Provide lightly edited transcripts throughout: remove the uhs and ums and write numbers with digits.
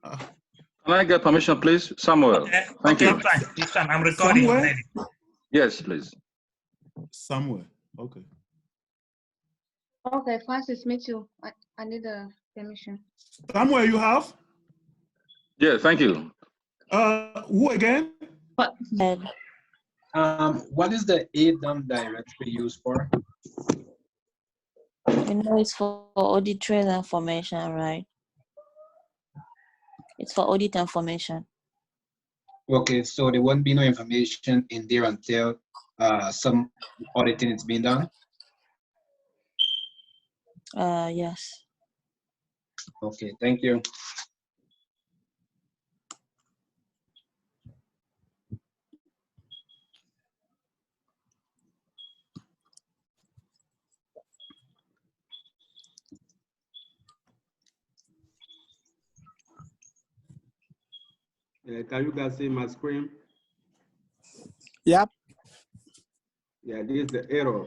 Can I get permission, please? Samuel. Okay, Thank okay, you. it's fine. I'm recording Somewhere? already. Yes, please. Somewhere. Okay. Okay, Francis, me too. I need a permission. Somewhere you have? Yeah, thank you. Who again? What is the ADAM directory used for? You know, it's for audit trail information, right? It's for audit information. Okay, so there won't be no information in there until some auditing is being done? Yes. Okay, thank you. Can you guys see my screen? Yep. Yeah, this is the error.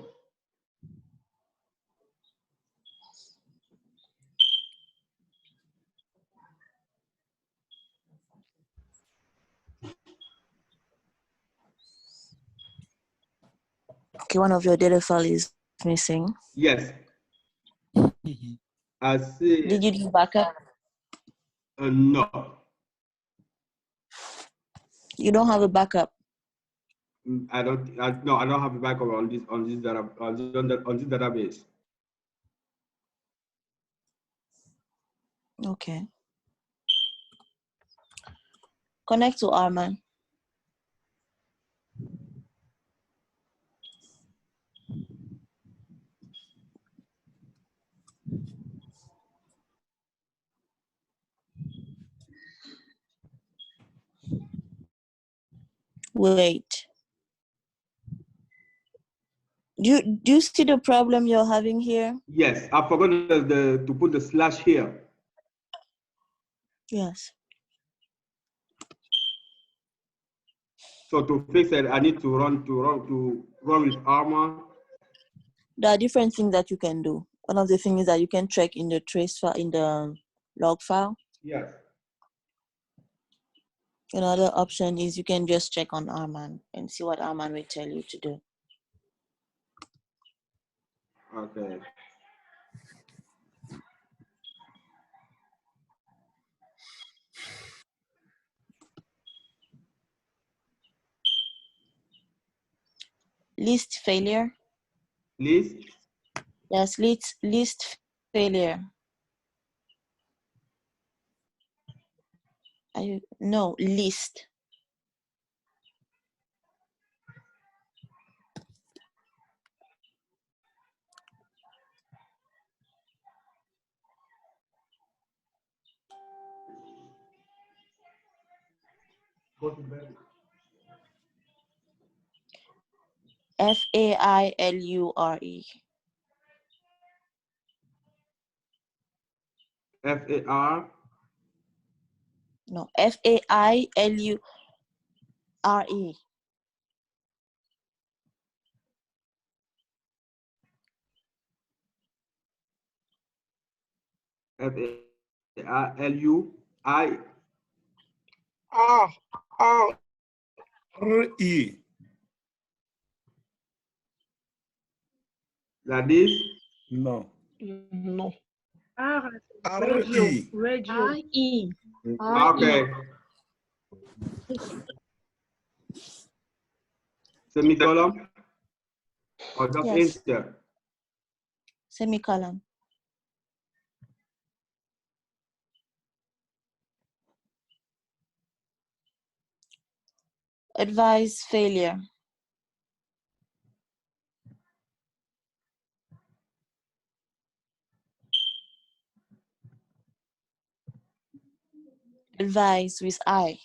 Okay, one of your data file is missing. Yes. I see. Did you do backup? No. You don't have a backup. I don't. No, I don't have a backup on this database. Okay. Connect to Arman. Wait. Do you see the problem you're having here? Yes, I forgot to put the slash here. Yes. So to fix it, I need to run with Armor. There are different things that you can do. One of the things is that you can check in the trace file, in the log file. Yes. Another option is you can just check on Arman and see what Arman will tell you to do. Okay. List failure. List? Yes, list failure. No, list. Failure. FAR? No, failure. FAILUI? R-E. Like this? No. No. R-E. Radio. IE. Okay. Semicolon? Or just Yes. enter? Semicolon. Advise failure. Advise with I.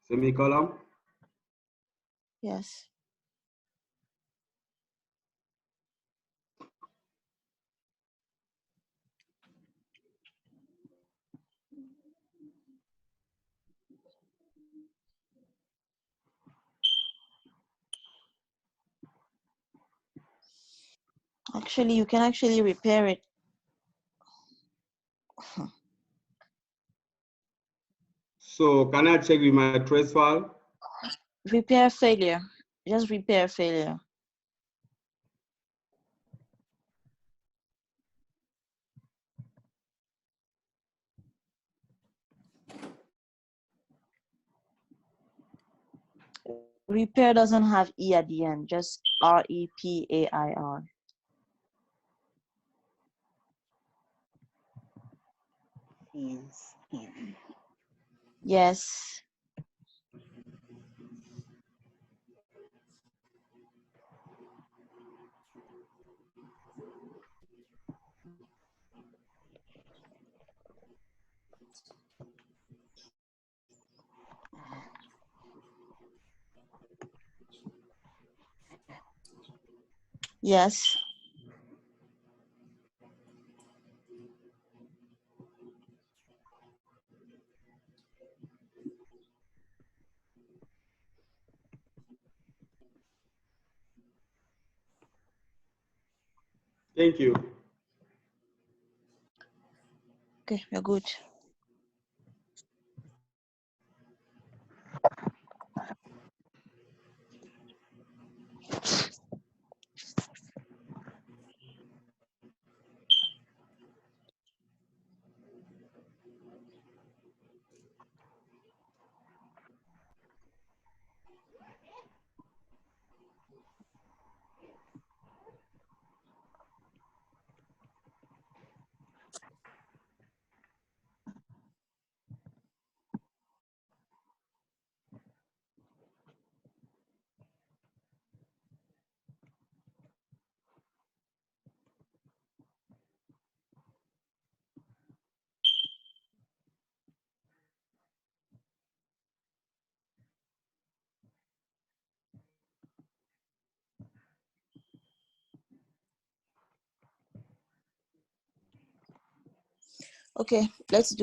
Semicolon? Yes. Actually, you can actually repair it. So can I check with my trace file? Repair failure. Just repair failure. Repair doesn't have E at the end, just R-E-P-A-I-R. Yes. Yes. Thank you. Okay, you're good. Okay, let's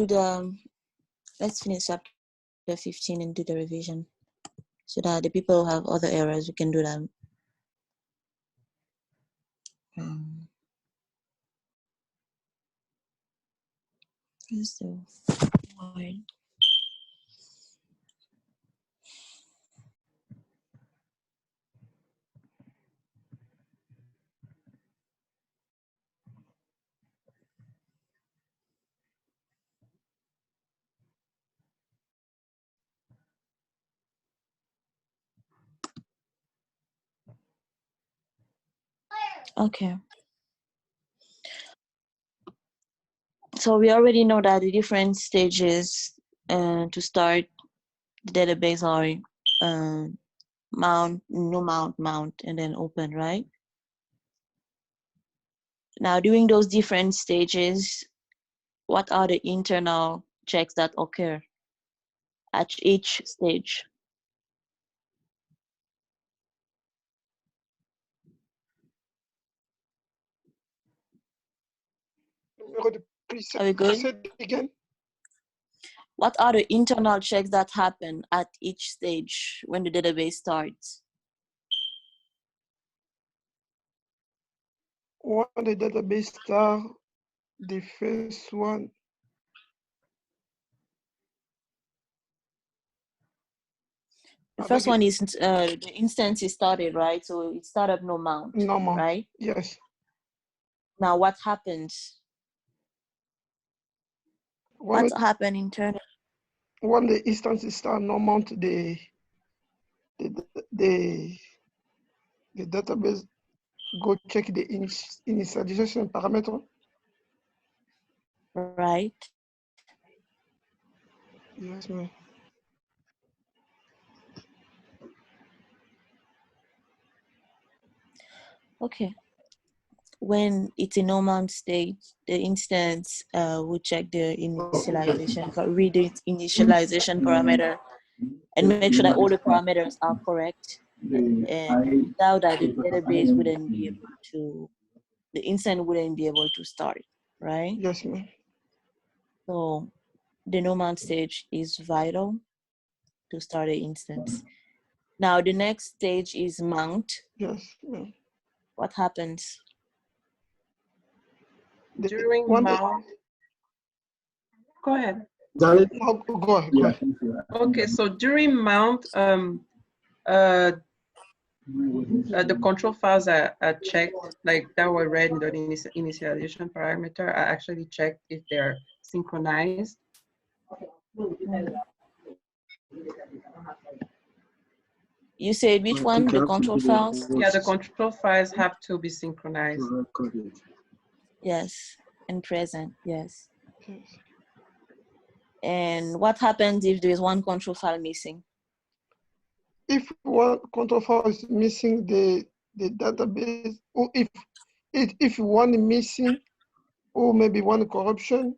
finish chapter 15 and do the revision. So that the people who have other errors, we can do them. Where's the word? Okay. So we already know that the different stages to start the database are mount, new mount, and then open, right? Now, during those different stages, what are the internal checks that occur at each stage? Are we good? Say it again. What are the internal checks that happen at each stage when the database starts? When the database start, the first one, The first one is the instance is started, right? So it started no mount, normal. right? Yes. Now what happens? When, What happened internally? when the instances start, no mount the database go check the initialization parameter. Right. Yes, ma'am. Okay. When it's in no mount state, the instance will check the initialization, read the initialization parameter, and make sure that all the parameters are correct. And without that, the database wouldn't be able to, the instance wouldn't be able to start, right? Yes, ma'am. So the no mount stage is vital to start the instance. Now the next stage is mount. Yes, ma'am. What happens? The During one, mount, go ahead. Janet? oh, go ahead, go ahead. Okay, so during mount, the control files are checked, like that were read in the initialization parameter. I actually checked if they're synchronized. You said which one? The control files? Yeah, the control files have to be synchronized. Yes, and present, yes. Yes. And what happens if there is one control file missing? If one control file is missing the database, or if one is missing, or maybe one corruption,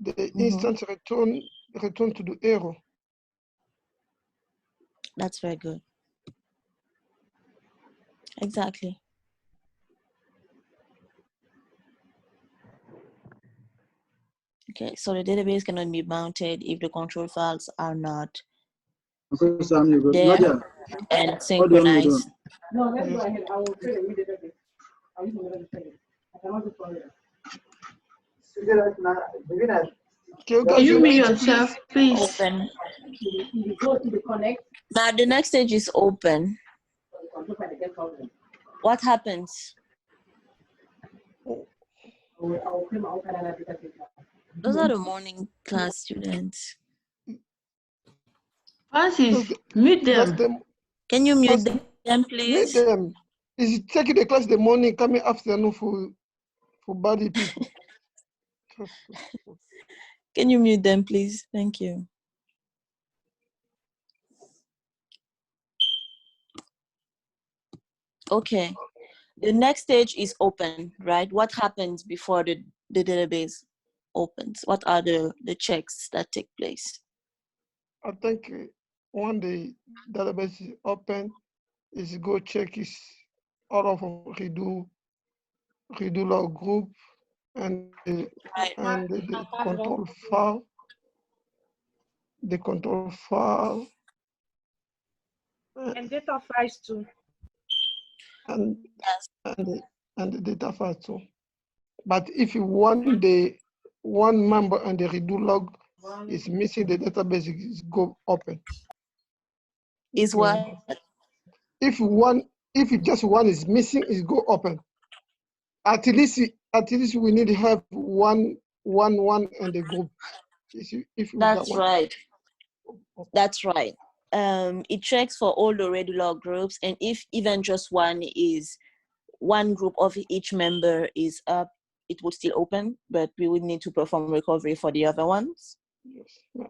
the instance return to the error. That's very good. Exactly. Okay, so the database cannot be mounted if the control files are not there and synchronized. No, let's go Yes. ahead. I will create a new database. I'll use another database. I cannot do for Can you mute yourself, please? Open. you go to the connect. Now the next stage is open. What happens? Those are the morning class students. Francis, mute That's them. Can you mute First, them, meet please? them. Is taking the class the morning, coming afternoon for body people. Can you mute them, please? Thank you. Okay. The next stage is open, right? What happens before the database opens? What are the checks that take place? I think when the database is open, is go check is all of them redo log group and the control file, And data files too. and Yes. the data file too. But if you want the one member and the redo log is missing, the database is go open. Is what? If just one is missing, is go open. At least we need to have one in the group. If we got That's one. right. That's right. It checks for all the regular groups, and if even just one group of each member is up, it would still open, but we would need to perform recovery for the other ones. Yes. Yeah.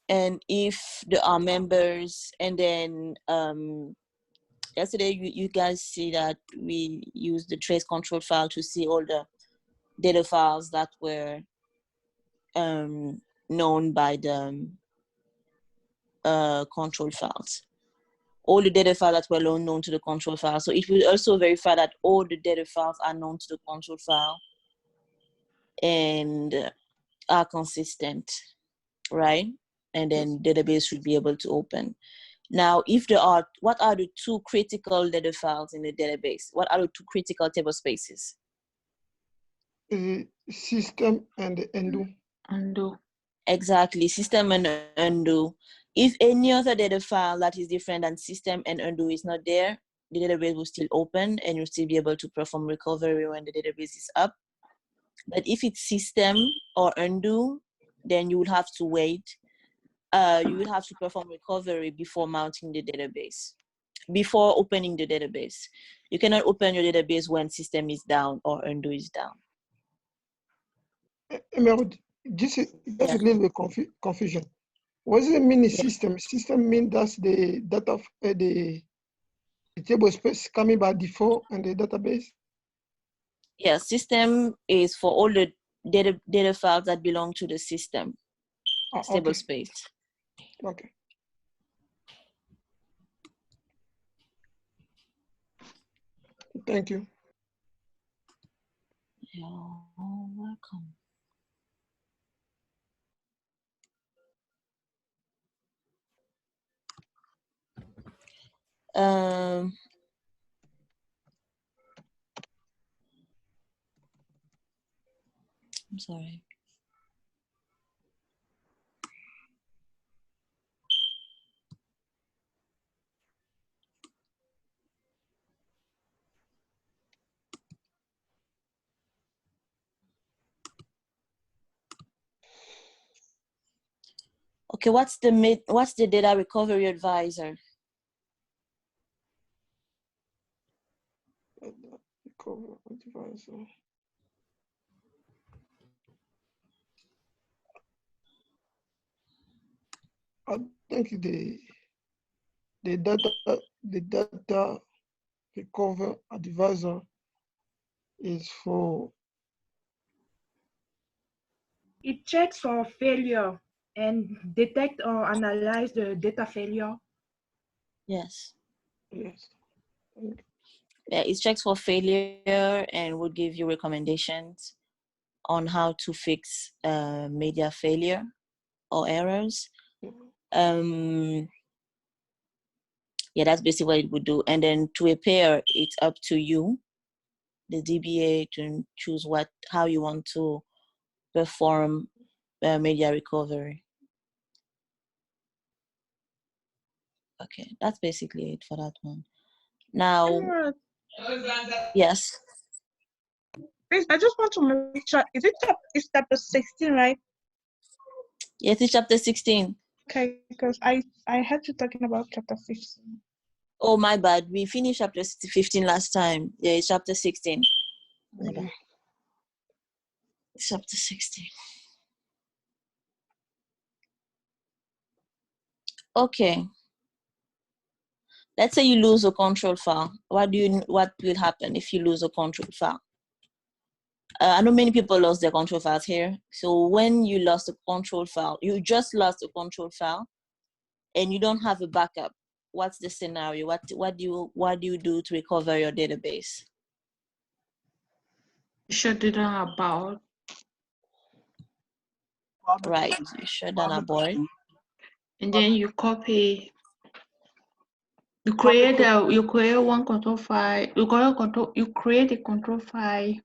And if there are members, and then yesterday you guys see that we used the trace control file to see all the data files that were known by the control files. All the data files that were known to the control file. So it will also verify that all the data files are known to the control file and are consistent, right? And then database should be able to open. Now, if there are, what are the two critical data files in the database? What are the two critical table spaces? System and undo. Undo. Exactly, system and undo. If any other data file that is different than system and undo is not there, the database will still open and you'll still be able to perform recovery when the database is up. But if it's system or undo, then you would have to wait. You will have to perform recovery before mounting the database, before opening the database. You cannot open your database when system is down or undo is down. Just a little bit confusion. What does it mean system? System mean that's the data of the table space coming by default and the database? Yeah, system is for all the data files that belong to the system. Table space. Okay. Thank you. You're welcome. sorry. Okay, what's the data recovery advisor? Recover advisor. I think the data recover advisor is for It checks for failure and detect or analyze the data failure. Yes. yes. Yeah, it checks for failure and would give you recommendations on how to fix media failure or errors. Yeah, that's basically what it would do. And then to a pair, it's up to you, the DBA, to choose how you want to perform media recovery. Okay, that's basically it for that one. Now, yes. Please, I just want to make sure, it's chapter 16, right? Yes, it's chapter 16. Okay, because I heard you talking about chapter 15. Oh, my bad. We finished chapter 15 last time. Yeah, it's chapter 16. My bad. It's chapter 16. Okay. Let's say you lose a control file. What will happen if you lose a control file? I know many people lost their control files here. So when you lost a control file, you just lost a control file, and you don't have a backup. What's the scenario? What do you do to recover your database? Shut it down about. Right. You shut down a board. And then you copy. You create one control file. You create a control file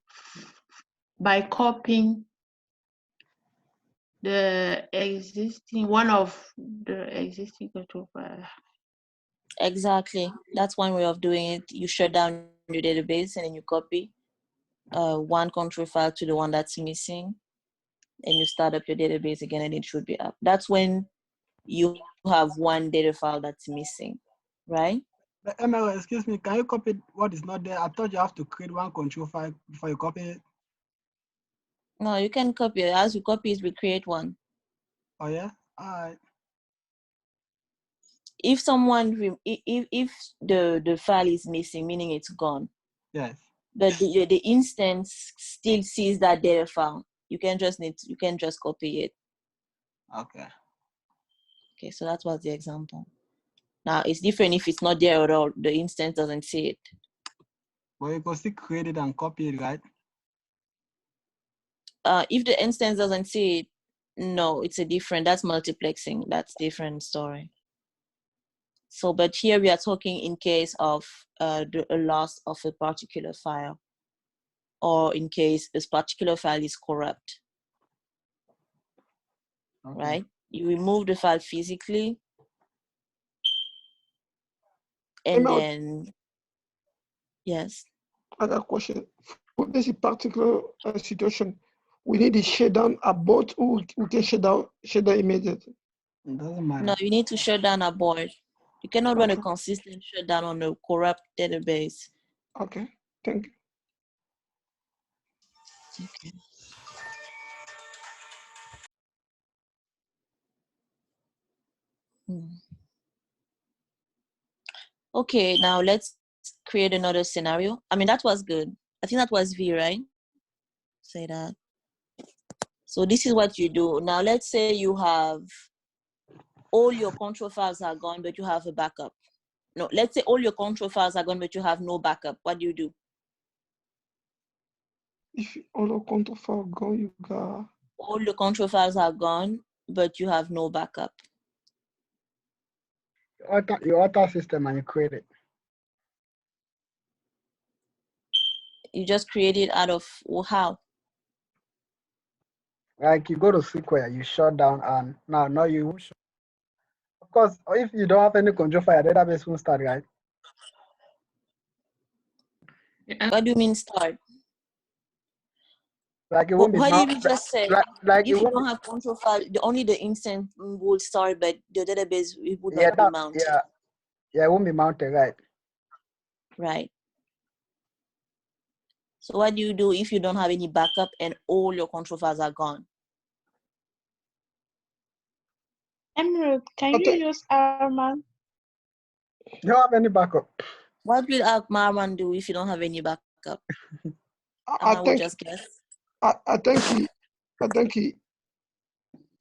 by copying one of the existing control file. Exactly. That's one way of doing it. You shut down your database and then you copy one control file to the one that's missing, and you start up your database again and it should be up. That's when you have one data file that's missing, right? ML, excuse me, can you copy what is not there? I thought you have to create one control file before you copy it. No, you can copy it. As you copy it, we create one. Oh yeah? All right. If someone, if the file is missing, meaning it's gone, Yes. but the instance still sees that data file, you can just copy it. Okay. Okay, so that was the example. Now it's different if it's not there at all. The instance doesn't see it. But you can still create it and copy it, right? If the instance doesn't see it, no, that's multiplexing. That's different story. So, but here we are talking in case of a loss of a particular file, or in case this particular file is corrupt, Okay. right? You remove the file physically, and then, yes. I got a question. For this particular situation, we need to shut down a bot, or we can shut down immediately. It doesn't matter. No, you need to shut down a board. You cannot run a consistent shutdown on a corrupt database. Okay, thank you. Okay. Okay, now let's create another scenario. I mean, that was good. I think that was V, right? Say that. So this is what you do. Now let's say you have all your control files are gone, but you have a backup. No, let's say all your control files are gone, but you have no backup. What do you do? If all the control file gone, you got All the control files are gone, but you have no backup. You alter system and you create it. You just create it out of how? Like you go to SQL, you shut down, and now you won't shut. Of course, if you don't have any control file, your database won't start, right? What do you mean start? Like it won't be What did mount. we just say? Like it If you won't. don't have control file, only the instance would start, but the database it would Yeah, not be mounted. yeah, it won't be mounted, right? Right. So what do you do if you don't have any backup and all your control files are gone? Emerald, can you use Arman? You don't have any backup. What will Marman do if you don't have any backup? I would think just guess. I think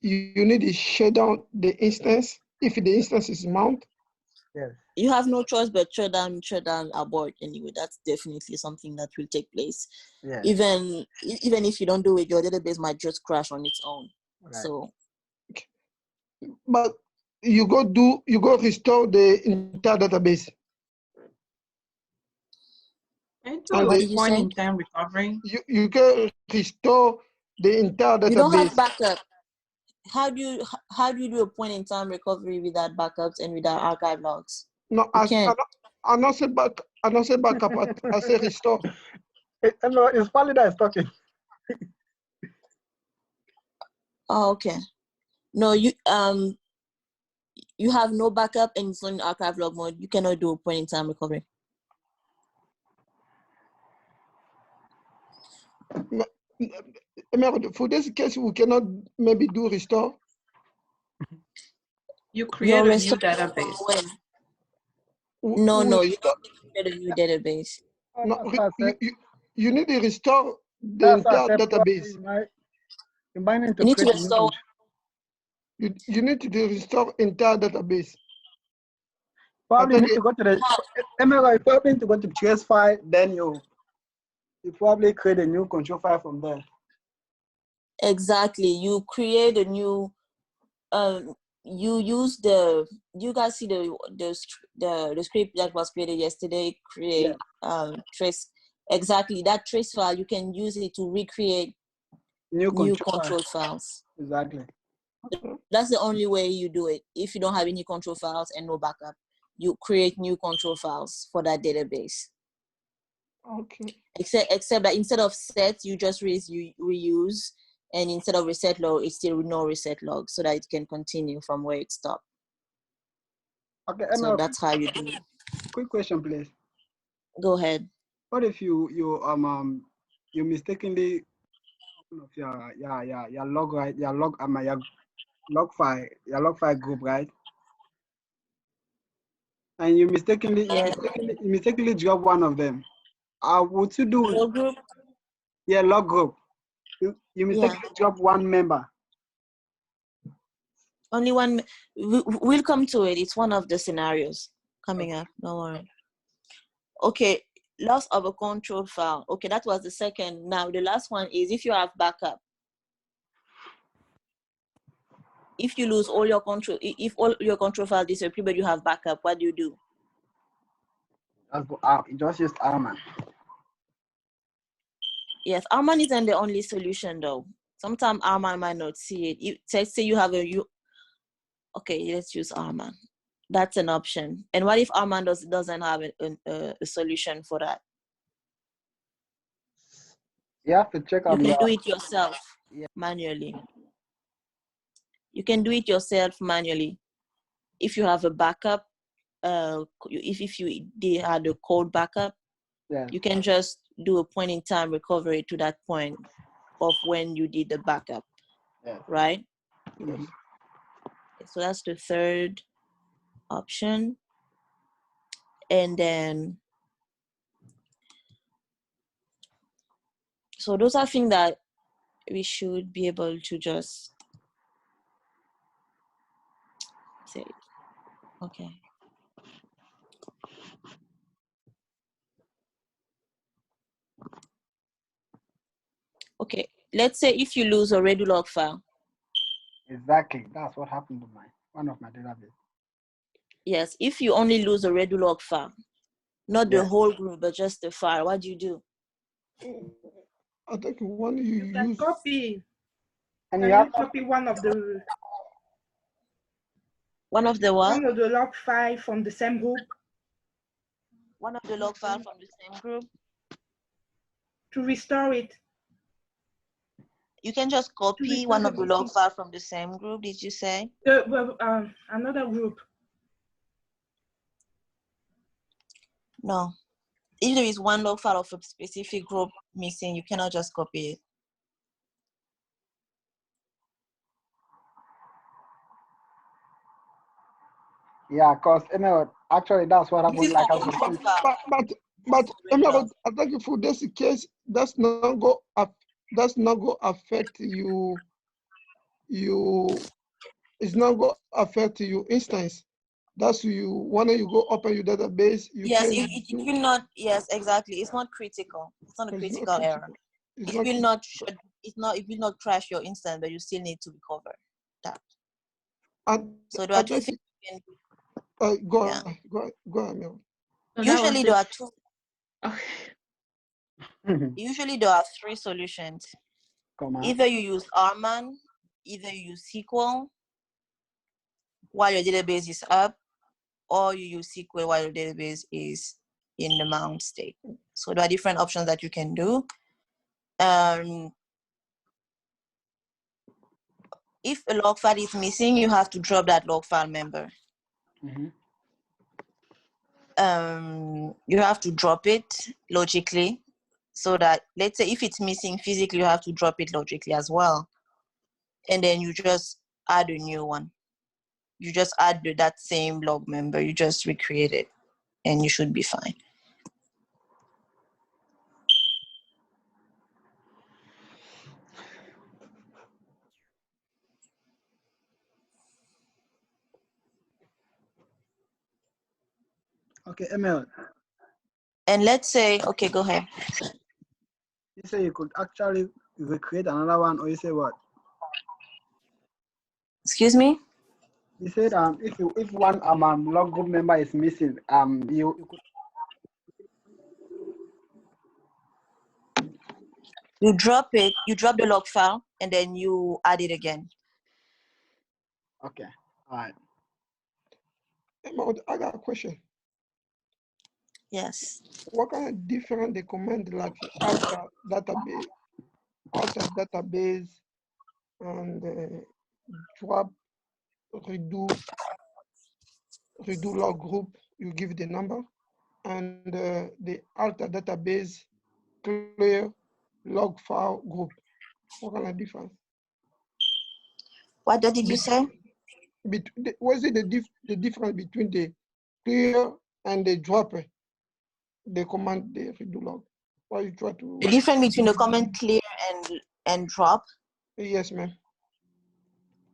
you need to shut down the instance if the instance is mount. Yes. You have no choice but shut down, abort anyway. That's definitely something that will take place. Yeah. Even if you don't do it, your database might just crash on its own. Right. So. But you go restore the entire database. And What did you point say? in time recovery. You can restore the entire database. You don't have backup. How do you do a point in time recovery without backups and without archive logs? No, I not say backup. I say restore. It's Pali that is talking. Oh, okay. No, you have no backup and it's on archive log mode. You cannot do a point in time recovery. For this case, we cannot maybe do restore. You create a new database. No, you don't create a new database. No, you need to restore the entire database. You might need to You need to create a new restore. You need to restore entire database. Probably need to go to the ML. You probably need to go to trace file. Then you probably create a new control file from there. Exactly. You create a new. You use you guys see the script that was created yesterday. Create trace. Exactly, that trace file. You can use it to recreate new control files. Exactly. That's the only way you do it. If you don't have any control files and no backup, you create new control files for that database. Okay. Except that instead of set, you just reuse, and instead of reset log, it's still no reset log, so that it can continue from where it stopped. Okay. So that's how you do it. Quick question, please. Go ahead. What if you mistakenly your log right, your log file group, right? And you mistakenly drop one of them. Would you do log group? Yeah, log group. You mistakenly drop one member. Only one. We'll come to it. It's one of the scenarios coming up. Don't worry. Okay, loss of a control file. Okay, that was the second. Now the last one is if you have backup. If you lose all your control, if all your control files disappear, but you have backup, what do you do? Just use Arman. Yes, Arman isn't the only solution though. Sometimes Arman might not see it. Say you have okay, let's use Arman. That's an option. And what if Arman doesn't have a solution for that? You have to check on You can do it yourself manually. You can do it yourself manually. If you have a backup, if they had a code backup, you can just do a point in time recovery to that point of when you did the backup, right? Yes. So that's the third option. And then, so those are things that we should be able to just say, okay. Okay, let's say if you lose a Redulog file. Exactly, that's what happened to one of my database. Yes, if you only lose a Redulog file, not the whole group, but just the file, what do you do? I think one you can use. copy. And Can you have you copy one of the what? one of the log file from the same group One of the log file from the same group. to restore it? You can just copy restore one the of the log existing- file from the same group. Did you say? Another group. No. If there is one log file of a specific group missing, you cannot just copy it. Yeah, because actually that's what This happened. is Like for I control said, file. But Emerald, I think if that's the case, that's not go affect you. It's not go affect your instance. That's you when you go open your database. You Yes, can it will not. Yes, exactly. It's not critical. It's not a It's not critical error. critical. It It's not will not. It will not crash your instance, but you still need to recover that. So there I are two think things you can do. go Yeah. on, go on, Mel. Usually there are two. Okay. Usually there are three solutions. come on. Either you use RMAN, either you use SQL while your database is up, or you use SQL while your database is in the mount state. So there are different options that you can do. If a log file is missing, you have to drop that log file member. Mm-hmm. You have to drop it logically, so that, let's say if it's missing physically, you have to drop it logically as well. And then you just add a new one. You just add that same log member, you just recreate it, and you should be fine. Okay, Emil, And let's say, okay, go ahead. you say you could actually recreate another one, or you say what? Excuse me? You said if one log group member is missing, you could. You drop it, you drop the log file, and then you add it again. Okay, all right. Emerald, I got a question. Yes. What kind of different the command like alter database, and drop, redo log group? You give the number, and the alter database clear log file group. What kind of difference? What did you say? What is it the difference between the clear and the drop? The command the redo log. Why you try to? The difference between the command clear and drop? Yes, ma'am.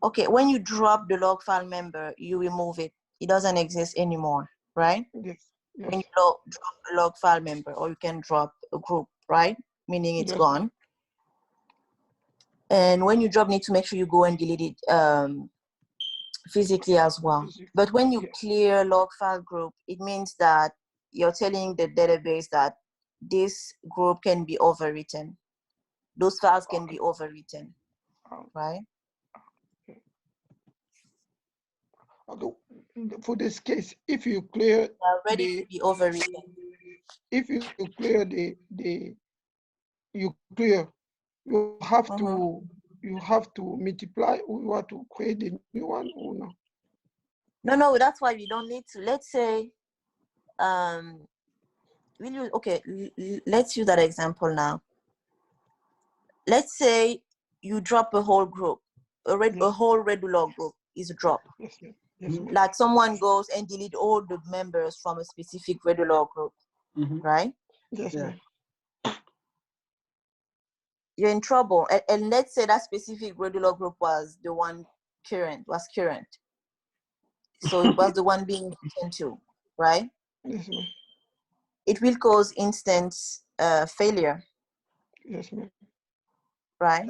Okay, when you drop the log file member, you remove it. It doesn't exist anymore, right? Yes. When you drop a log file member, or you can drop a group, right? Meaning it's Yes. gone. And when you drop, need to make sure you go and delete it physically as well. But when you clear log file group, it means that you're telling the database that this group can be overwritten. Those files can be overwritten, right? Okay. For this case, if you clear ready to be overwritten. If you clear you have to multiply, or you have to create a new one, or no? No, that's why we don't need to. Let's say let's use that example now. Let's say you drop a whole group, a whole regular group is dropped. Yes, yes, Like someone goes and delete all the members from a specific regular group, right? Yes, ma'am. You're in trouble. And let's say that specific regular group was the one current. So it was the one being written to, right? Yes, ma'am. It will cause instance failure. Yes, ma'am. Right?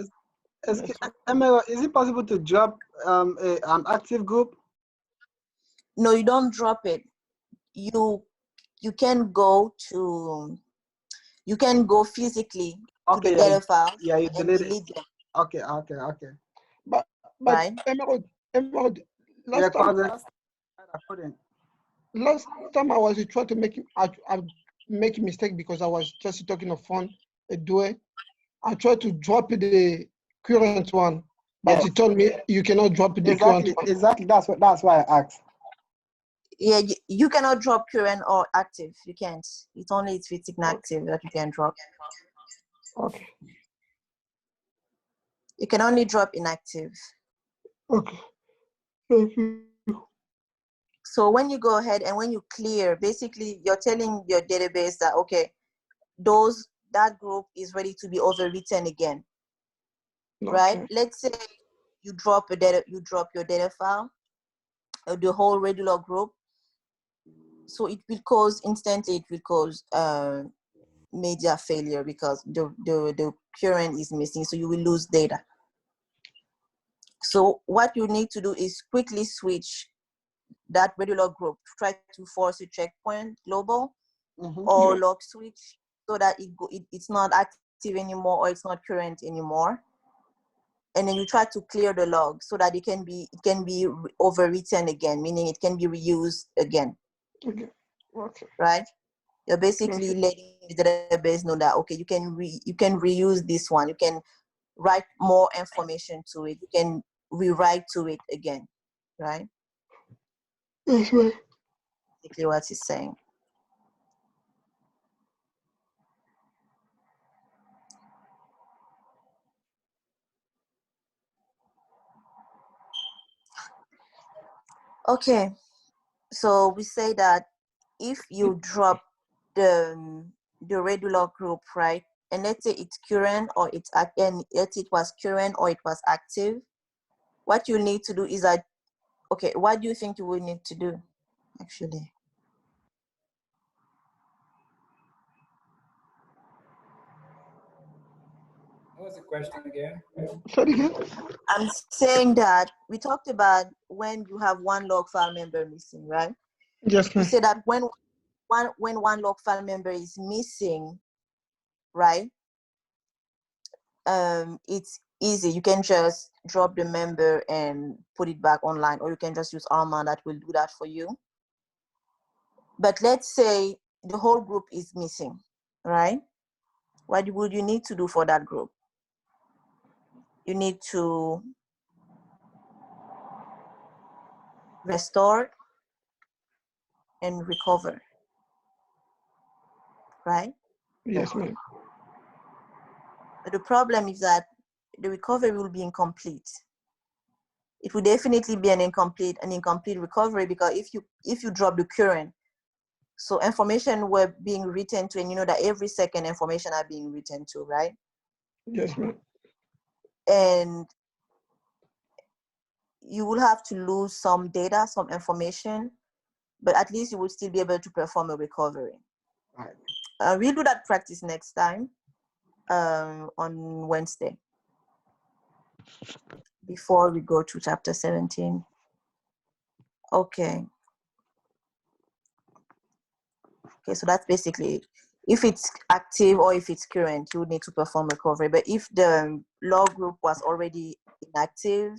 Emil, is it possible to drop an active group? No, you don't drop it. You can go physically to the data file Yeah, you and delete it. them. Okay. But right? Emerald, Yeah, last time, cause I couldn't. last time I was trying to I make a mistake because I was just talking on phone, do it. I tried to drop the current one, but Yes. he told me you cannot drop the current Exactly, one. exactly. That's why I asked. Yeah, you cannot drop current or active. You can't. It's only if it's inactive that you can drop. Okay. You can only drop inactive. Okay. Thank you. So when you go ahead and when you clear, basically you're telling your database that, okay, that group is ready to be overwritten again, right? Okay. Let's say you drop your data file, or the whole regular group. So it will cause media failure because the current is missing. So you will lose data. So what you need to do is quickly switch that regular group, try to force a checkpoint global or log switch so that it's not active anymore or it's not current anymore. And then you try to clear the log so that it can be overwritten again, meaning it can be reused again. Okay. Okay. Right? You're basically letting the database know that, okay, you can reuse this one. You can write more information to it. You can rewrite to it again, right? Yes, ma'am. Basically what he's saying. Okay, so we say that if you drop the regular group, right, and let's say it's current or it's and let's say it was current or it was active, what you need to do is that, okay, what do you think you will need to do actually? What was the question again? Say it again. I'm saying that we talked about when you have one log file member missing, right? Yes, We ma'am. say that when one log file member is missing, right? It's easy. You can just drop the member and put it back online, or you can just use Arma that will do that for you. But let's say the whole group is missing, right? What would you need to do for that group? You need to restore and recover, right? Yes, ma'am. But the problem is that the recovery will be incomplete. It will definitely be an incomplete recovery, because if you drop the current, so information were being written to, and you know that every second information are being written to, right? Yes, ma'am. And you will have to lose some data, some information, but at least you will still be able to perform a recovery. Right. We'll do that practice next time on Wednesday before we go to chapter 17. Okay. Okay, so that's basically, if it's active or if it's current, you would need to perform recovery. But if the log group was already inactive,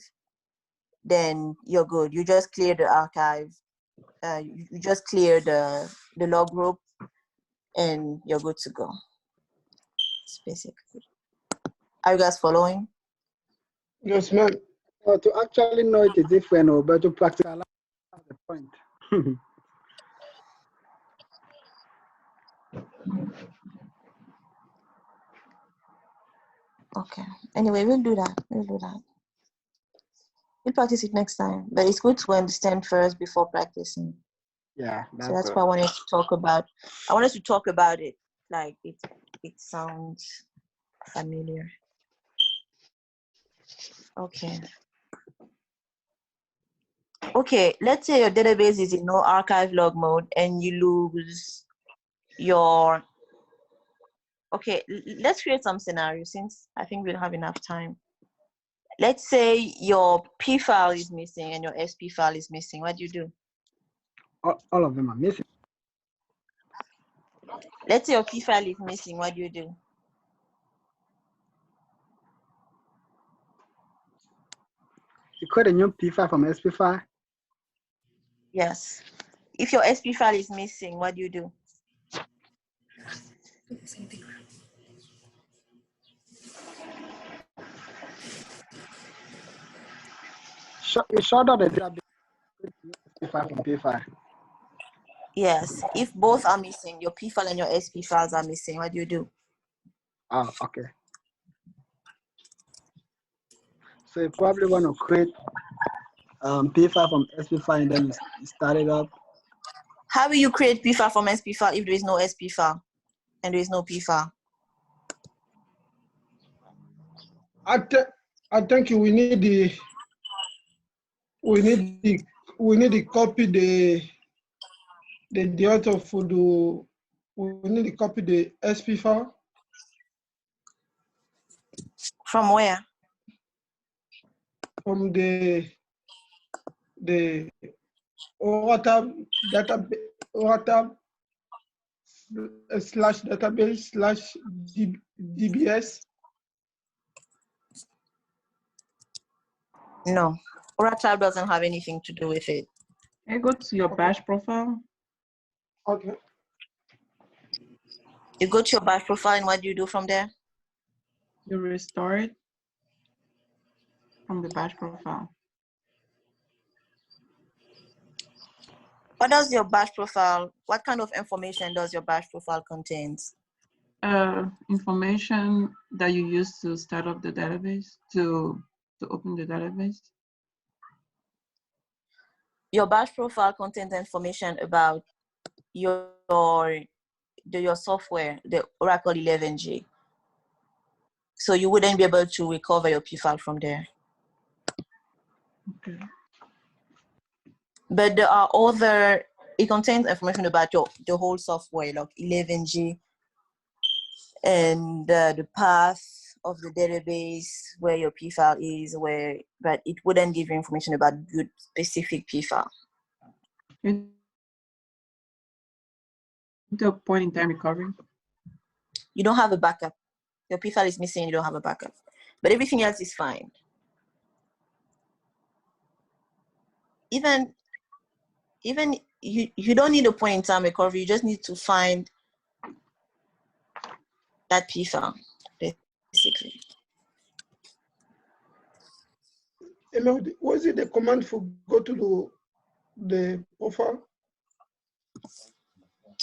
then you're good. You just clear the archive. You just clear the log group, and you're good to go. It's basically. Are you guys following? Yes, ma'am. To actually know it is different, or but to practice, that's the point. Okay. Anyway, we'll do that. We'll practice it next time. But it's good to understand first before practicing. Yeah, So that's why I wanted to talk about. I wanted to talk about it. Like it sounds familiar. Okay. Okay, let's say your database is in no archive log mode and you lose your, okay, let's create some scenarios since I think we'll have enough time. Let's say your P file is missing and your SP file is missing. What do you do? All of them are missing. Let's say your P file is missing. What do you do? You create a new P file from SP file. Yes. If your SP file is missing, what do you do? You shut out the database. SP file from P file. Yes. If both are missing, your P file and your SP files are missing, what do you do? Oh, okay. So you probably want to create P file from SP file and then you start it up. How will you create P file from SP file if there is no SP file and there is no P file? I think we need the copy the author for the we need to copy the SP file From where? from the ORATAB ORATAB slash database slash DBS. No. ORATAB doesn't have anything to do with it. Hey, go to your bash profile. Okay. You go to your bash profile and what do you do from there? You restore it from the bash profile. What does your bash profile, what kind of information does your bash profile contains? Information that you use to start up the database, to open the database. Your bash profile contains information about your software, the Oracle 11G. So you wouldn't be able to recover your P file from there. Okay. But there are it contains information about the whole software, like 11G, and the path of the database, where your P file is, but it wouldn't give you information about your specific P file. The point in time recovery. You don't have a backup. Your P file is missing, you don't have a backup. But everything else is fine. Even you don't need a point in time recovery, you just need to find that P file, basically. Was it the command for go to the profile?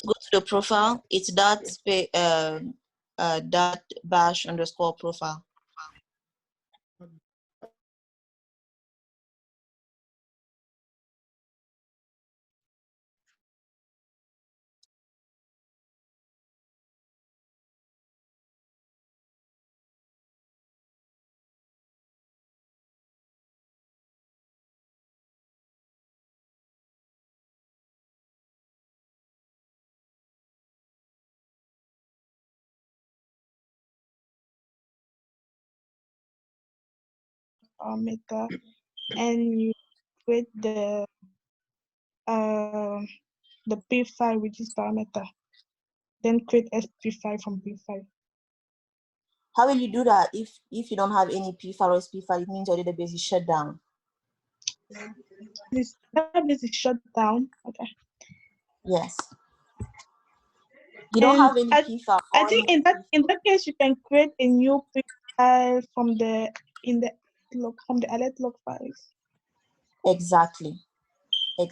Go to the profile, it's dot bash underscore profile. Parameter, and you create the P file which is parameter. Then create SP file from P file. How will you do that if you don't have any P file or SP file? It means your database is shut down. This database is shut down. Okay. Yes. You don't have any P file. I think in that case you can create a new P file from the alert log files. Exactly. You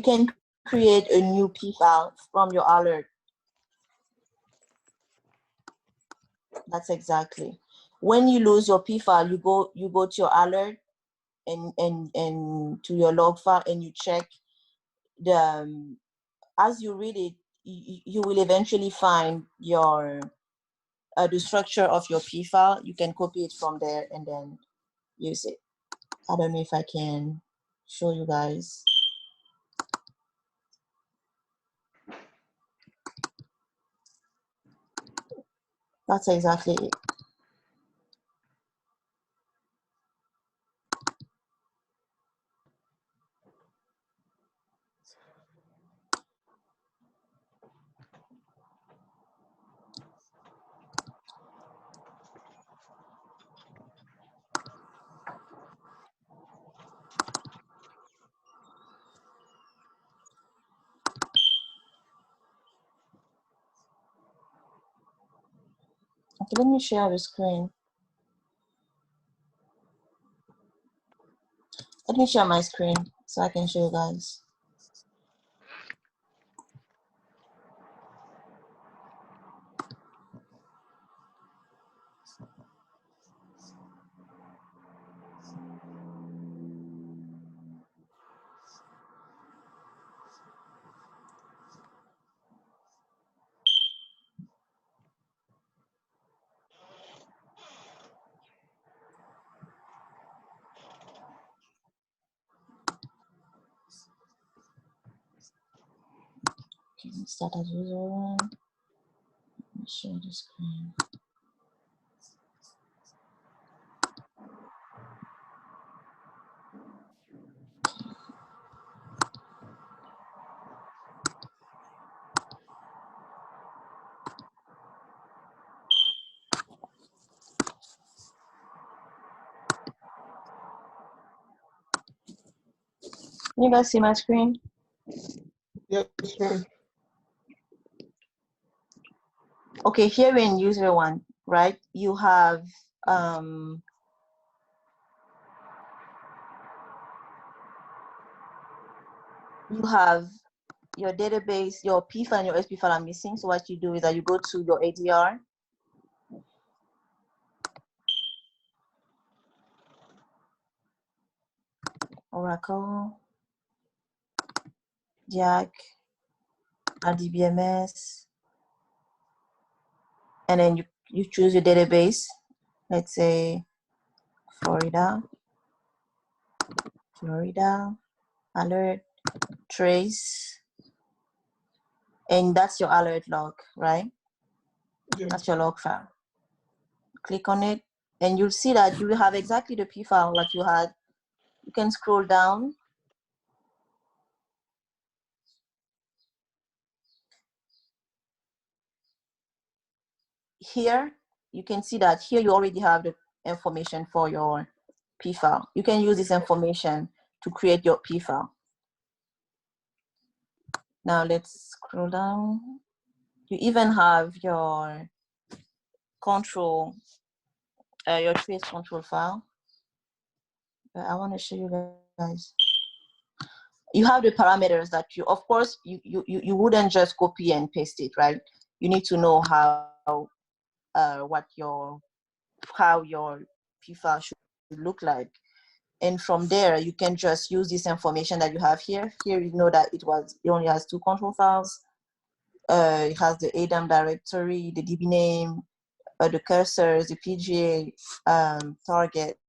can create a new P file from your alert. That's exactly. When you lose your P file, you go to your alert and to your log file and you check as you read it, you will eventually find the structure of your P file. You can copy it from there and then use it. I don't know if I can show you guys. That's exactly it. Okay, let me share the screen. Let me share my screen so I can show you guys. Okay, let's start as usual. Let me share the screen. You guys see my screen? Yes, ma'am. Okay, here in user one, right? You have your database, your P file and your SP file are missing. So what you do is that you go to your ADR. Oracle, Jack, RDBMS, and then you choose your database. Let's say Florida, alert, trace, and that's your alert log, right? Yeah. That's your log file. Click on it, and you'll see that you will have exactly the P file that you had. You can scroll down. Here, you can see that here you already have the information for your P file. You can use this information to create your P file. Now let's scroll down. You even have your control, your trace control file. I want to show you guys. You have the parameters that you, of course, you wouldn't just copy and paste it, right? You need to know how your P file should look like. And from there, you can just use this information that you have here. Here, you know that it only has 2 control files. It has the ADAM directory, the DB name, the cursors, the PGA, target.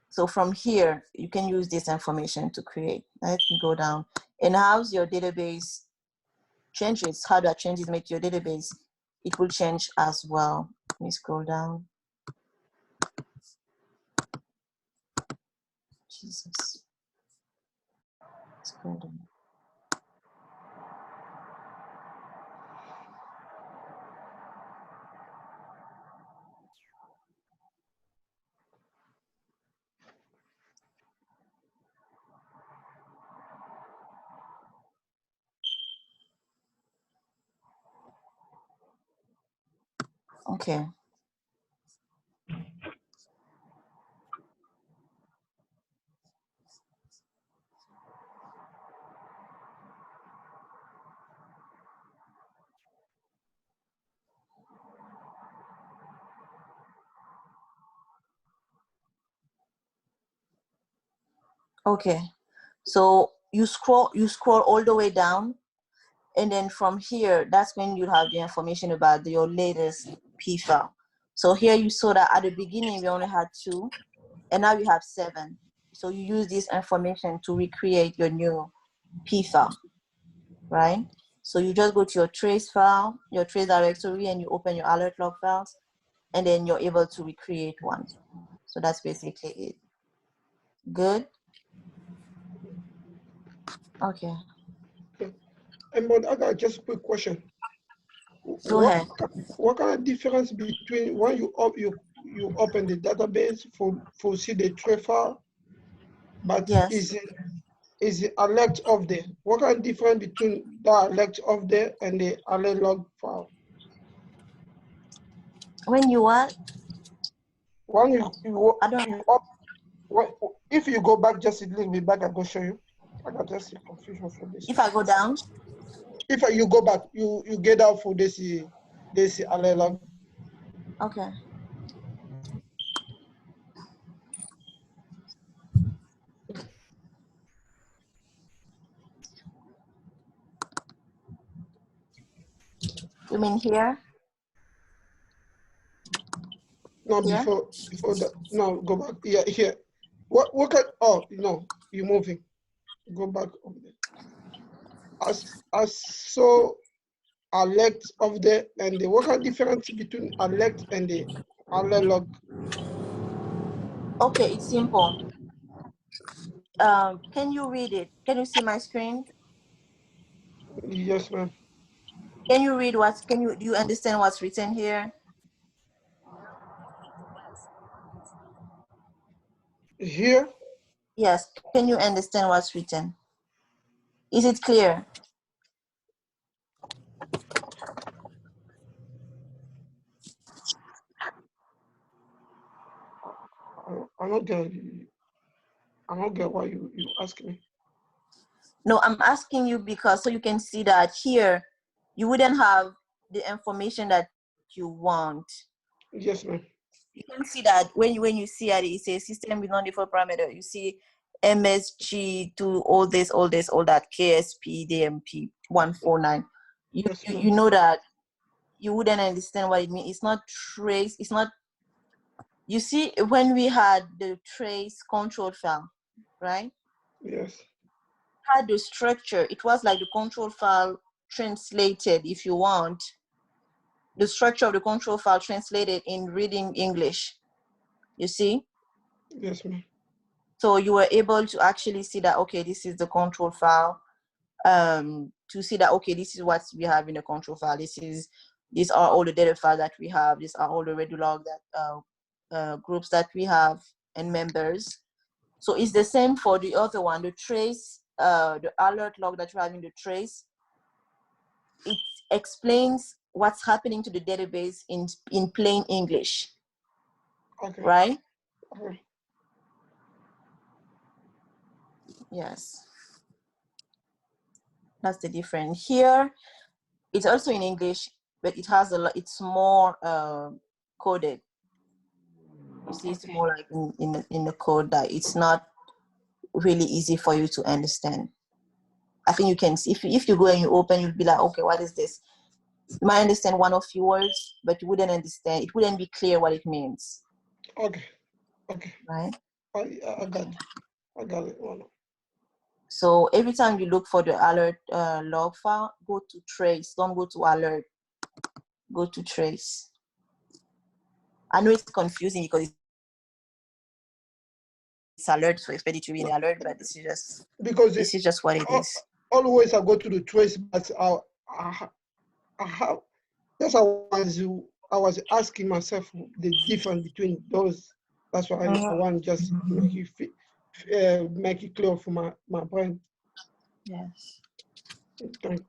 So from here, you can use this information to create. Let me go down. And how's your database changes? How that changes make your database? It will change as well. Let me scroll down. Jesus. Scroll down. Okay. Okay. So you scroll all the way down, and then from here, that's when you have the information about your latest P file. So here you saw that at the beginning we only had 2, and now you have 7. So you use this information to recreate your new P file, right? So you just go to your trace file, your trace directory, and you open your alert log files, and then you're able to recreate one. So that's basically it. Good? Okay. And but I got just a quick question. Go ahead. What kind of difference between when you open the database for see the trace file, but Yes. is the alert of there? What kind of difference between the alert of there and the alert log file? When you what? When you I don't. you up, if you go back just a little bit back, I go show you. I got just a confusion for this. If I go down. If you go back, you get out for this alert. Okay. You mean here? No, Here? before that. No, go back. Yeah, here. What can? Oh no, you're moving. Go back over there. I saw alert of the and the what kind of difference between alert and the alert log? Okay, it's simple. Can you read it? Can you see my screen? Yes, ma'am. Can you read what? Do you understand what's written here? Here? Yes. Can you understand what's written? Is it clear? I don't get why you ask me. No, I'm asking you because so you can see that here you wouldn't have the information that you want. Yes, ma'am. You can see that when you see it says system with non-default parameter. You see MSG to all that KSP DMP 149. You know that you wouldn't understand what it means. It's not trace. It's not. You see, when we had the trace control file, right? Yes. Had the structure. It was like the control file translated, if you want, the structure of the control file translated in reading English. You see? Yes, ma'am. So you were able to actually see that, okay, this is the control file. To see that, okay, this is what we have in the control file. These are all the data files that we have. These are all the Redulog that groups that we have and members. So it's the same for the other one, the trace, the alert log that you have in the trace. It explains what's happening to the database in plain English. Okay. Right? Okay. Yes. That's the difference. Here, it's also in English, but it has a lot, it's more coded. You see, it's more like in the code that it's not really easy for you to understand. I think you can see, if you go and you open, you'll be like, okay, what is this? You might understand one or few words, but you wouldn't understand, it wouldn't be clear what it means. Okay. Okay. Right? I got it. So every time you look for the alert log file, go to trace, don't go to alert, go to trace. I know it's confusing because it's alert, so expect it to be an alert, but this is just what it is. Always I go to the trace, but I have that's I was asking myself the difference between those. That's why I want just make it clear for my brain. Yes. Thank you.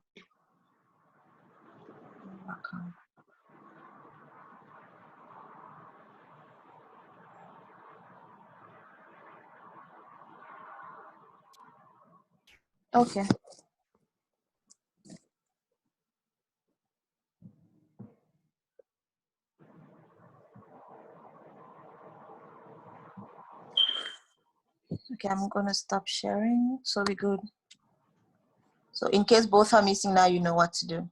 Welcome. Okay. Okay, I'm gonna stop sharing so we're good. So in case both are missing now, you know what to do.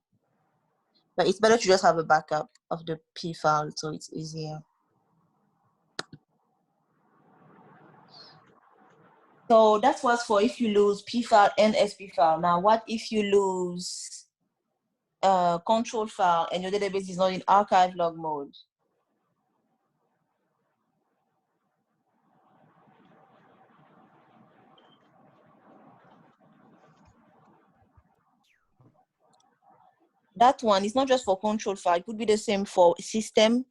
But it's better to just have a backup of the P file so it's easier. So that was for if you lose P file and SP file. Now, what if you lose control file and your database is not in archive log mode? That one is not just for control file. It could be the same for system,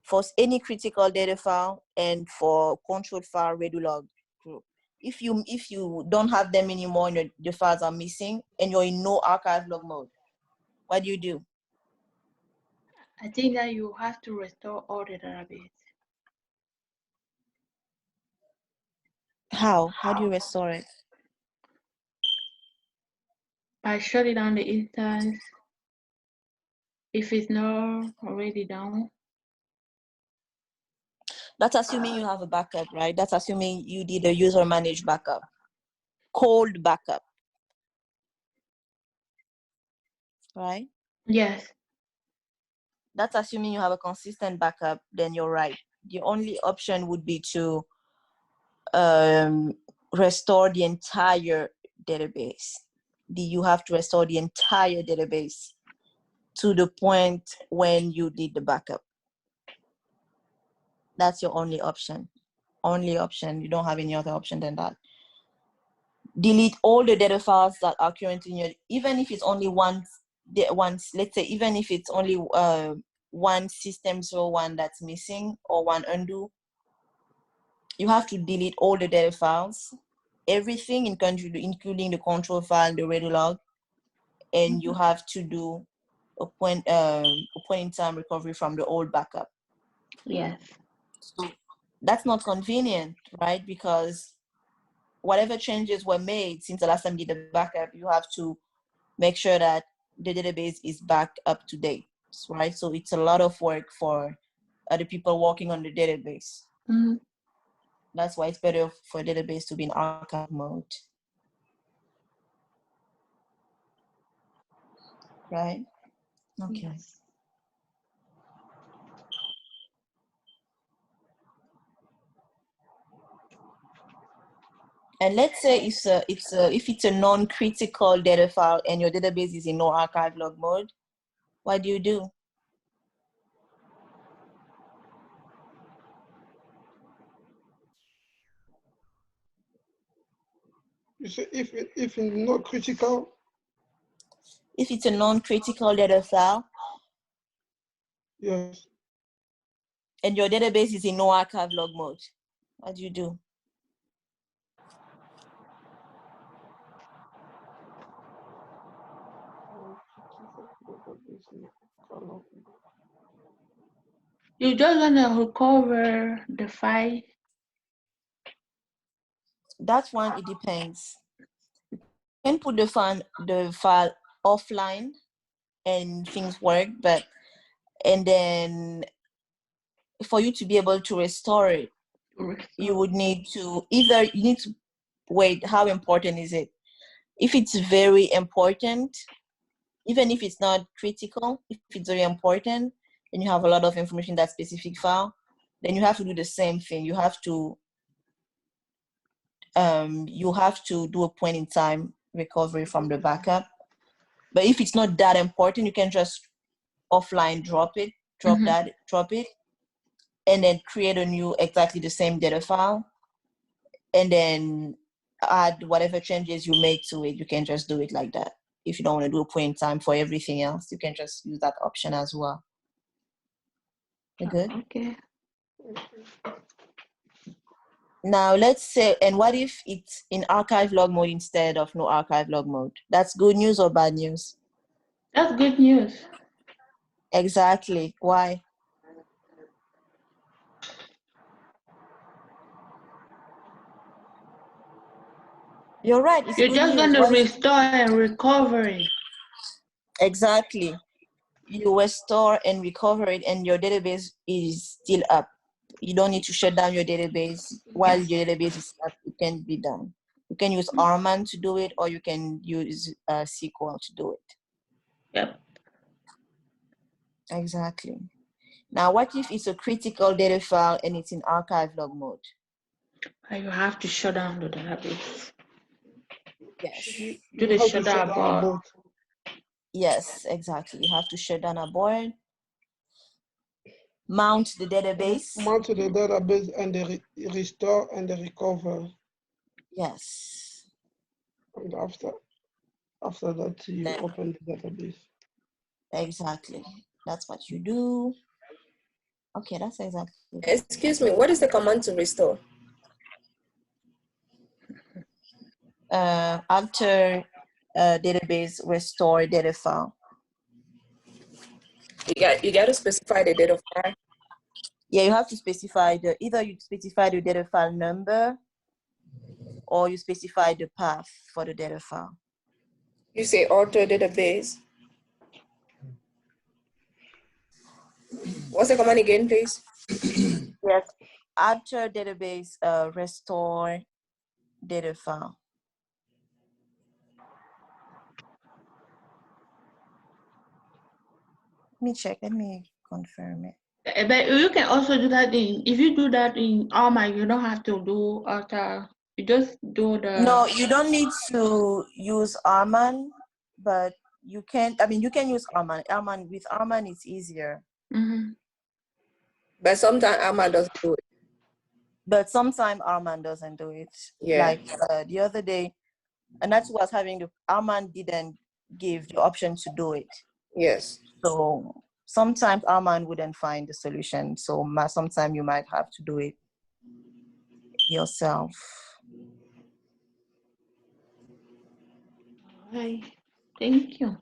for any critical data file, and for control file Redulog group. If you don't have them anymore and the files are missing and you're in no archive log mode, what do you do? I think that you have to restore all the database. How? How do you restore it? By shutting down the instance if it's not already down. That's assuming you have a backup, right? That's assuming you did a user managed backup, cold backup, right? Yes. That's assuming you have a consistent backup, then you're right. The only option would be to restore the entire database. You have to restore the entire database to the point when you did the backup. That's your only option. Only option. You don't have any other option than that. Delete all the data files that are currently in your, even if it's only once, let's say, even if it's only one system01 that's missing or one undo, you have to delete all the data files, everything including the control file, the redo log, and you have to do a point in time recovery from the old backup. Yes. So that's not convenient, right? Because whatever changes were made since the last time you did the backup, you have to make sure that the database is back up to date, right? So it's a lot of work for the people working on the database. Mm-hmm. That's why it's better for a database to be in archive mode. Right? Okay. Yes. And let's say if it's a non-critical data file and your database is in no archive log mode, what do you do? You say if it's not critical. If it's a non-critical data file, Yes. and your database is in no archive log mode, what do you do? You're just gonna recover the file. That one, it depends. You can put the file offline and things work, but and then for you to be able to restore it, you would need to wait, how important is it? If it's very important, even if it's not critical, if it's very important and you have a lot of information in that specific file, then you have to do the same thing. You have to do a point in time recovery from the backup. But if it's not that important, you can just offline drop it, and then create a new, exactly the same data file, and then add whatever changes you make to it. You can just do it like that. If you don't want to do a point in time for everything else, you can just use that option as well. You good? Okay. Now let's say, and what if it's in archive log mode instead of no archive log mode? That's good news or bad news? That's good news. Exactly. Why? You're right. It's You're good just news. gonna Why? restore and recover it. Exactly. You restore and recover it, and your database is still up. You don't need to shut down your database while your database is up. It can be done. You can use RMAN to do it, or you can use SQL to do it. Yep. Exactly. Now, what if it's a critical data file and it's in archive log mode? You have to shut down the database. Yes. Do the shutdown abort. Yes, exactly. You have to shut down abort. Mount the database. Mount the database and the restore and the recover. Yes. And after that, you open the database. Exactly. That's what you do. Okay, that's exactly. Excuse me, what is the command to restore? After database restore data file. You got to specify the data file. Yeah, you have to specify either you specify the data file number or you specify the path for the data file. You say alter database. What's the command again, please? Yes, alter database, restore data file. Let me check, let me confirm it. But you can also do that if you do that in Alma, you don't have to do alter. You just do the. No, you don't need to use Arman, but you can, you can use Arman. With Arman, it's easier. Mm-hmm. But sometimes Alma doesn't do it. But sometimes Arman doesn't do it. Yeah. Like the other day, and that's what Arman didn't give the option to do it. Yes. So sometimes Arman wouldn't find the solution. So sometimes you might have to do it yourself. Right. Thank you.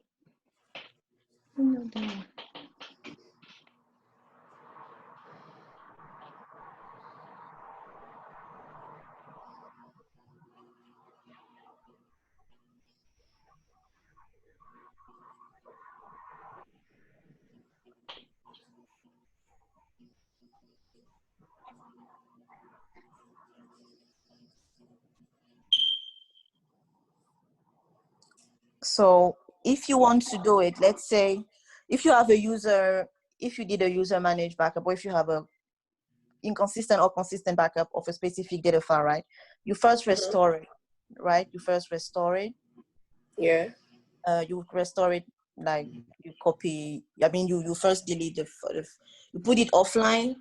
So if you want to do it, let's say if you have a user, if you did a user managed backup, or if you have a inconsistent or consistent backup of a specific data file, right? You first restore it, right? You first restore it. Yeah. You restore it, like you copy, you first delete you put it offline,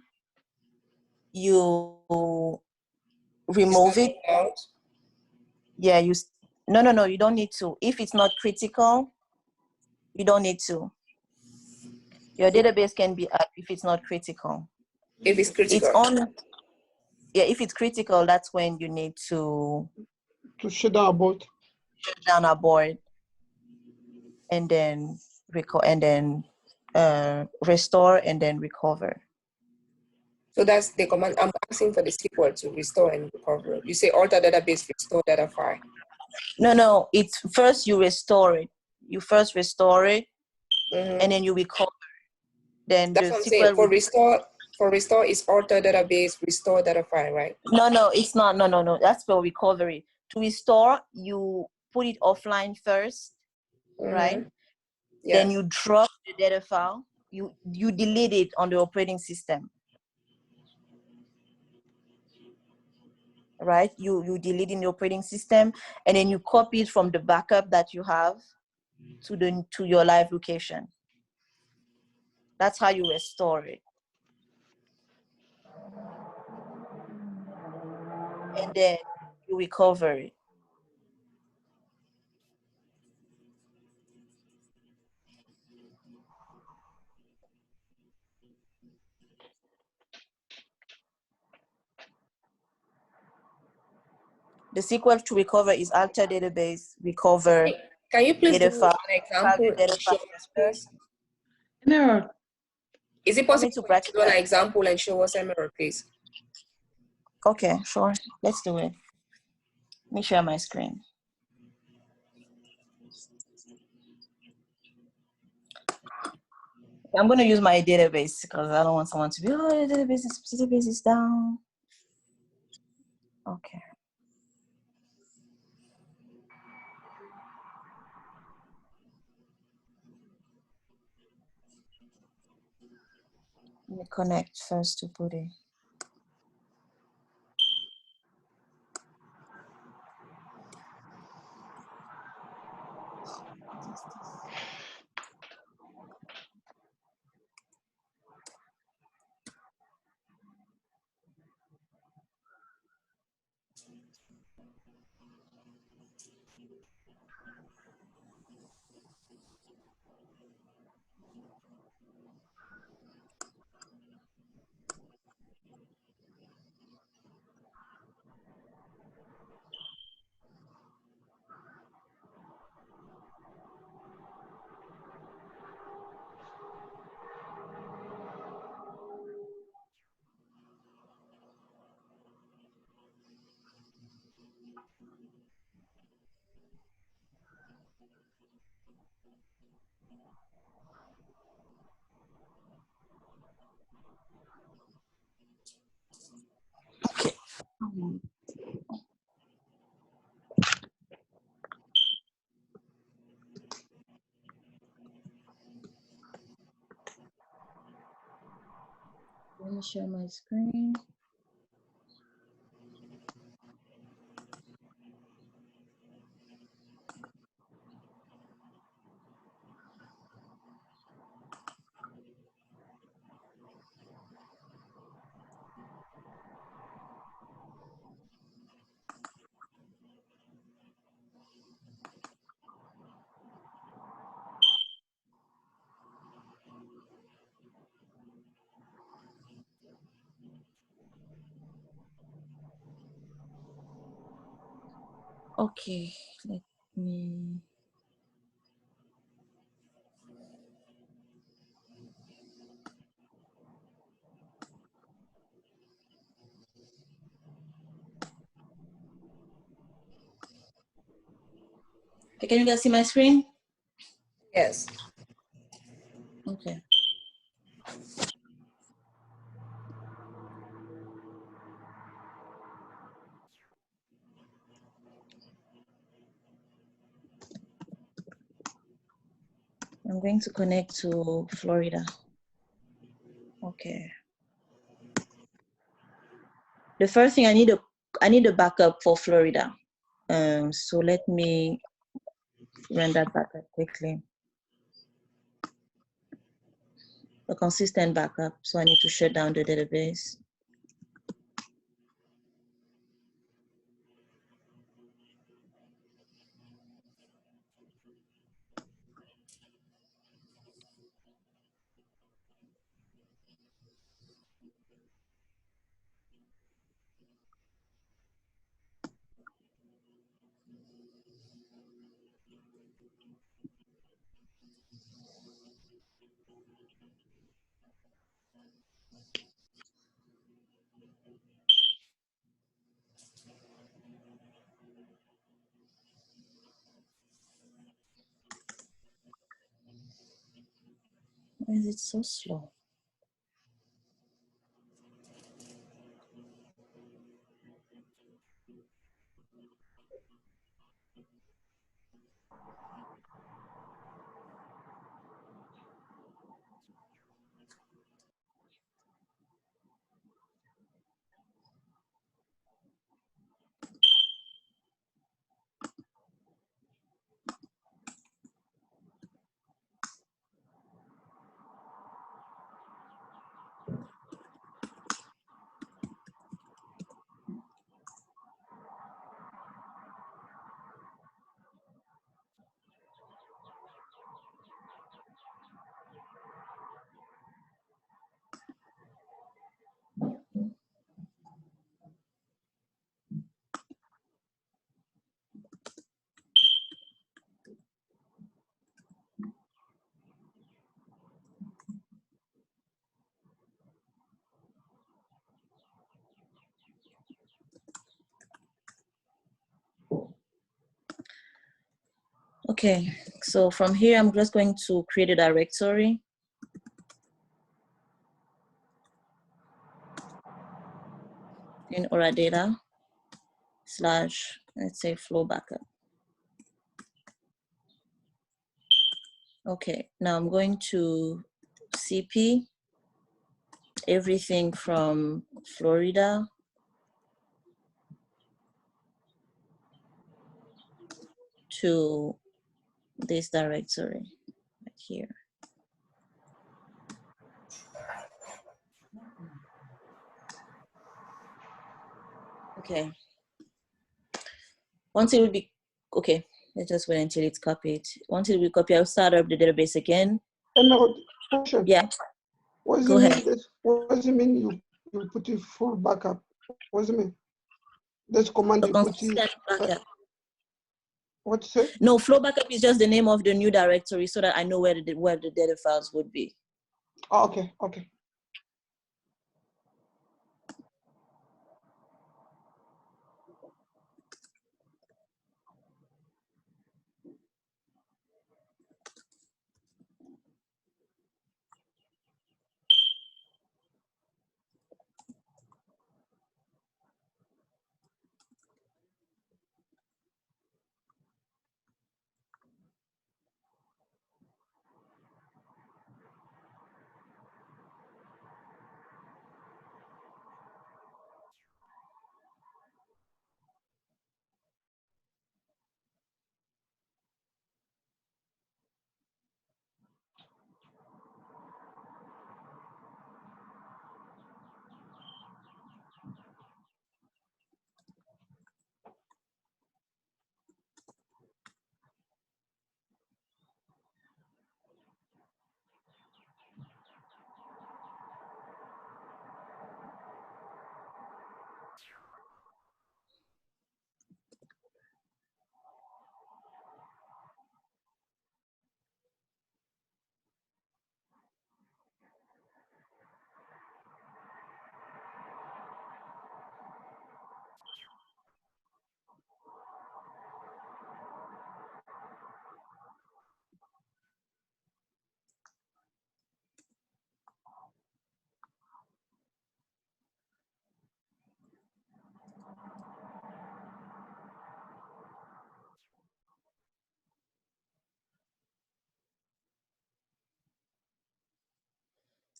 you remove it. Yeah, no, you don't need to. If it's not critical, you don't need to. Your database can be up if it's not critical. If it's critical. It's on. Yeah, if it's critical, that's when you need to shut down a board. Shut down a board, and then restore and then recover. So that's the command. I'm asking for the SQL to restore and recover. You say alter database, restore data file. No, it's first you restore it. You first restore it, and then you recover. Then that's the what I'm SQL saying. For restore is alter database, restore data file, right? No, it's not. No. That's for recovery. To restore, you put it offline first, right? Yeah. Then you drop the data file. You delete it on the operating system. Right? You delete in the operating system, and then you copy it from the backup that you have to your live location. That's how you restore it. And then you recover it. The sequel to recover is alter database, recover. Can you please data give me file, an example data and show file us, please? Emerald. Is it possible to do an example and show us Emerald, please? Okay, sure. Let's do it. Let me share my screen. I'm going to use my database because I don't want someone to be, oh, the database is down. Okay. Let me connect first to Booty. Let me share my screen. Okay, let me. Okay, can you guys see my screen? Yes. Okay. I'm going to connect to Florida. Okay. The first thing I need a backup for Florida. So let me run that backup quickly. A consistent backup. So I need to shut down the database. Why is it so slow? Okay, so from here, I'm just going to create a directory. In Aura data / let's say flow backup. Okay, now I'm going to CP everything from Florida to this directory right here. Okay. Once it will be, okay, let's just wait until it's copied. Once it will be copied, I'll start up the database again. Question. Yeah. What does Go it mean? ahead. What does it mean you put it full backup? What does it mean? This command A you put it. consistent backup. What you say? No, flow backup is just the name of the new directory so that I know where the data files would be. Oh, okay, okay.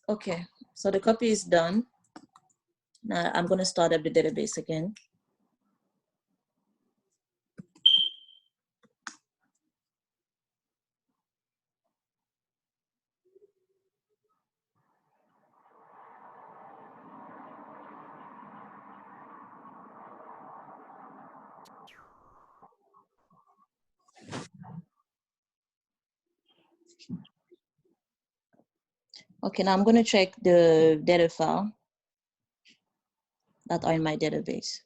Okay, so the copy is done. Now I'm going to start up the database again. Okay, now I'm going to check the data file that are in my database.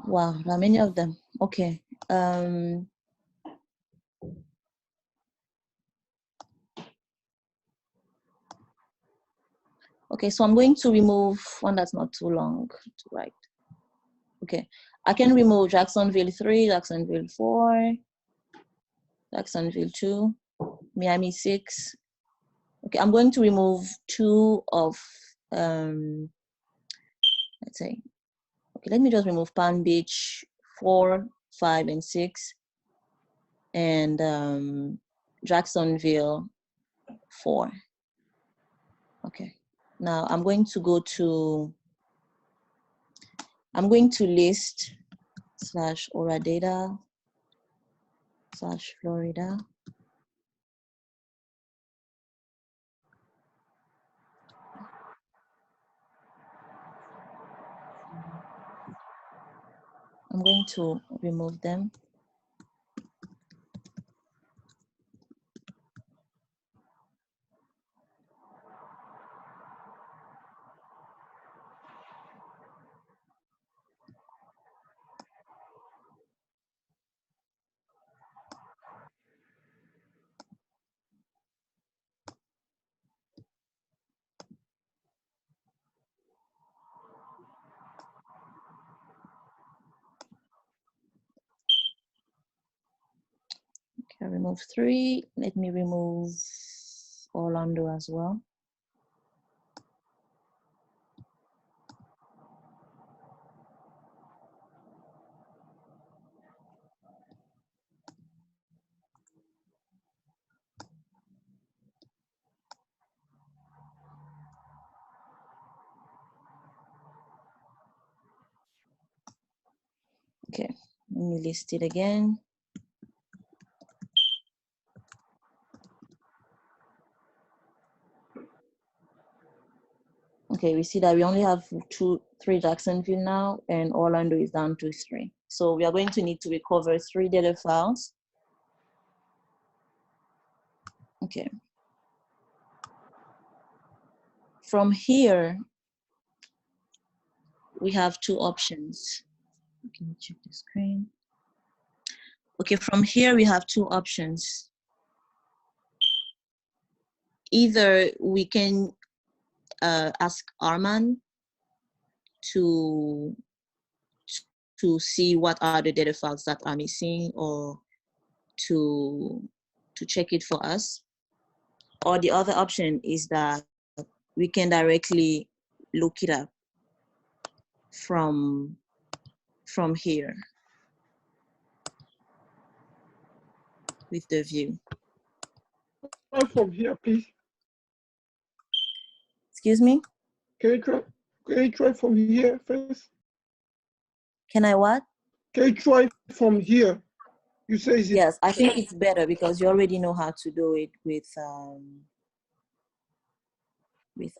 Wow, there are many of them. Okay. Okay, so I'm going to remove one that's not too long to write. Okay, I can remove Jacksonville 3, Jacksonville 4, Jacksonville 2, Miami 6. Okay, I'm going to remove 2 of, let's say, okay, let me just remove Palm Beach 4, 5, and 6, and Jacksonville 4. Okay, now I'm going to go to, I'm going to list / Aura data / Florida. I'm going to remove them. Okay, I remove 3. Let me remove Orlando as well. Okay, let me list it again. Okay, we see that we only have 3 Jacksonville now, and Orlando is down to 3. So we are going to need to recover 3 data files. Okay. From here, we have 2 options. Can you check the screen? Okay, from here we have 2 options. Either we can ask Arman to see what are the data files that are missing, or to check it for us. Or the other option is that we can directly look it up from here with the view. From here, please. Excuse me? Can you try from here first? Can I what? Can you try from here? You say is it? Yes, I think it's better because you already know how to do it with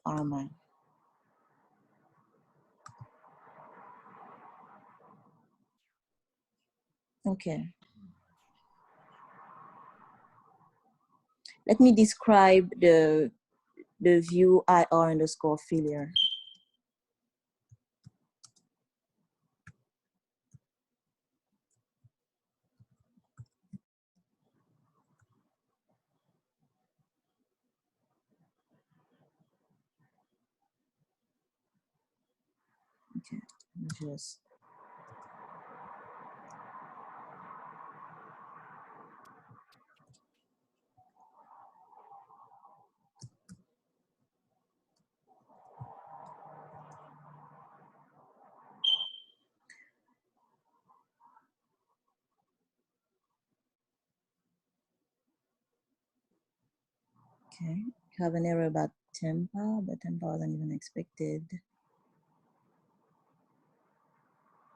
Arman. Okay. Let me describe the view IR_failure. Okay, just Okay, you have an error about temper, but temper wasn't even expected.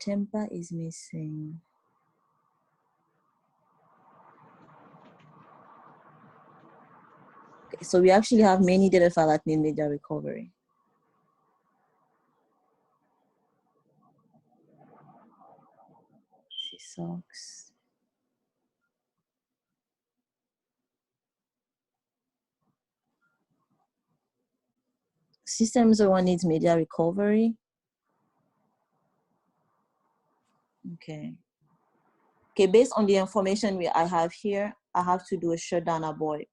Temper is missing. Okay, so we actually have many data files that need media recovery. Socks. System 01 needs media recovery. Okay. Okay, based on the information I have here, I have to do a shutdown abort.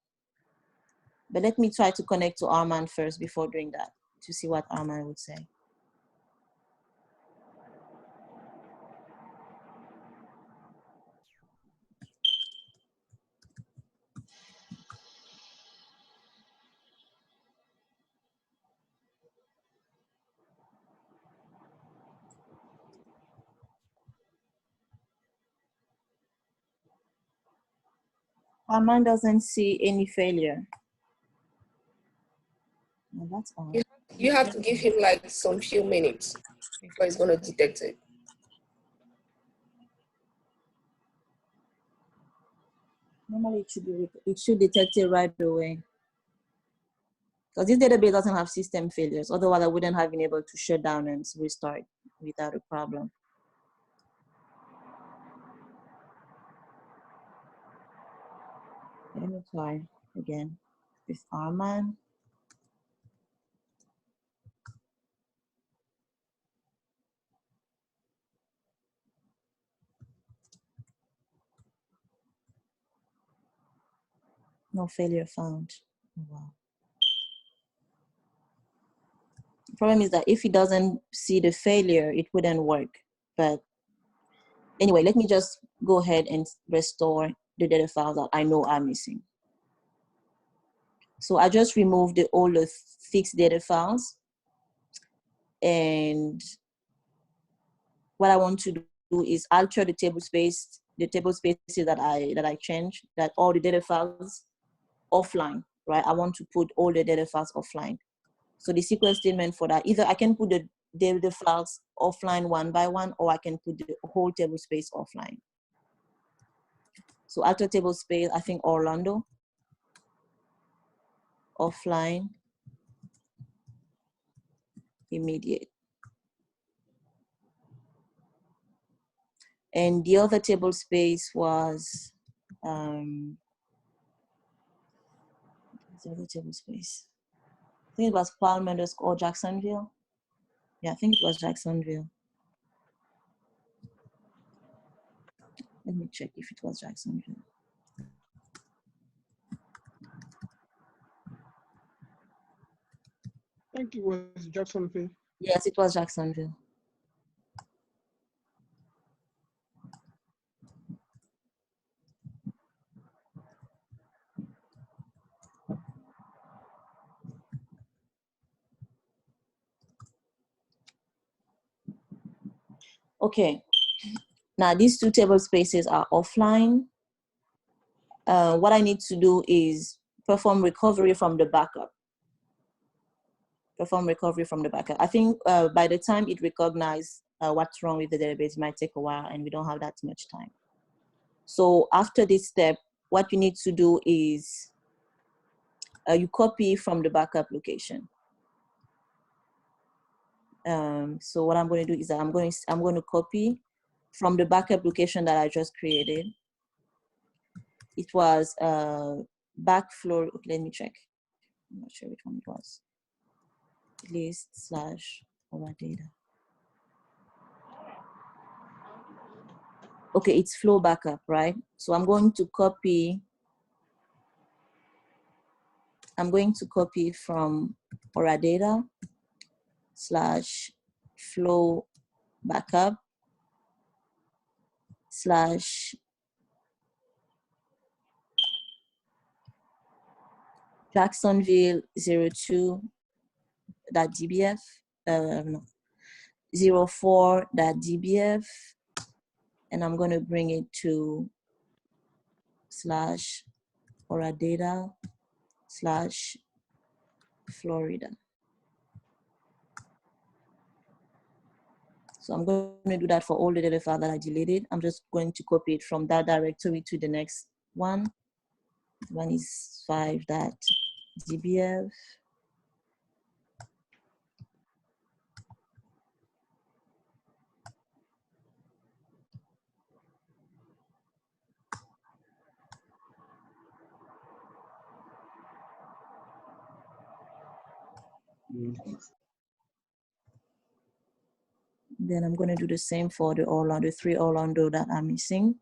But let me try to connect to Armand first before doing that to see what Armand would say. Armand doesn't see any failure. Well, that's odd. You have to give him like some few minutes before he's going to detect it. Normally it should detect it right away. Because this database doesn't have system failures. Otherwise I wouldn't have been able to shut down and restart without a problem. Let me try again with Armand. No failure found. Oh, wow. The problem is that if it doesn't see the failure, it wouldn't work. But anyway, let me just go ahead and restore the data files that I know are missing. So I just removed all the fixed data files. And what I want to do is alter the table spaces that I changed, that all the data files offline, right? I want to put all the data files offline. So the SQL statement for that, either I can put the data files offline one by one, or I can put the whole table space offline. So alter table space, I think Orlando, offline, immediate. And the other table space was, the other table space. I think it was Palm _ Jacksonville. Yeah, I think it was Jacksonville. Let me check if it was Jacksonville. I think it was Jacksonville. Yes, it was Jacksonville. Okay, now these two table spaces are offline. What I need to do is perform recovery from the backup. Perform recovery from the backup. I think by the time it recognizes what's wrong with the database, it might take a while and we don't have that much time. So after this step, what you need to do is you copy from the backup location. So what I'm going to do is that I'm going to copy from the backup location that I just created. It was backflow. Okay, let me check. I'm not sure which one it was. List / our data. Okay, it's flow backup, right? So I'm going to copy. I'm going to copy from our data / flow backup / Jacksonville 02.dbf, no, 04.dbf, and I'm going to bring it to / our data Florida. So I'm going to do that for all the data files that I deleted. I'm just going to copy it from that directory to the next one. One is 5.dbf. Then I'm going to do the same for the Orlando, 3 Orlando that I'm missing.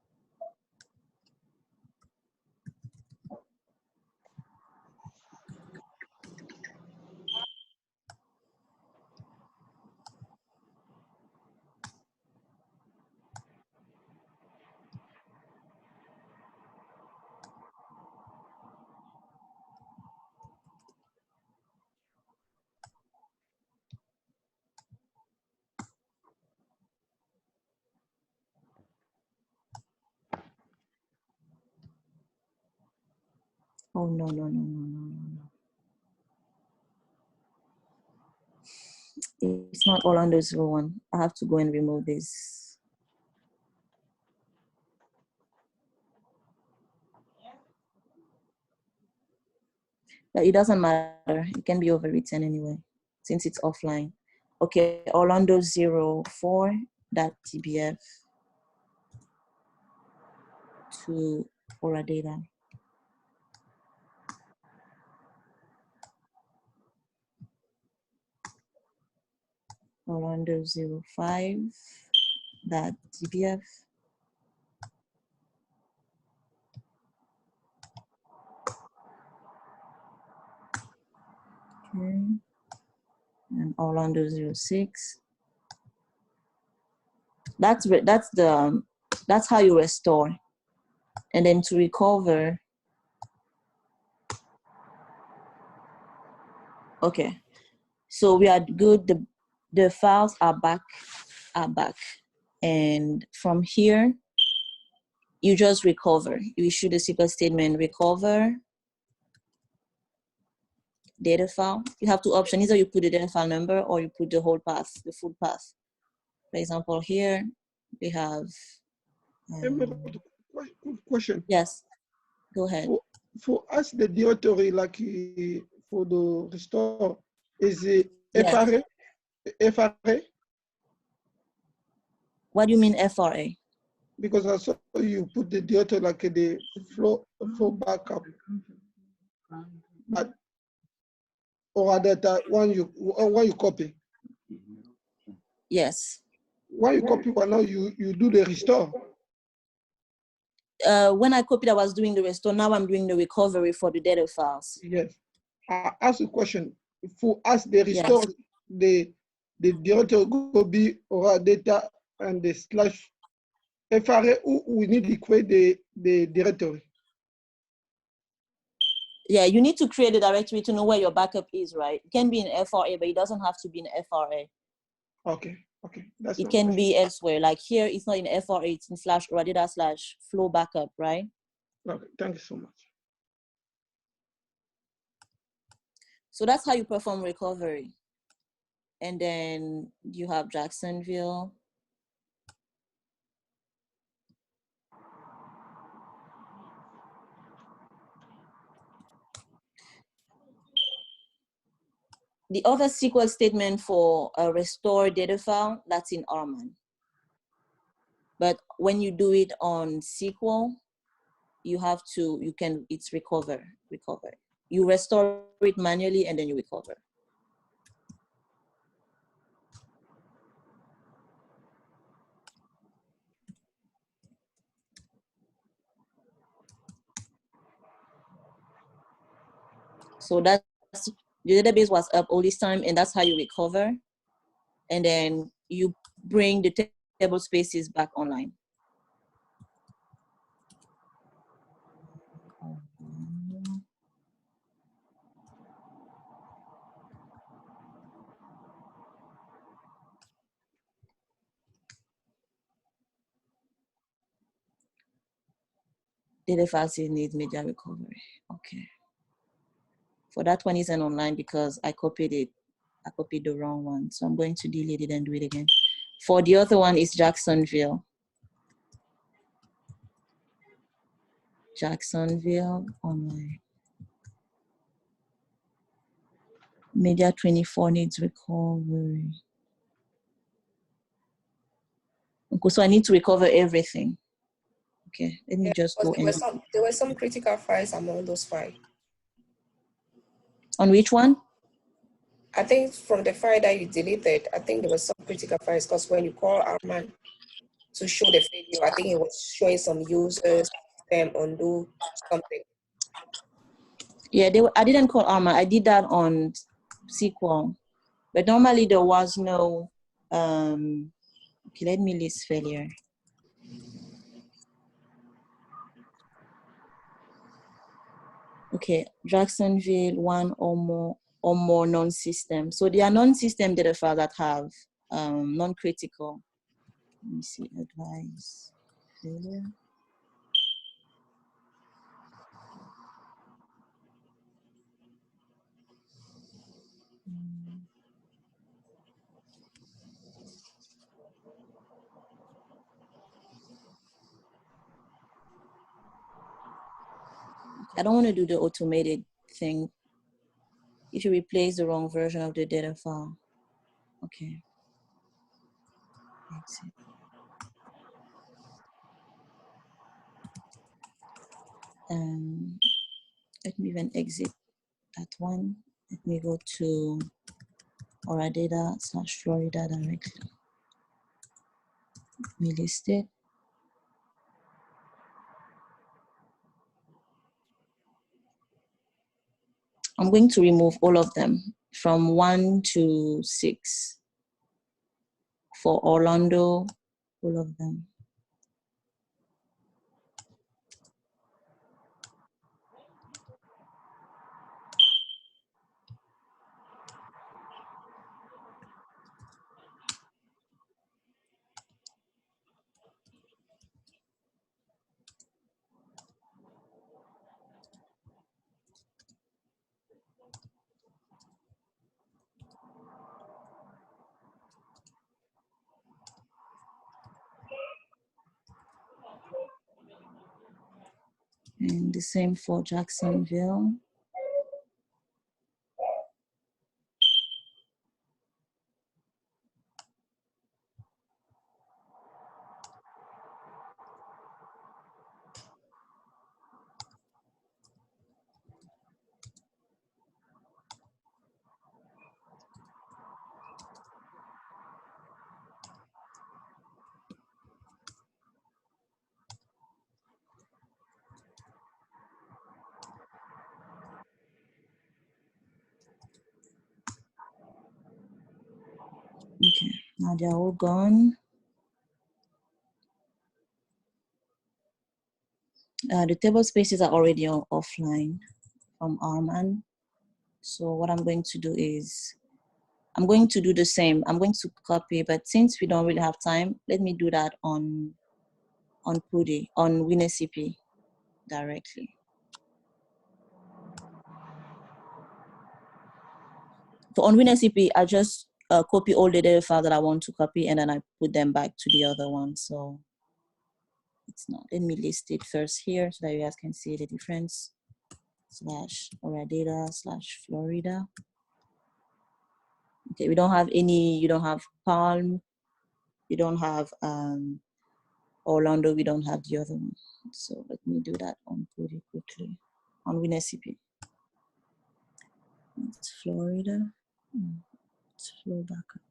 Oh, no. It's not Orlando 01. I have to go and remove this. But it doesn't matter. It can be overwritten anyway, since it's offline. Okay, Orlando 04.tbf to Ora data. Orlando 05.dbf. Okay. And Orlando 06. That's how you restore. And then to recover. Okay. So we are good. The files are back. And from here, you just recover. You issue the SQL statement, recover data file. You have two options. Either you put the data file number or you put the whole path, the full path. For example, here we have. Question. Yes, go ahead. For us, the directory, like for the restore, is it Yes. FRA? What do you mean FRA? Because I saw you put the directory like the flow backup. But or that one you copy. Yes. When you copy one now you do the restore. When I copied, I was doing the restore. Now I'm doing the recovery for the data files. Yes. I ask a question. For us, the restore, yes. the directory go be or data and the slash FRA, we need to create the directory. Yeah, you need to create a directory to know where your backup is, right? It can be in FRA, but it doesn't have to be in FRA. Okay. That's it can be elsewhere. Like here, it's not in FRA, it's in /radida/flow backup, right? Okay, thank you so much. So that's how you perform recovery. And then you have Jacksonville. The other SQL statement for a restore data file, that's in Arman. But when you do it on SQL, it's recover. You restore it manually and then you recover. So that's, the database was up all this time and that's how you recover. And then you bring the table spaces back online. Data files need media recovery. Okay. For that one isn't online because I copied it. I copied the wrong one. So I'm going to delete it and do it again. For the other one is Jacksonville. Jacksonville online. Media 24 needs recovery. Okay, so I need to recover everything. Okay, let me just go There were some critical files among those files. On which one? I think from the file that you deleted, I think there was some critical files because when you call Arman to show the failure, I think it was showing some users, undo something. Yeah, I didn't call Arma. I did that on SQL. But normally there was no, okay, let me list failure. Okay, Jacksonville, one or more non-system. So there are non-system data files that have non-critical. Let me see, advice, failure. I don't want to do the automated thing. If you replace the wrong version of the data file. Okay. Exit. Let me even exit that one. Let me go to Oradata/Florida directly. Let me list it. I'm going to remove all of them from 1 to 6. For Orlando, all of them. And the same for Jacksonville. Okay, now they're all gone. The table spaces are already offline from Arman. So what I'm going to do is, I'm going to do the same. I'm going to copy, but since we don't really have time, let me do that on PUDI, on WinSCP directly. So on WinSCP, I just copy all the data files that I want to copy, and then I put them back to the other one. So it's not, let me list it first here so that you guys can see the difference. /Oradata/Florida. Okay, we don't have any, you don't have Palm, you don't have Orlando, we don't have the other one. So let me do that on pretty quickly on WinSCP. It's Florida. Let's flow back up.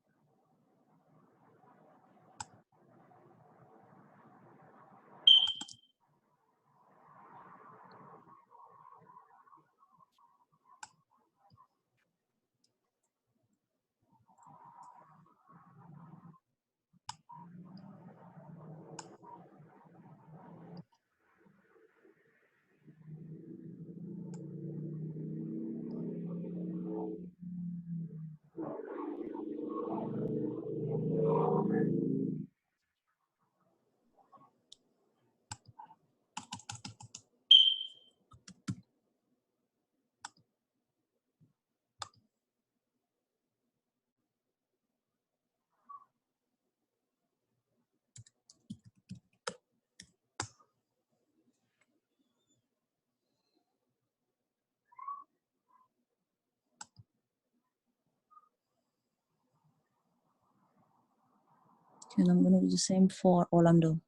And I'm gonna do the same for Orlando.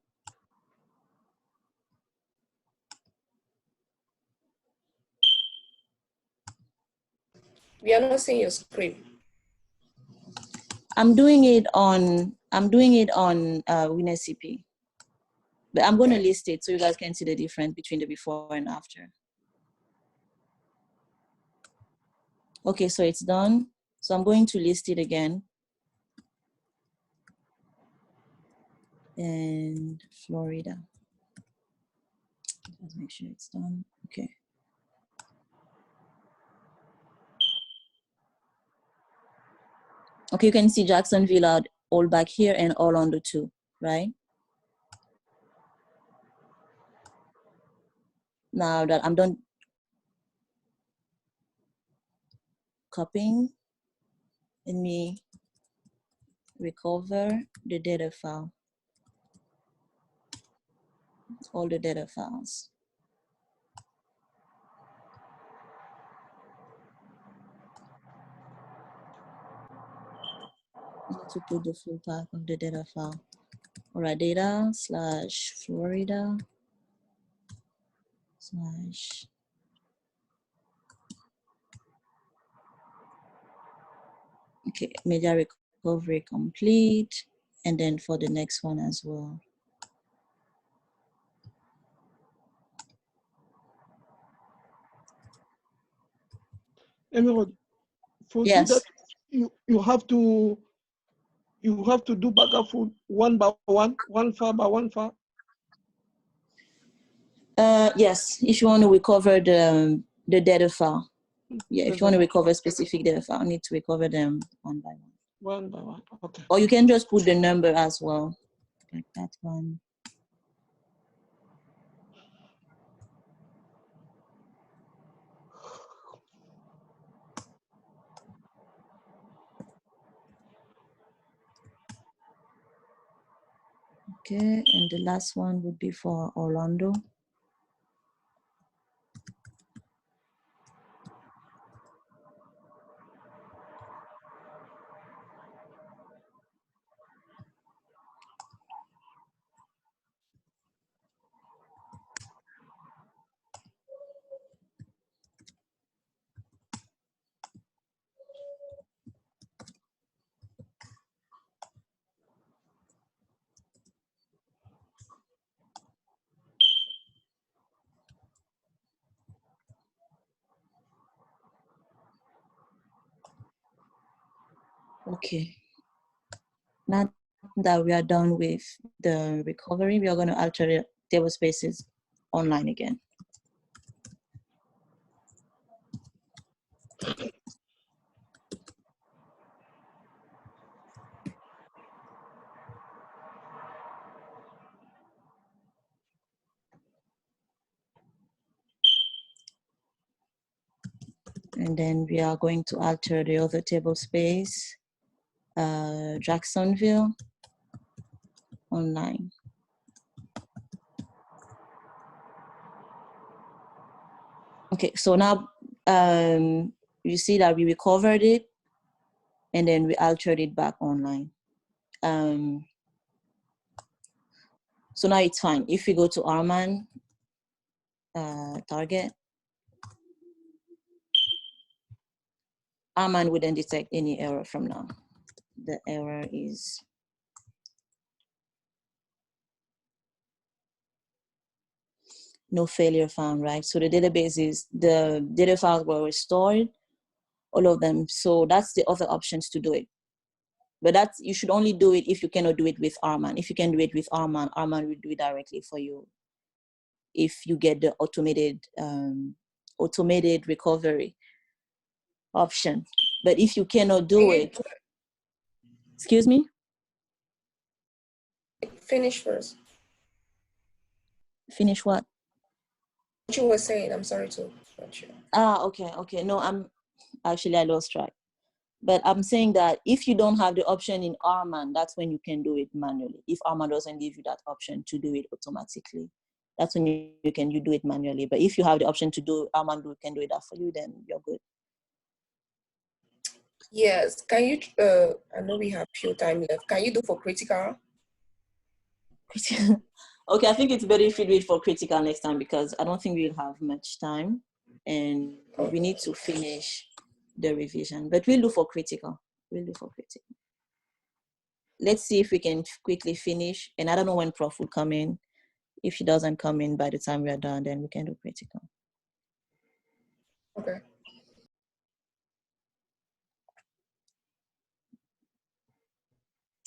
We are not seeing your screen. I'm doing it on WinSCP. But I'm gonna list it so you guys can see the difference between the before and after. Okay, so it's done. So I'm going to list it again. And Florida. Let's make sure it's done. Okay. Okay, you can see Jacksonville out all back here and Orlando too, right? Now that I'm done copying, let me recover the data file, all the data files. I need to put the full path of the data file. All right, data slash Florida slash okay, media recovery complete. And then for the next one as well. Emerald, for do Yes. that, you have to do backup for one by one file by one file. Yes, if you want to recover the data file. Yeah, if you want to recover specific data file, you need to recover them one by one. One by one, okay. Or you can just put the number as well, like that one. Okay, and the last one would be for Orlando. Okay. Now that we are done with the recovery, we are going to alter the table spaces online again. And then we are going to alter the other table space, Jacksonville online. Okay, so now you see that we recovered it and then we altered it back online. So now it's fine. If we go to Arman target, Arman wouldn't detect any error from now. The error is no failure found, right? So the database is, the data files were restored, all of them. So that's the other options to do it. But that's, you should only do it if you cannot do it with Arman. If you can do it with Arman, Arman will do it directly for you. If you get the automated recovery option. But if you cannot do it, excuse me? Finish first. Finish what? What you were saying, I'm sorry to cut you. Okay. No, I lost track. But I'm saying that if you don't have the option in Arman, that's when you can do it manually. If Arman doesn't give you that option to do it automatically, that's when you do it manually. But if you have the option to do Arman can do it that for you, then you're good. Yes, can you, I know we have few time left. Can you do for critical? Okay, I think it's better if we do it for critical next time because I don't think we'll have much time and we need to finish the revision. But we'll do for critical. We'll do for critical. Let's see if we can quickly finish. And I don't know when Prof will come in. If she doesn't come in by the time we are done, then we can do critical. Okay.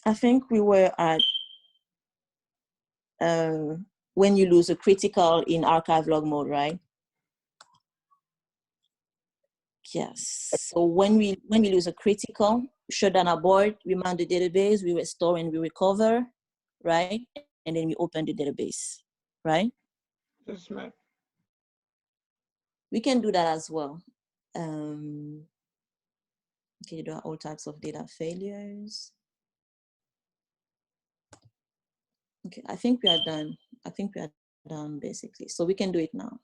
I think we were at when you lose a critical in archive log mode, right? Yes. So when we lose a critical, shut down our board, we mount the database, we restore and we recover, right? And then we open the database, right? Yes, ma'am. We can do that as well. Okay, there are all types of data failures. Okay, I think we are done. I think we are done basically. So we can do it now.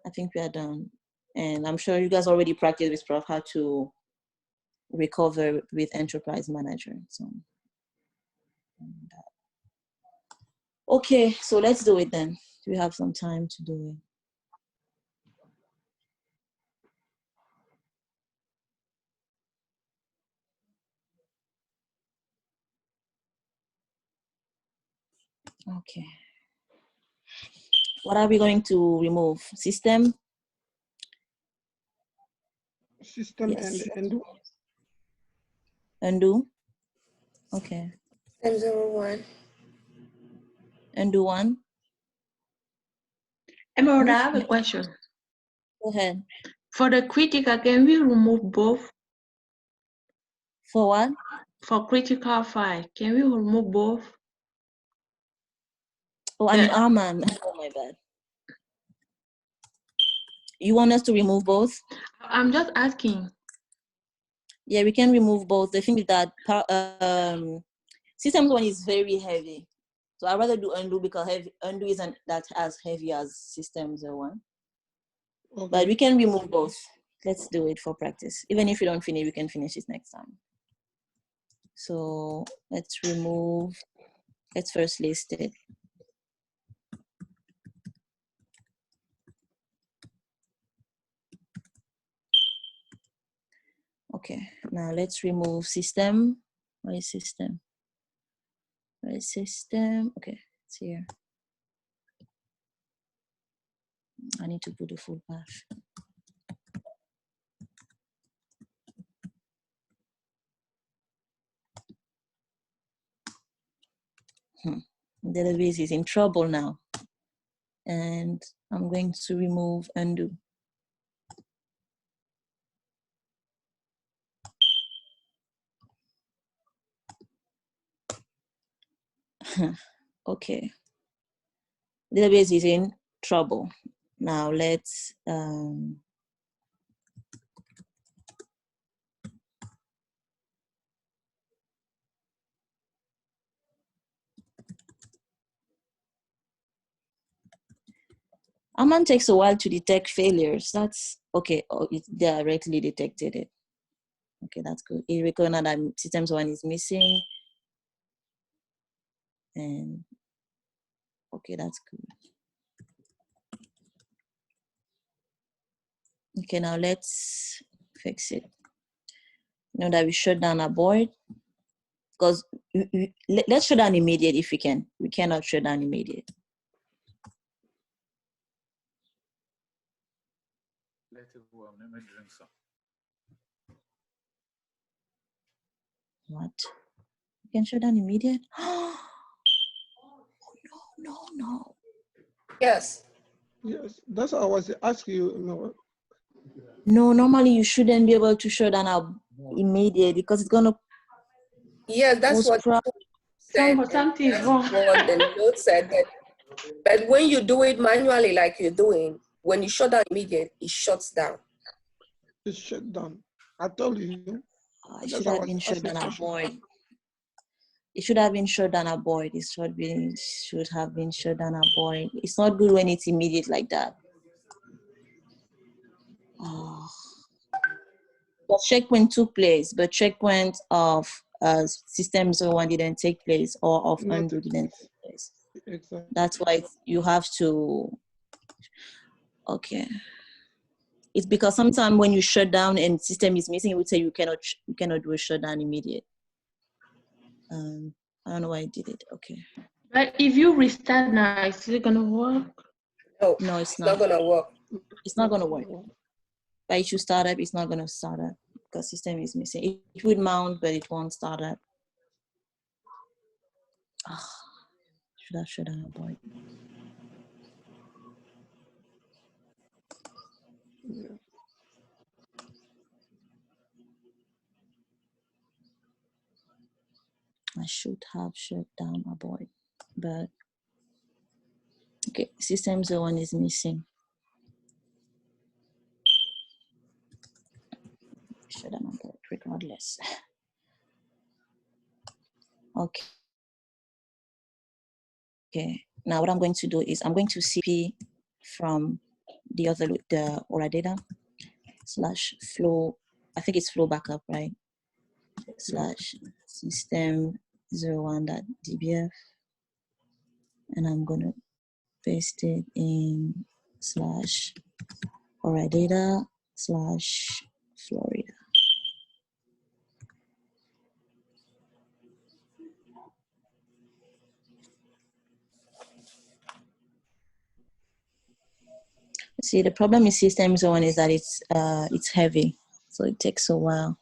I think we are done. And I'm sure you guys already practiced with Prof how to recover with Enterprise Manager. So, okay, so let's do it then. We have some time to do it. Okay. What are we going to remove? System? System Yes. and undo. Undo? Okay. M01. Undo one? Emerald, I have a question. Go ahead. For the critical, can we remove both? For what? For critical file, can we remove both? Oh, I mean, Arman. Oh, my bad. You want us to remove both? I'm just asking. Yeah, we can remove both. The thing is that systems one is very heavy. So I'd rather do undo because undo isn't that as heavy as systems one. Okay. But we can remove both. Let's do it for practice. Even if we don't finish, we can finish it next time. So let's first list it. Okay, now let's remove system. Where is system? Where is system? Okay, it's here. I need to put the full path. Database is in trouble now. And I'm going to remove undo. Okay. Database is in trouble. Now let's Arman takes a while to detect failures. That's okay. Oh, it directly detected it. Okay, that's good. It recognized that systems one is missing. And okay, that's good. Okay, now let's fix it. Now that we shut down our board, because let's shut down immediate if we can. We cannot shut down immediate. Let it go. Let me drink some. What? You can shut down immediate? Oh, no. Yes. Yes, that's what I was asking you. No, normally you shouldn't be able to shut down our immediate because it's gonna. Yes, that's what said. Something is That's wrong. what the note said. But when you do it manually, like you're doing, when you shut down immediate, it shuts down. It's shut down. I told you. It should have been shut down our board. It should have been shut down our board. It should have been shut down our board. It's not good when it's immediate like that. Oh. The checkpoint took place, but checkpoint of system 01 didn't take place or of Not undo didn't take place. exactly. That's why you have to, okay. It's because sometimes when you shut down and system is missing, it would say you cannot do a shutdown immediate. I don't know why I did it. Okay. But if you restart now, is it gonna work? No, it's not not. gonna work. It's not gonna work. But it should start up. It's not gonna start up because system is missing. It would mount, but it won't start up. Oh, should have shut down, boy. Yeah. I should have shut down my boy, but okay. System 01 is missing. Shut down my boy regardless. Okay. Okay. Now what I'm going to do is I'm going to CP from the Aura data / flow. I think it's flow backup, right? / system 01.dbf, and I'm gonna paste it in / Aura data / Florida. See, the problem with system 01 is that it's heavy, so it takes a while.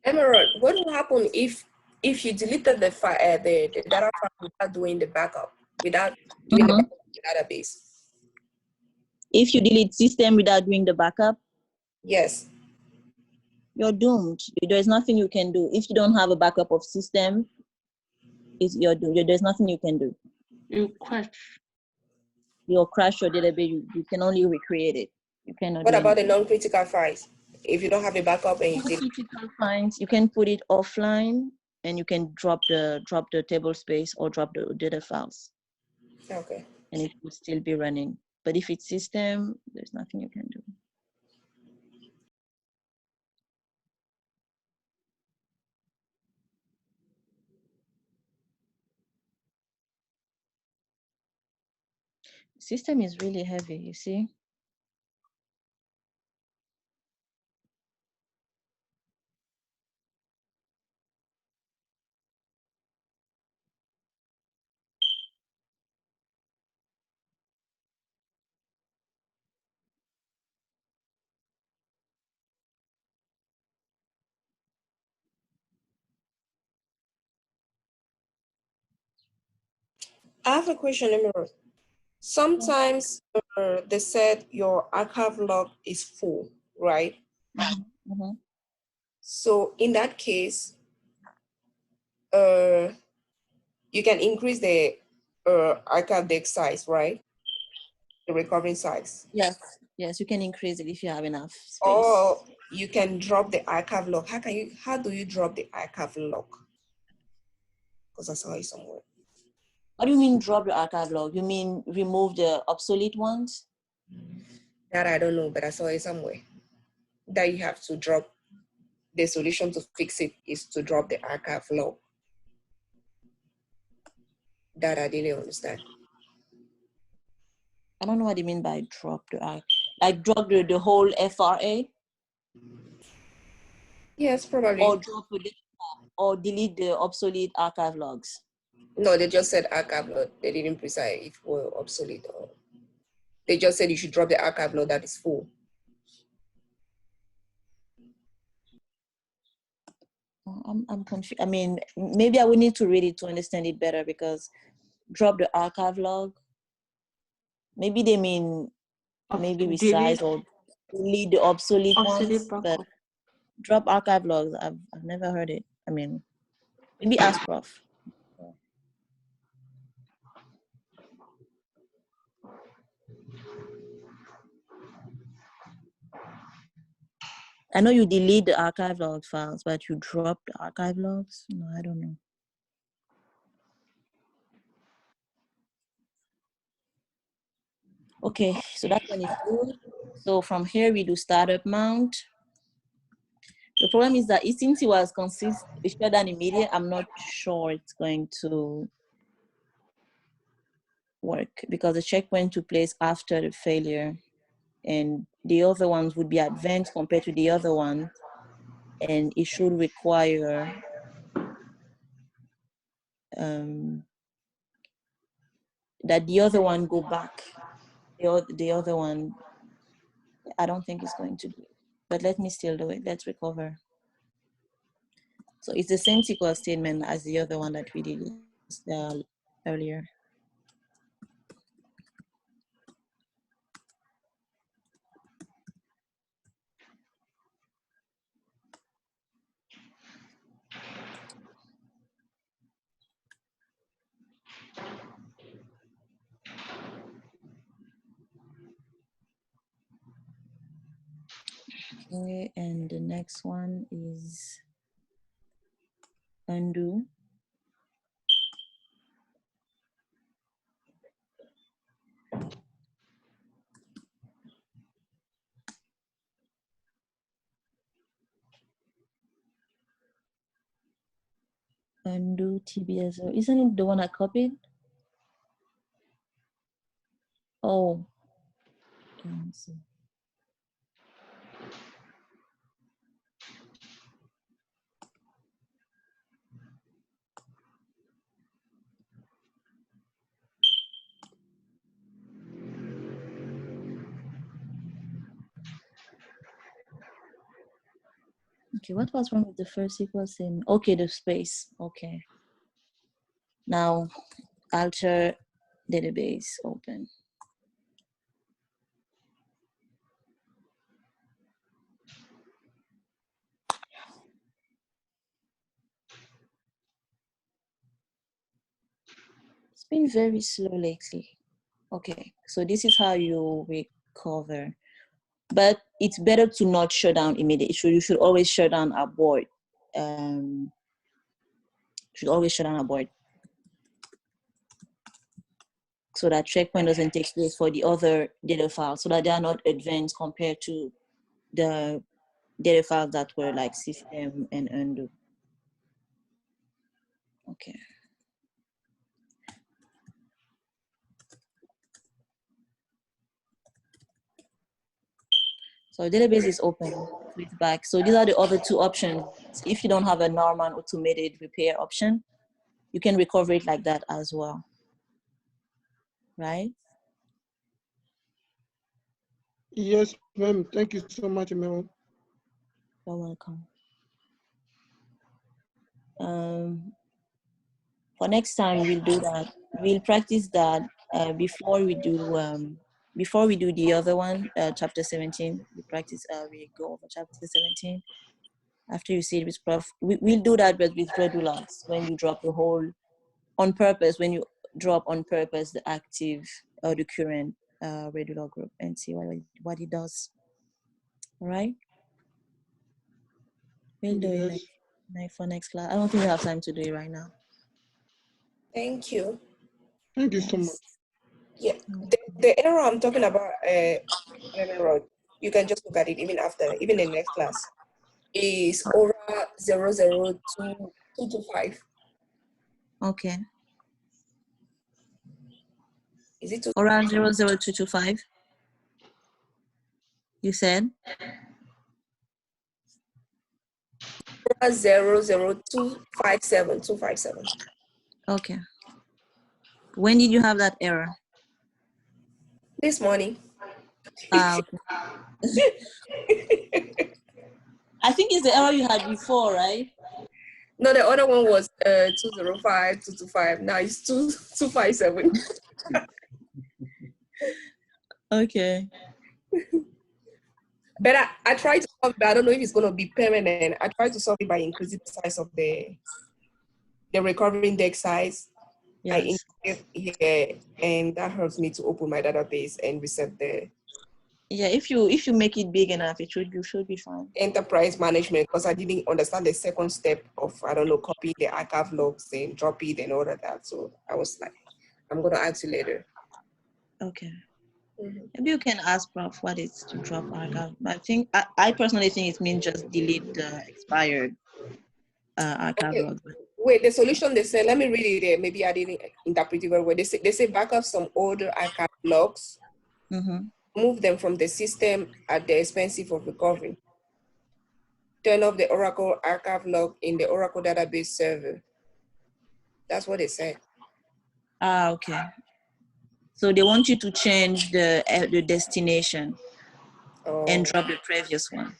Emerald, what will happen if you deleted the file, the data file without doing the backup, without doing the backup of the database? If you delete system without doing the backup, yes, you're doomed. There's nothing you can do. If you don't have a backup of system, you're doomed. There's nothing you can do. You crash. You'll crash your database. You can only recreate it. You cannot. What do about the anything. non-critical files? If you don't have a backup and you did, You can put it offline, and you can drop the table space or drop the data files. Okay. And it will still be running. But if it's system, there's nothing you can do. System is really heavy, you see. I have a question, Emerald. Sometimes they said your archive log is full, right? Mm-hmm. So in that case, you can increase the archive disk size, right? The recovering size. Yes, yes, you can increase it if you have enough space. Or you can drop the archive log. How do you drop the archive log? Because I saw it somewhere. What do you mean drop the archive log? You mean remove the obsolete ones? That I don't know, but I saw it somewhere. That you have to drop, the solution to fix it is to drop the archive log. That I didn't understand. I don't know what you mean by drop the archive. Like drop the whole FRA? Yes, probably. Or drop it, or delete the obsolete archive logs. No, they just said archive log. They didn't precise if it were obsolete or. They just said you should drop the archive log that is full. I'm confused. I mean, maybe I would need to read it to understand it better, because drop the archive log. Maybe they mean maybe resize or delete the obsolete ones. But drop archive logs, I've never heard it. I mean, maybe ask Prof. I know you delete the archive log files, but you drop the archive logs? No, I don't know. Okay, so that one is good. So from here we do startup mount. The problem is that since it was shared and immediate, I'm not sure it's going to work because the checkpoint took place after the failure, and the other ones would be advanced compared to the other one, and it should require that the other one go back. The other one, I don't think it's going to do it, but let me still do it. Let's recover. So it's the same SQL statement as the other one that we did earlier. Okay, and the next one is undo. Undo TBS. Isn't it the one I copied? Oh, let me see. Okay, what was wrong with the first SQL statement? Okay, the space. Okay. Now, alter database open. It's been very slow lately. Okay, so this is how you recover. But it's better to not shut down immediately. You should always shut down abort. Should always shut down abort, so that checkpoint doesn't take place for the other data files, so that they are not advanced compared to the data files that were like system and undo. Okay. So database is open, click back. So these are the other two options. If you don't have a normal automated repair option, you can recover it like that as well, right? Yes, ma'am. Thank you so much, ma'am. You're welcome. For next time, we'll do that. We'll practice that before we do the other one, chapter 17. We practice. We go over chapter 17. After you see it with Prof, we'll do that, but with regulars. When you drop the whole on purpose, when you drop on purpose the active or the current regular group, and see what it does. All right. We'll do it for next class. I don't think we have time to do it right now. Thank you. Thank you so much. Yeah, the error I'm talking about, error, you can just look at it even in next class, is ORA 002225. Okay. Is it ORA 00225? You said? ORA 00257257. Okay. When did you have that error? This morning. Okay. I think it's the error you had before, right? No, the other one was 205225. Now it's 2257. Okay. But I tried to solve it, but I don't know if it's going to be permanent. I tried to solve it by increasing the size of the recovery index size. Yes. I increased it here, and that helps me to open my database and reset the Yeah, if you make it big enough, you should be fine. Enterprise management, because I didn't understand the second step of, I don't know, copy the archive logs and drop it and all of that. So I was like, I'm gonna ask you later. Okay. Maybe you can ask Prof what is to drop archive. I personally think it means just delete the expired archive Okay. log. Wait, the solution they said, let me read it there. Maybe I didn't interpret it very well. They say back up some older archive logs, move them from the system at the expense of recovery. Turn off the Oracle archive log in the Oracle database server. That's what they said. Ah, okay. So they want you to change the destination and drop the previous one.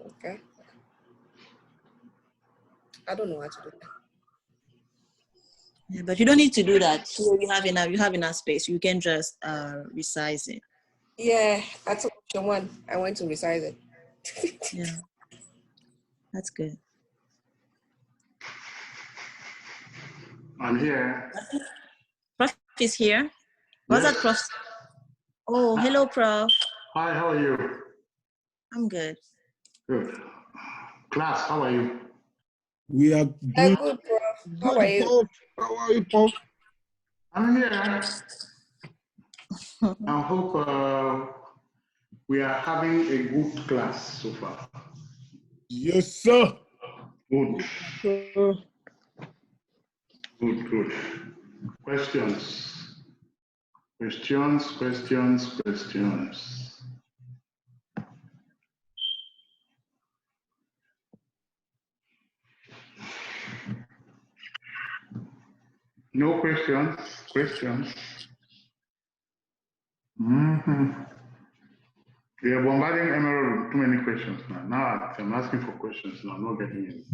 Okay. I don't know how to do that. Yeah, but you don't need to do that. So you have enough space. You can just resize it. Yeah, that's option one. I went to resize it. Yeah, that's good. I'm here. Prof is here. What's that, Prof? Oh, hello, Prof. Hi, how are you? I'm good. Good. Class, how are you? We are Good, Prof. How are you? Prof. How are you, Prof? I'm here. I hope we are having a good class so far. Yes, sir. Good. Good. Questions. No questions. We are bombarding Emerald with too many questions now. Now I'm asking for questions now, I'm not getting any.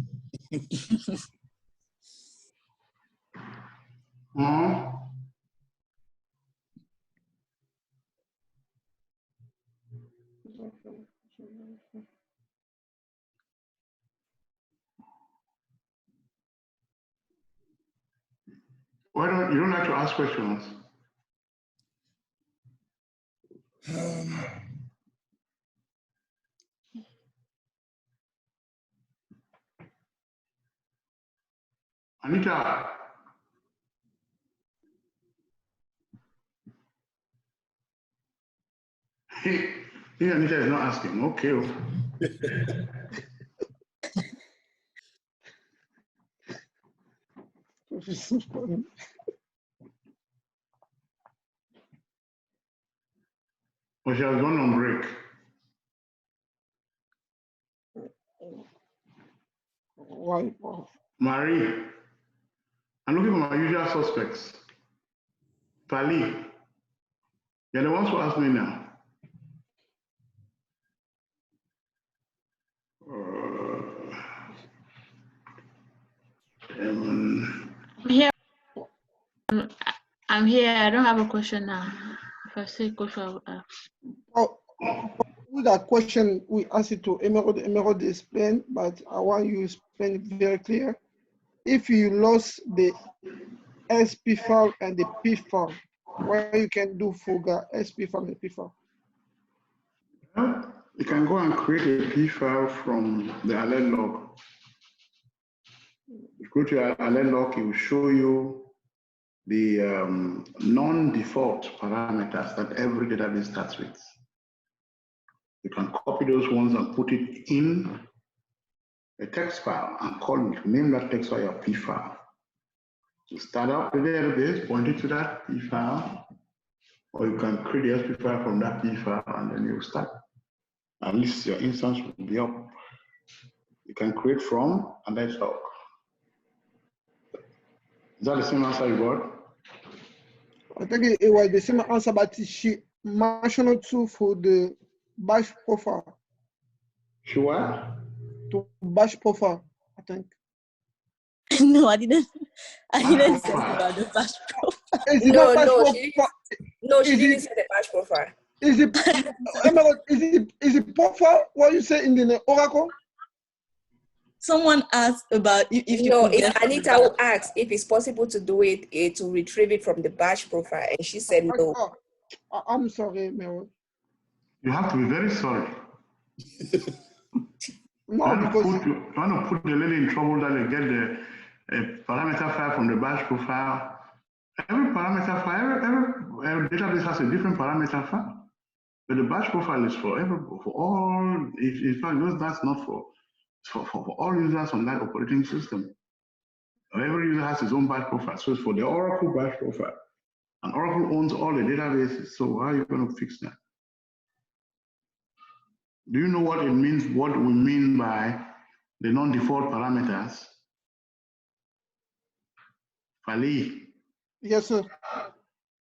Why you don't like to ask questions? Anita. Hey, Anita is not asking. Okay. Well, she has gone on break. Why, Prof? Marie, I'm looking for my usual suspects. Pali, you're the ones who asked me now. I'm here. I don't have a question now. If I say question, I will ask. With that question, we asked it to Emerald. Emerald explained, but I want you to explain it very clear. If you lost the SP file and the P file, where you can do Fuga, SP file and P file? You can go and create a P file from the alert log. You go to your alert log, it will show you the non-default parameters that every database starts with. You can copy those ones and put it in a text file and call it, name that text file your P file. You start up the database, point it to that P file, or you can create the SP file from that P file and then you start. At least your instance will be up. You can create from and then log. Is that the same answer you got? I think it was the same answer, but she mentioned too for the bash profile. Sure. To bash profile, I think. No, I didn't say about the bash profile. Is it not bash profile? She didn't say the bash profile. Is it Emerald, is it profile? What you say in the Oracle? Someone asked about if you could it's Anita who asked if it's possible to do it to retrieve it from the bash profile, and she said no. I'm sorry, Emerald. You have to be very sorry. No, because you want to put the lady in trouble that they get the parameter file from the batch profile. Every parameter file, every database has a different parameter file. But the batch profile is for all. In fact, that's not for all users on that operating system. Every user has his own batch profile. So it's for the Oracle batch profile. And Oracle owns all the databases. So how are you going to fix that? Do you know what it means, what we mean by the non-default parameters? Fali, yes, sir.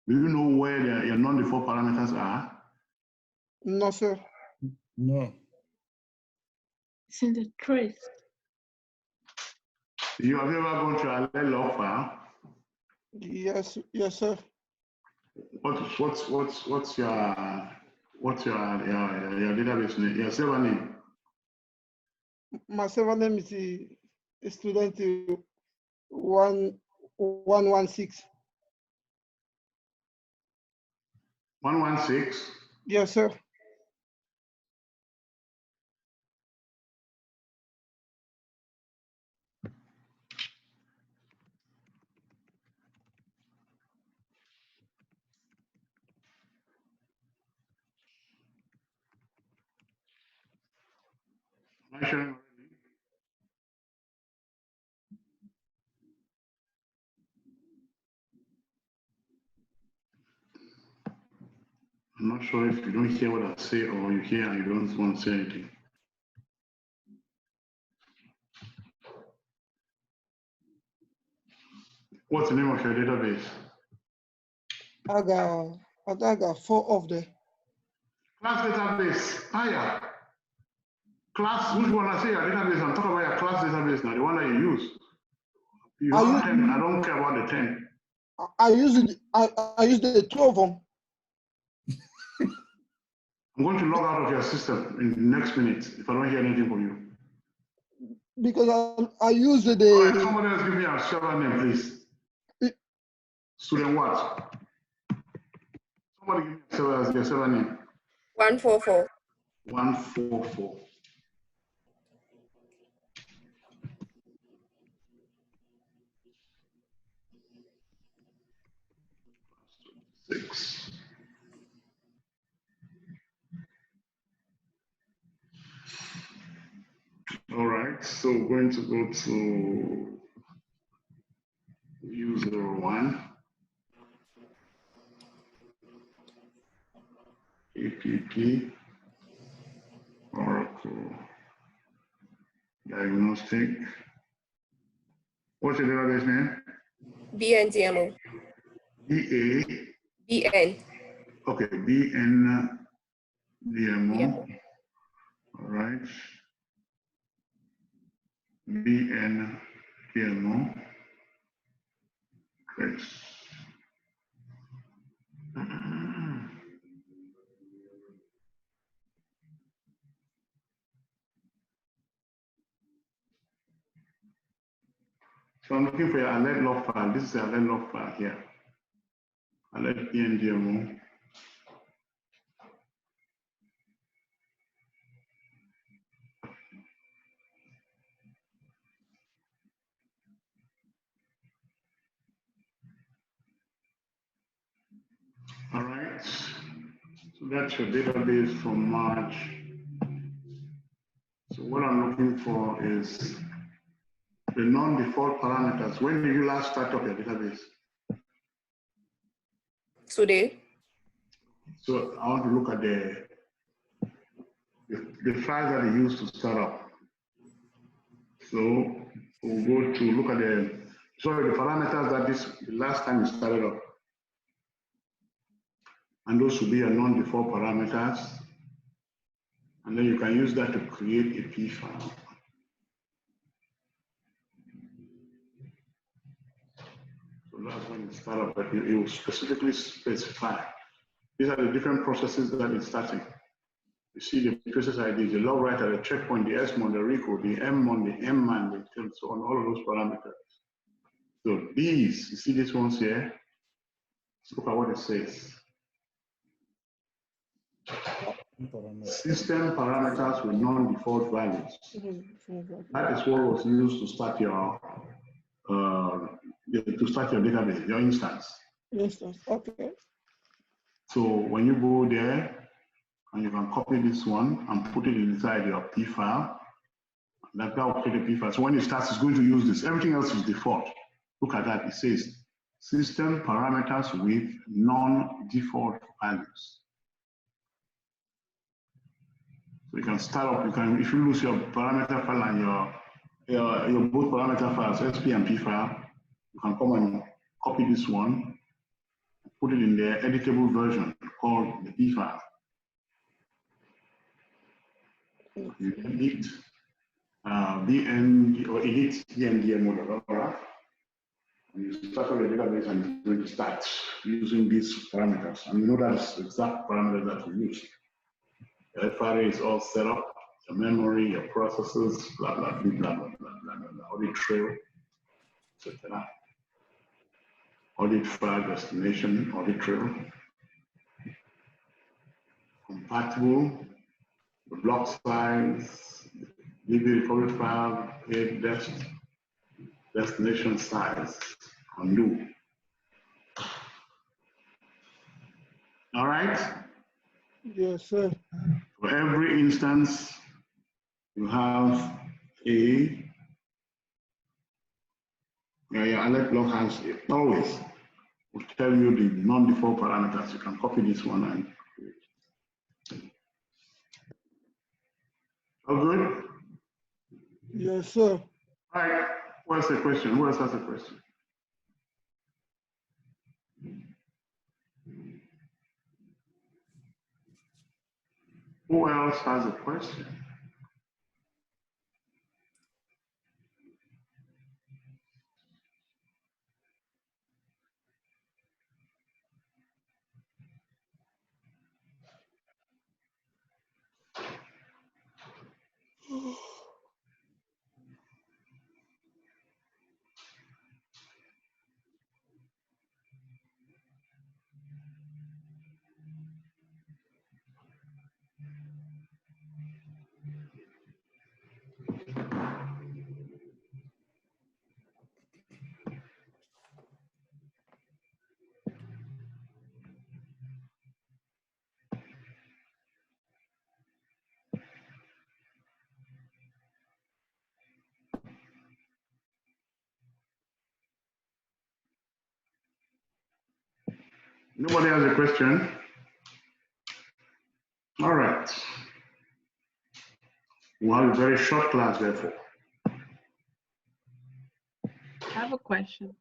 do you know where your non-default parameters are? No, sir. No. It's in the trace. Have you ever gone to a log file? Yes, sir. What's your database name? Your server name? My server name is student 116. 116? Yes, sir. Am I showing already? I'm not sure if you don't hear what I say or you hear and you don't want to say anything. What's the name of your database? I got 4 of them. Class database. Yeah. Class, which one? I say your database. I'm talking about your class database now, the one that you use. You have 10. I don't care about the 10. I use the 2 of them. I'm going to log out of your system in the next minute if I don't hear anything from you. Because I use the. All right, somebody else give me a server name, please. Student what? Somebody give me your server name. 144. 144. Six. All right, so we're going to go to user 1. APP, Oracle, diagnostic. What's your database name? BNDMO. BA. BN. Okay, BNDMO. All right. BNDMO. Great. So I'm looking for your alert log file. This is the alert log file here. Alert BNDMO. All right. So that's your database from March. So what I'm looking for is the non-default parameters. When did you last start up your database? Today. So I want to look at the files that you used to start up. So we'll go to look at the parameters that the last time you started up. And those will be your non-default parameters. And then you can use that to create a P file. So that's when you start up, but it will specifically specify. These are the different processes that it's starting. You see the process IDs, the log writer, the checkpoint, the SMON, the RICO, the MMON, the MMAN, and so on, all of those parameters. So these, you see these ones here? Let's look at what it says. System parameters with non-default values. That is what was used to start your database, your instance. Instance, okay. So when you go there, and you can copy this one and put it inside your P file. That will create a P file. So when it starts, it's going to use this. Everything else is default. Look at that. It says system parameters with non-default values. So you can start up. You can, if you lose your parameter file and your both parameter files, SP and P file, you can come and copy this one, put it in the editable version called the P file. You edit BNG or edit DND model, and you start on your database and it's going to start using these parameters. And you know that's the exact parameters that we use. The FRA is all set up, your memory, your processes, blah, blah, blah, blah, blah, blah, blah, blah, audit trail, etc. Audit file destination, audit trail. Compatible, the block size, DB recovery file, head dest, destination size, undo. All right? Yes, sir. For every instance, you have a alert log has always will tell you the non-default parameters. You can copy this one and create. All good? Yes, sir. All right. What's the question? Who else has a question? Who else has a question? Nobody has a question? All right. We'll have a very short class, therefore. I have a question.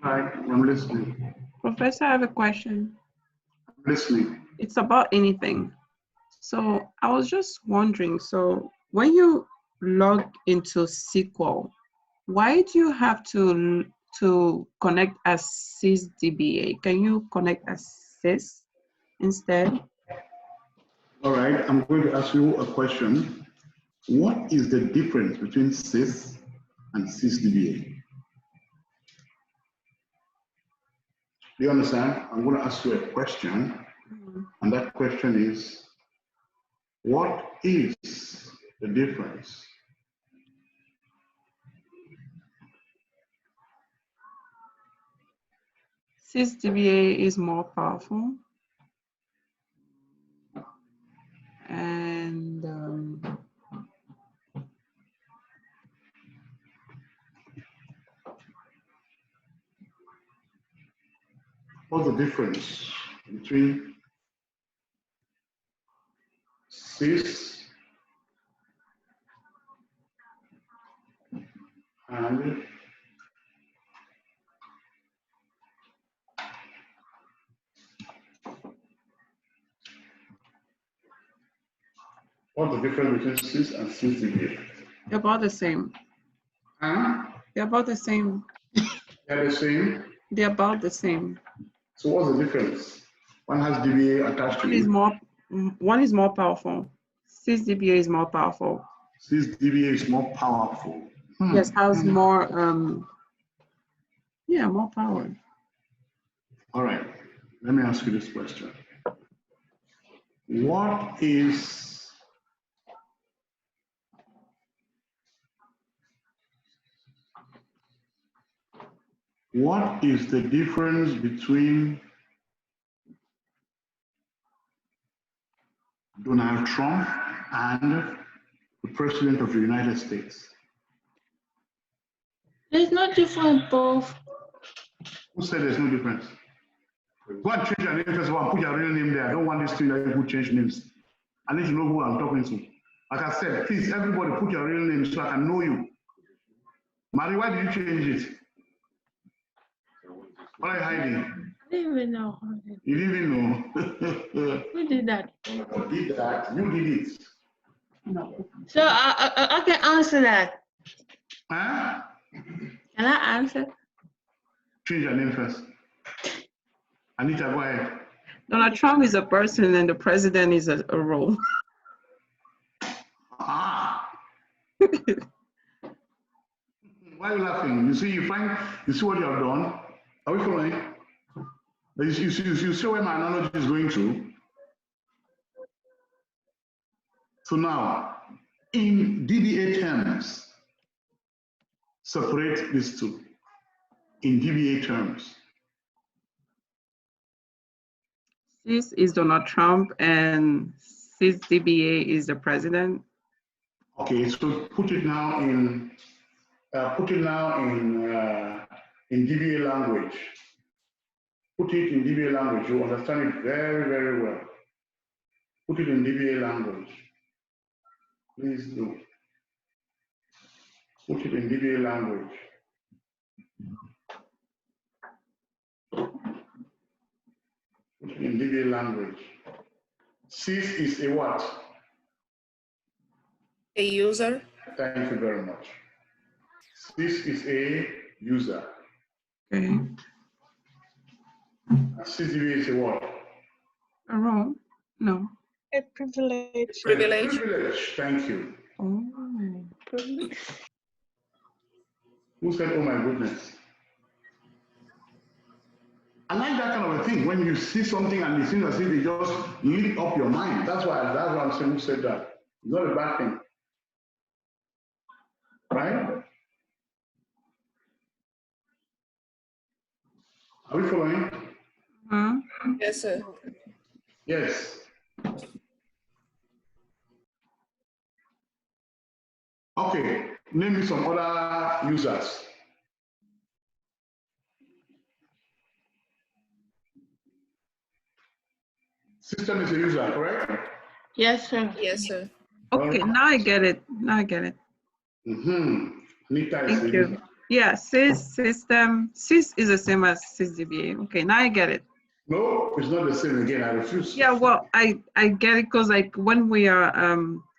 All right, I'm listening. Professor, I have a question. I'm listening. It's about anything. So I was just wondering, so when you log into SQL, why do you have to connect as sysdba? Can you connect as sys instead? All right, I'm going to ask you a question. What is the difference between sys and sysdba? Do you understand? I'm going to ask you a question, and that question is, what is the difference? Sysdba is more powerful, and what's the difference between sys and what's the difference between sys and sysdba? they're about the same. They're about the same. They're the same? They're about the same. So what's the difference? One has DBA attached to it. One is more powerful. Sysdba is more powerful. Sysdba is more powerful. Yes, has more, more power. All right, let me ask you this question. What is the difference between Donald Trump and the President of the United States? There's no difference, both. Who said there's no difference? Go and change your name first of all, put your real name there. I don't want this thing that people change names. I need to know who I'm talking to. Like I said, please, everybody put your real name so I can know you. Marie, why did you change it? What are you hiding? I didn't even know. You didn't even know. Who did that? Who did that? You did it. No. So I can answer that. Huh? Can I answer? Change your name first. Anita, go ahead. Donald Trump is a person and the president is a role. Ah. Why are you laughing? You see what you have done? Are we following? You see where my analogy is going to? So now, in DBA terms, separate these two. In DBA terms. CIS is Donald Trump and CIS DBA is the president. Okay, so put it now in DBA language. Put it in DBA language. You understand it very, very well. Put it in DBA language. Please do. Put it in DBA language. Put it in DBA language. CIS is a what? A user. Thank you very much. CIS is a user. Okay. CIS is a what? A role? No. A privilege. Privilege. Privilege. Thank you. Oh. Who said, oh my goodness? I like that kind of a thing. When you see something and it seems as if it just lit up your mind. That's why I'm saying who said that. It's not a bad thing. Right? Are we following? Yes, sir. Yes. Okay, name me some other users. System is a user, correct? Yes, sir. Yes, sir. Okay, now I get it. Now I get it. Anita is Thank a you. user. Yeah, CIS system. CIS is the same as CIS DBA. Okay, now I get it. No, it's not the same again. I refuse. Yeah, well, I get it because like when we are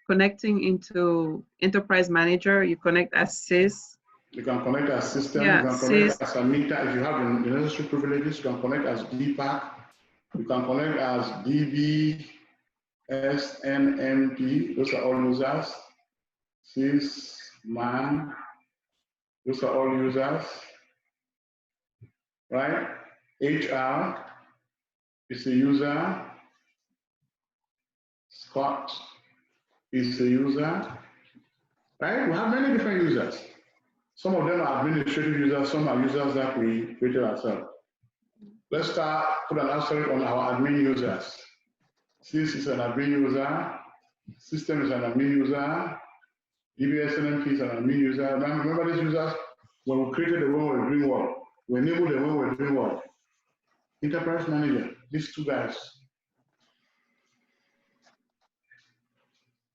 connecting into Enterprise Manager, you connect as CIS. You can connect as system, Yeah, you can connect as Anita. If you have the necessary privileges, you can connect as DPAC, you can connect as DB, SNMP, those are all users. CIS, MAN, those are all users. Right? HR is a user. Scott is a user. Right? We have many different users. Some of them are administrative users, some are users that we created ourselves. Let's put an asterisk on our admin users. CIS is an admin user, system is an admin user, DBSNMP is an admin user. Remember these users? When we created the one we're doing what? We enabled the one we're doing what? Enterprise manager, these two guys.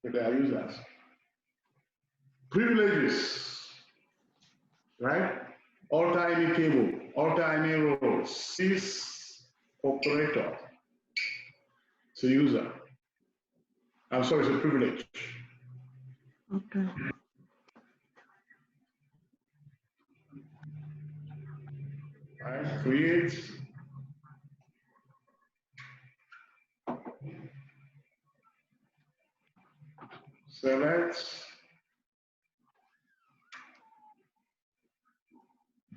They are users. Privileges. Right? Alter any table, alter any role, CIS operator. It's a user. I'm sorry, it's a privilege. Okay. Right? Create. Select.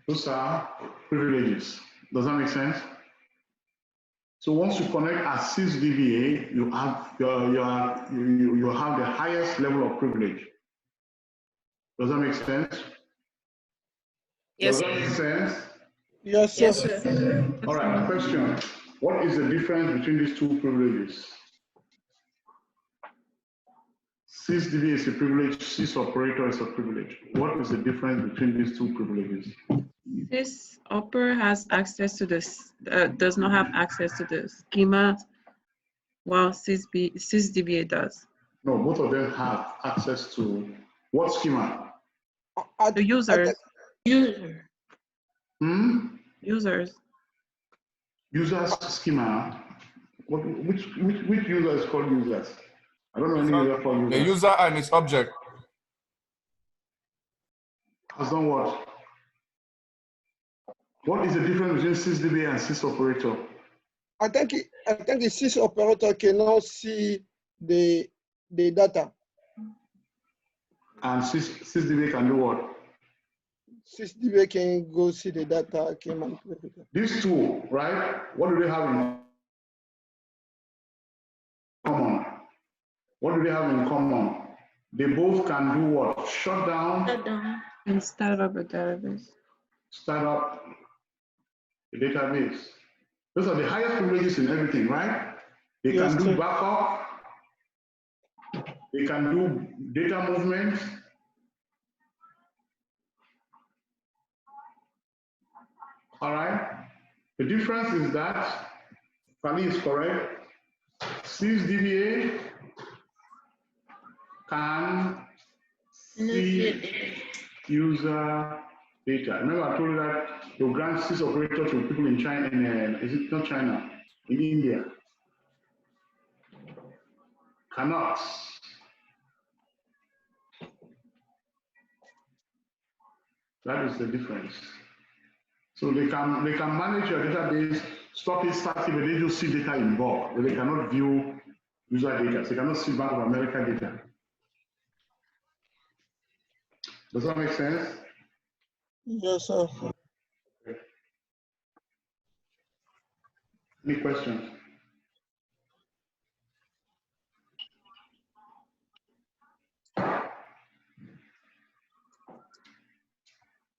Those are privileges. Does that make sense? So once you connect as 6 DBA, you have you have the highest level of privilege. Does that make sense? Yes, Does that make sense? Yes, sir. yes, sir. All right, question. What is the difference between these two privileges? 6 DBA is a privilege, 6 operator is a privilege. What is the difference between these two privileges? This operator has access to this, does not have access to the schema, while 6DBA does. No, both of them have access to what schema? The users. User. Users. Users schema. Which user is called users? I don't know any user called users. The user and its object. Has done what? What is the difference between 6DBA and 6 operator? I think the 6 operator cannot see the data. And 6DBA can do what? 6DBA can go see the data, can manipulate it. These two, right? What do they have in common? What do they have in common? They both can do what? Shut down. And start up a database. Start up a database. Those are the highest privileges in everything, right? They can do backup. They can do data movement. All right. The difference is that Kali is correct. 6DBA can see user data. Remember, I told you that you grant 6 operators to people in China, is it not China? In India. Cannot. That is the difference. So they can manage your database, stop it, start it, but they just see data in bulk, but they cannot view user data. So they cannot see Bank of America data. Does that make sense? Yes, sir. Any questions?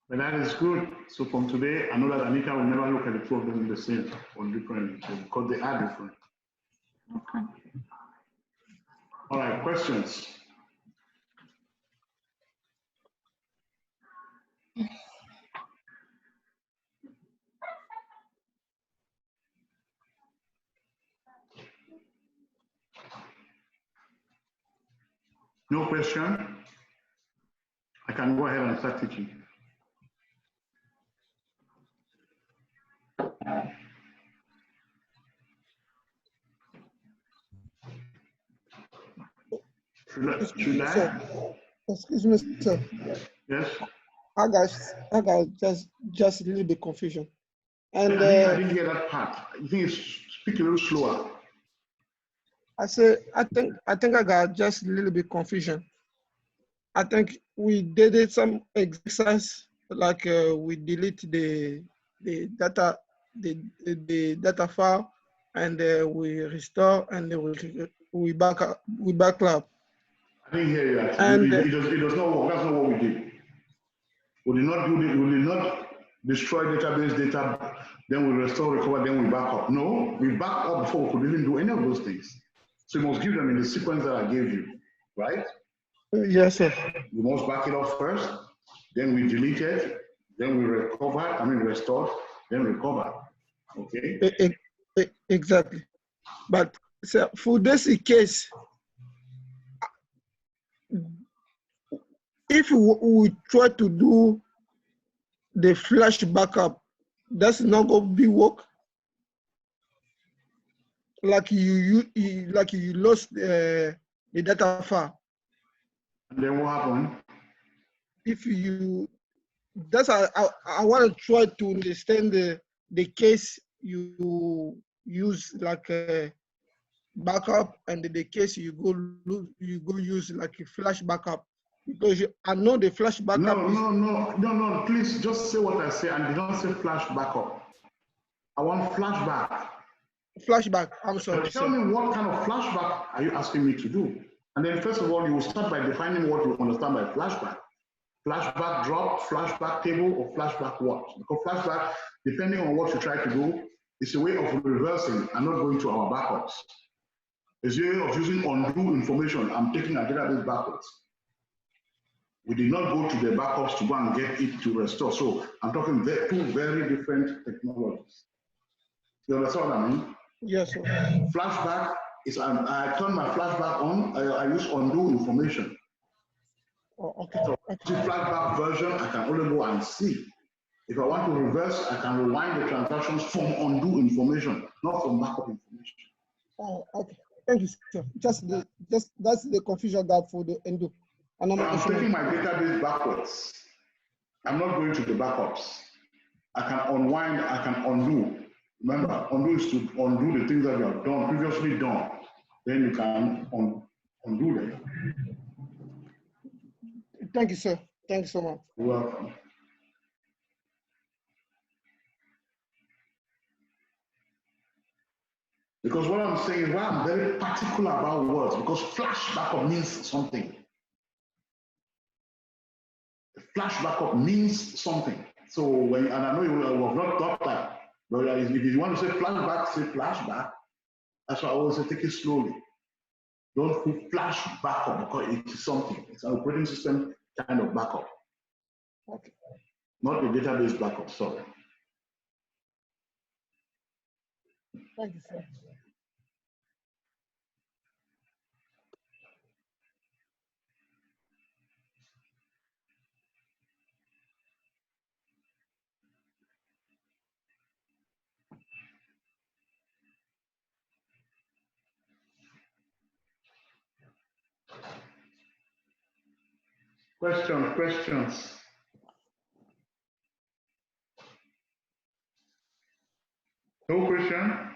But that is good. So from today, I know that Anika will never look at the two of them the same or different because they are different. Okay. All right, questions? No question? I can go ahead and start teaching. Should I? Excuse me, sir. Yes. I got just a little bit confusion. And I didn't get that part. You think speak a little slower. I think I got just a little bit confusion. I think we did some exercise like we delete the data data file and we restore and we backup. I didn't hear you. And it does not work. That's not what we did. We did not we did not destroy database data, then we restore, recover, then we back up. No, we back up before we could even do any of those things. So you must give them in the sequence that I gave you, right? Yes, sir. We must back it up first, then we delete it, then we recover, restore, then recover. Okay? Exactly. But so for this case, if we try to do the flash backup, that's not going to be work. Like you lost the data file. And then what happened? If you, that's I want to try to understand the case you use like a backup and the case you go use like a flash backup, because I know the flash backup. No. Please just say what I say and don't say flash backup. I want flashback. Flashback. I'm sorry. Tell me what kind of flashback are you asking me to do? And then first of all, you will start by defining what you understand by flashback. Flashback drop, flashback table, or flashback what? Because flashback, depending on what you try to do, is a way of reversing and not going to our backups. It's a way of using undo information. I'm taking a database backwards. We did not go to the backups to go and get it to restore. So I'm talking two very different technologies. You understand what I mean? Yes, sir. Flashback is, I turn my flashback on, I use undo information. Oh, okay. So the flashback version, I can only go and see. If I want to reverse, I can rewind the transactions from undo information, not from backup information. Oh, okay. Thank you, sir. Just that's the confusion gap for the undo. And I'm taking my database backwards. I'm not going to the backups. I can unwind, I can undo. Remember, undo is to undo the things that you have done, previously done. Then you can undo them. Thank you, sir. Thank you so much. You're welcome. Because what I'm saying is why I'm very particular about words, because flash backup means something. Flash backup means something. So when, and I know you have not thought that, but if you want to say flashback, say flashback. That's why I always say take it slowly. Don't put flash backup because it's something. It's an operating system kind of backup. Okay. Not the database backup, sorry. Thank you, sir. Questions. No question?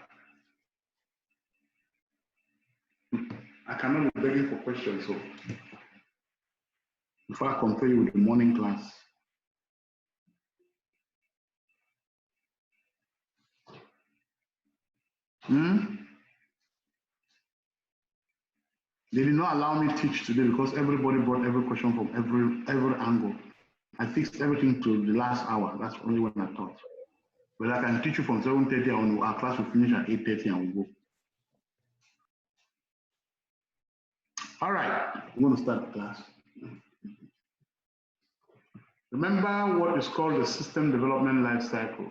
I cannot be begging for questions, so before I compare you with the morning class. They did not allow me to teach today because everybody brought every question from every angle. I fixed everything to the last hour. That's only when I taught. But I can teach you from 7:30 on. Our class will finish at 8:30 and we'll go. All right, I'm going to start the class. Remember what is called the system development life cycle.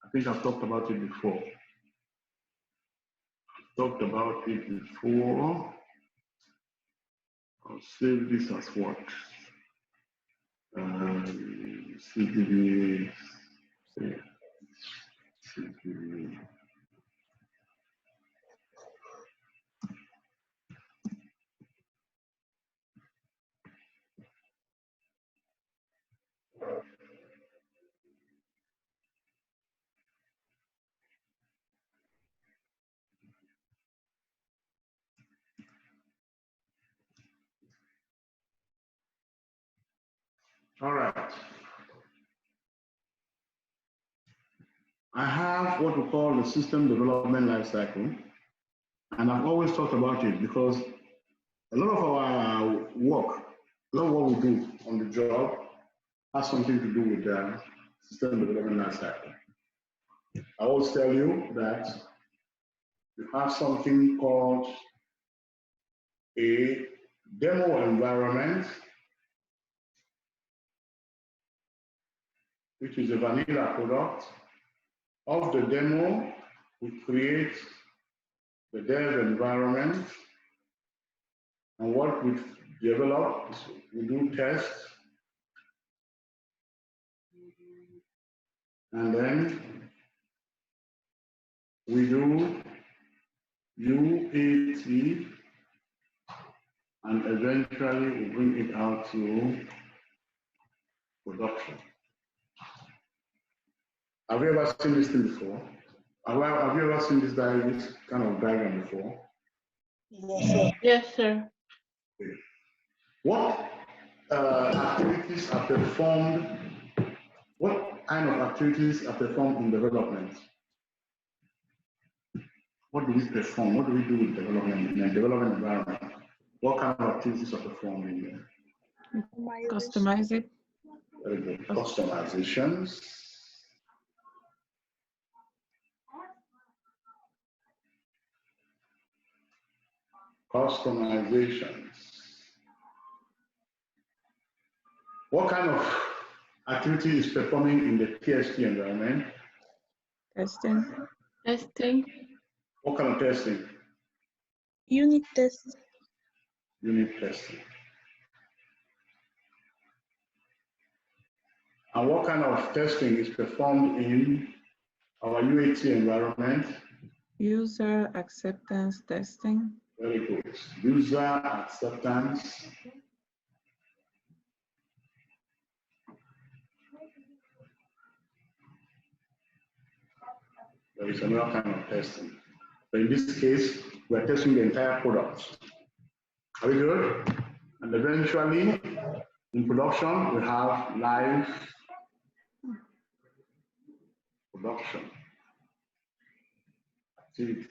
I think I've talked about it before. I'll save this as what? CDB. CDB. All right. I have what we call the system development life cycle, and I've always talked about it because a lot of our work, a lot of what we do on the job has something to do with the system development life cycle. I always tell you that you have something called a demo environment, which is a vanilla product. Of the demo, we create the dev environment, and what we develop is we do tests, and then we do UAT, and eventually we bring it out to production. Have you ever seen this thing before? Have you ever seen this kind of diagram before? Yes, sir. Yes, sir. Okay. What activities are performed? What kind of activities are performed in development? What do we perform? What do we do with development in a development environment? What kind of activities are performed in there? Customize it. Very good. Customizations. Customizations. What kind of activity is performing in the TST environment? Testing. Testing. What kind of testing? Unit test. Unit testing. And what kind of testing is performed in our UAT environment? User acceptance testing. Very good. User acceptance. There is another kind of testing. But in this case, we are testing the entire product. Are we good? And eventually, in production, we have live production activities.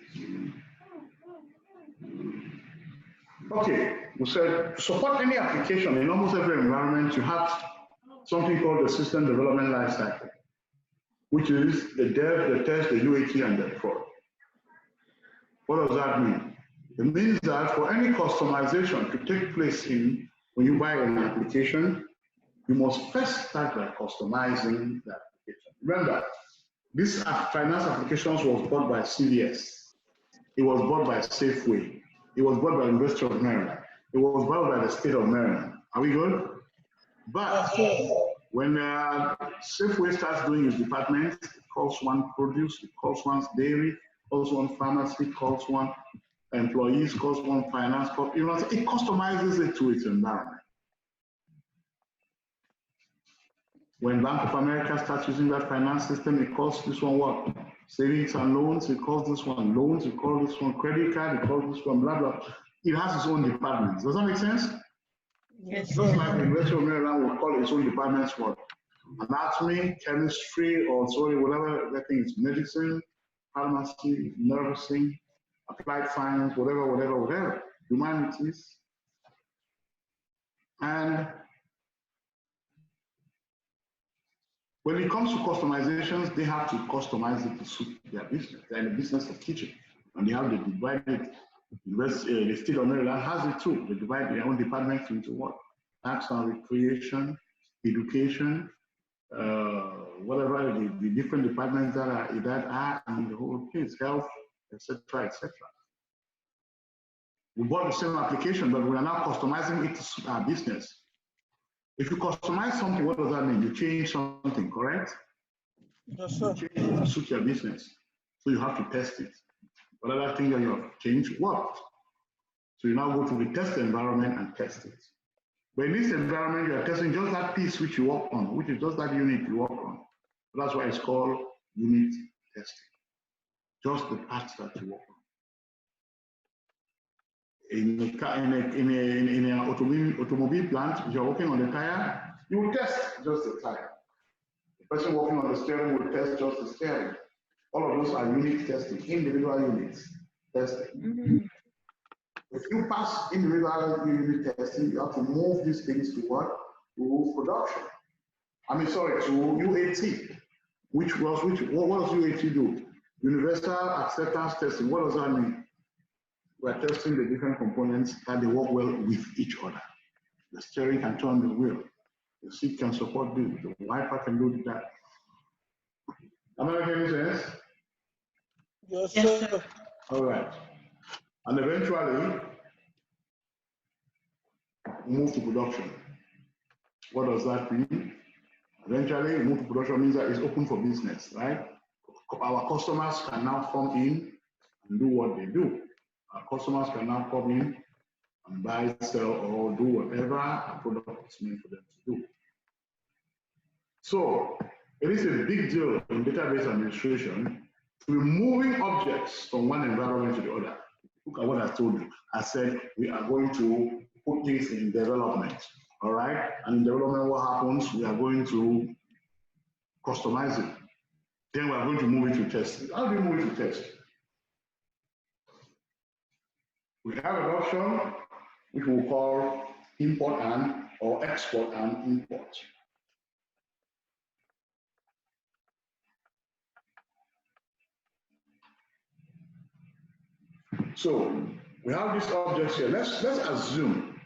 Okay, we said to support any application in almost every environment, you have something called the system development lifecycle, which is the dev, the test, the UAT, and the prod. What does that mean? It means that for any customization to take place when you buy an application, you must first start by customizing the application. Remember, this finance applications was bought by CVS. It was bought by Safeway. It was bought by the University of Maryland. It was bought by the state of Maryland. Are we good? But when Safeway starts doing its department, it calls one produce, it calls one dairy, calls one pharmacy, calls one employees, calls one finance, it customizes it to its environment. When Bank of America starts using that finance system, it calls this one what? Savings and loans, it calls this one loans, it calls this one credit card, it calls this one blah, blah. It has its own departments. Does that make sense? Yes. Just like the University of Maryland will call its own departments what? Anatomy, chemistry, or sorry, whatever that thing is, medicine, pharmacy, nursing, applied science, whatever, humanities. And when it comes to customizations, they have to customize it to suit their business. They're in the business of teaching, and they have to divide it. The state of Maryland has it too. They divide their own departments into what? Arts and recreation, education, whatever the different departments that are in the whole place, health, etc., etc. We bought the same application, but we are now customizing it to suit our business. If you customize something, what does that mean? You change something, correct? Yes, sir. You change it to suit your business. So you have to test it. Whatever thing that you have changed worked. So you now go to the test environment and test it. But in this environment, you are testing just that piece which you work on, which is just that unit you work on. So that's why it's called unit testing. Just the parts that you work on. In an automobile plant, if you're working on the tire, you will test just the tire. The person working on the steering will test just the steering. All of those are unit testing, individual units testing. If you pass individual unit testing, you have to move these things to what? To production. To UAT. What does UAT do? Universal acceptance testing. What does that mean? We're testing the different components that they work well with each other. The steering can turn the wheel. The seat can support this. The wiper can do that. Am I making sense? Yes, sir. All right. And eventually, we move to production. What does that mean? Eventually, move to production means that it's open for business, right? Our customers can now come in and do what they do. Our customers can now come in and buy, sell, or do whatever a product is meant for them to do. So, it is a big deal in database administration to be moving objects from one environment to the other. Look at what I told you. I said we are going to put things in development, all right? And in development, what happens? We are going to customize it. Then we are going to move it to test. How do you move it to test? We have an option which we'll call import and or export and import. So we have these objects here. Let's assume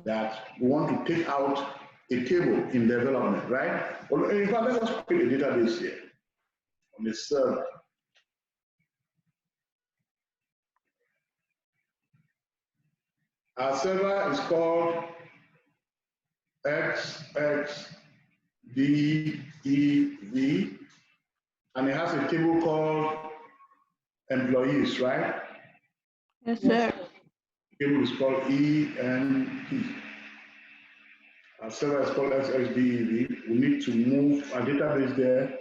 that we want to take out a table in development, right? Well, in fact, let us create a database here on the server. Our server is called XXDEV, and it has a table called employees, right? Yes, sir. The table is called EMP. Our server is called XXDEV. We need to move our database there.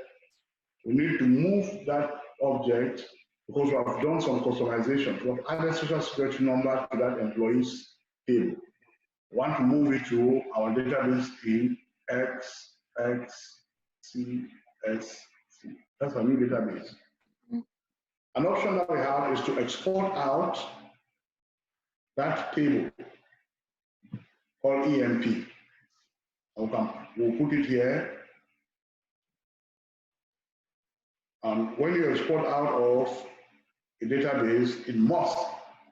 We need to move that object because we have done some customization. We have added social security number to that employees table. We want to move it to our database in XXCSC. That's our new database. An option that we have is to export out that table called EMP. We'll put it here. And when you export out of a database, it must,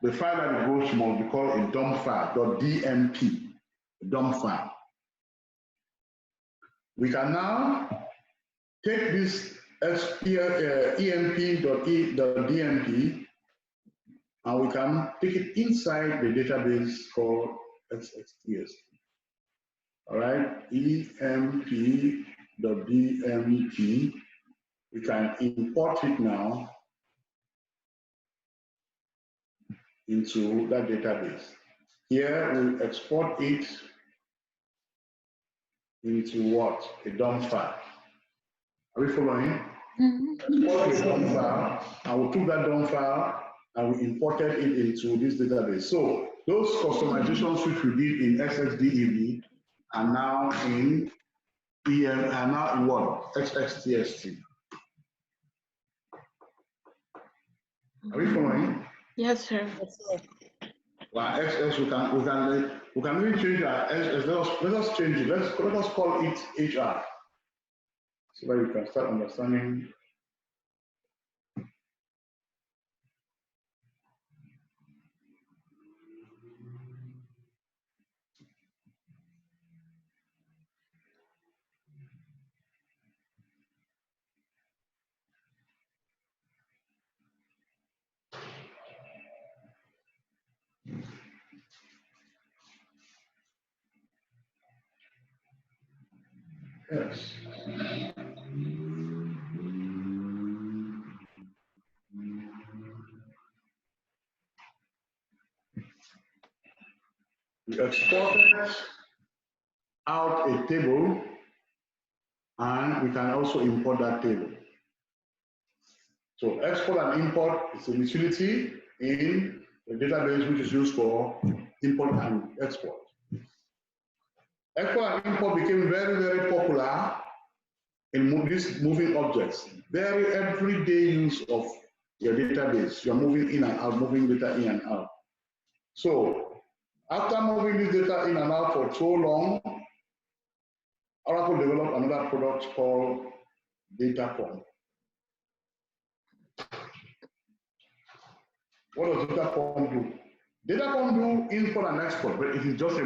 the file that it goes to must be called a dump file, .dmp, a dump file. We can now take this emp.dmp and we can take it inside the database called XXTST. All right, emp.dmp. We can import it now into that database. Here we export it into what? A dump file. Are we following? Export a dump file, and we took that dump file and we imported it into this database. So those customizations which we did in XXDEV are now in what? XXTST. Are we following? Yes, sir. Well, XS, we can really change our XS. Let us change it. Let us call it HR, so that you can start understanding. Yes. We exported out a table, and we can also import that table. So export and import is a utility in the database which is used for import and export. Export and import became very, very popular in these moving objects. Very everyday use of your database. You're moving in and out, moving data in and out. So after moving this data in and out for so long, Oracle developed another product called DataPomp. What does DataPomp do? DataPomp do import and export, but it is just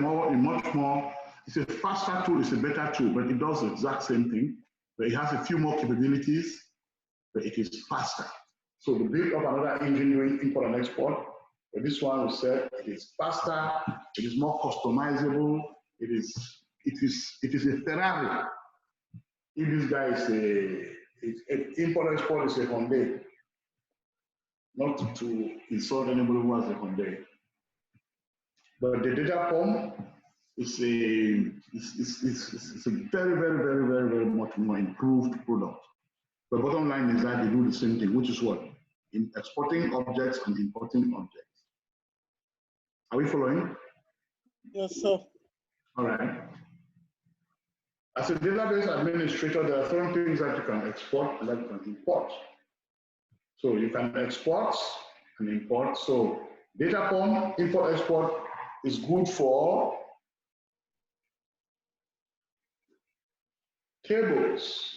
it's a faster tool, it's a better tool, but it does the exact same thing. But it has a few more capabilities, but it is faster. So we built up another engine doing import and export. But this one we said it is faster, it is more customizable, it is a Ferrari. If this guy is import export is a Hyundai. Not to insult anybody who has a Hyundai. But the DataPomp is a very, very, very, very, very much more improved product. The bottom line is that they do the same thing, which is what? In exporting objects and importing objects. Are we following? Yes, sir. All right. As a database administrator, there are certain things that you can export and that you can import. So you can export and import. So Data form, import, export is good for tables.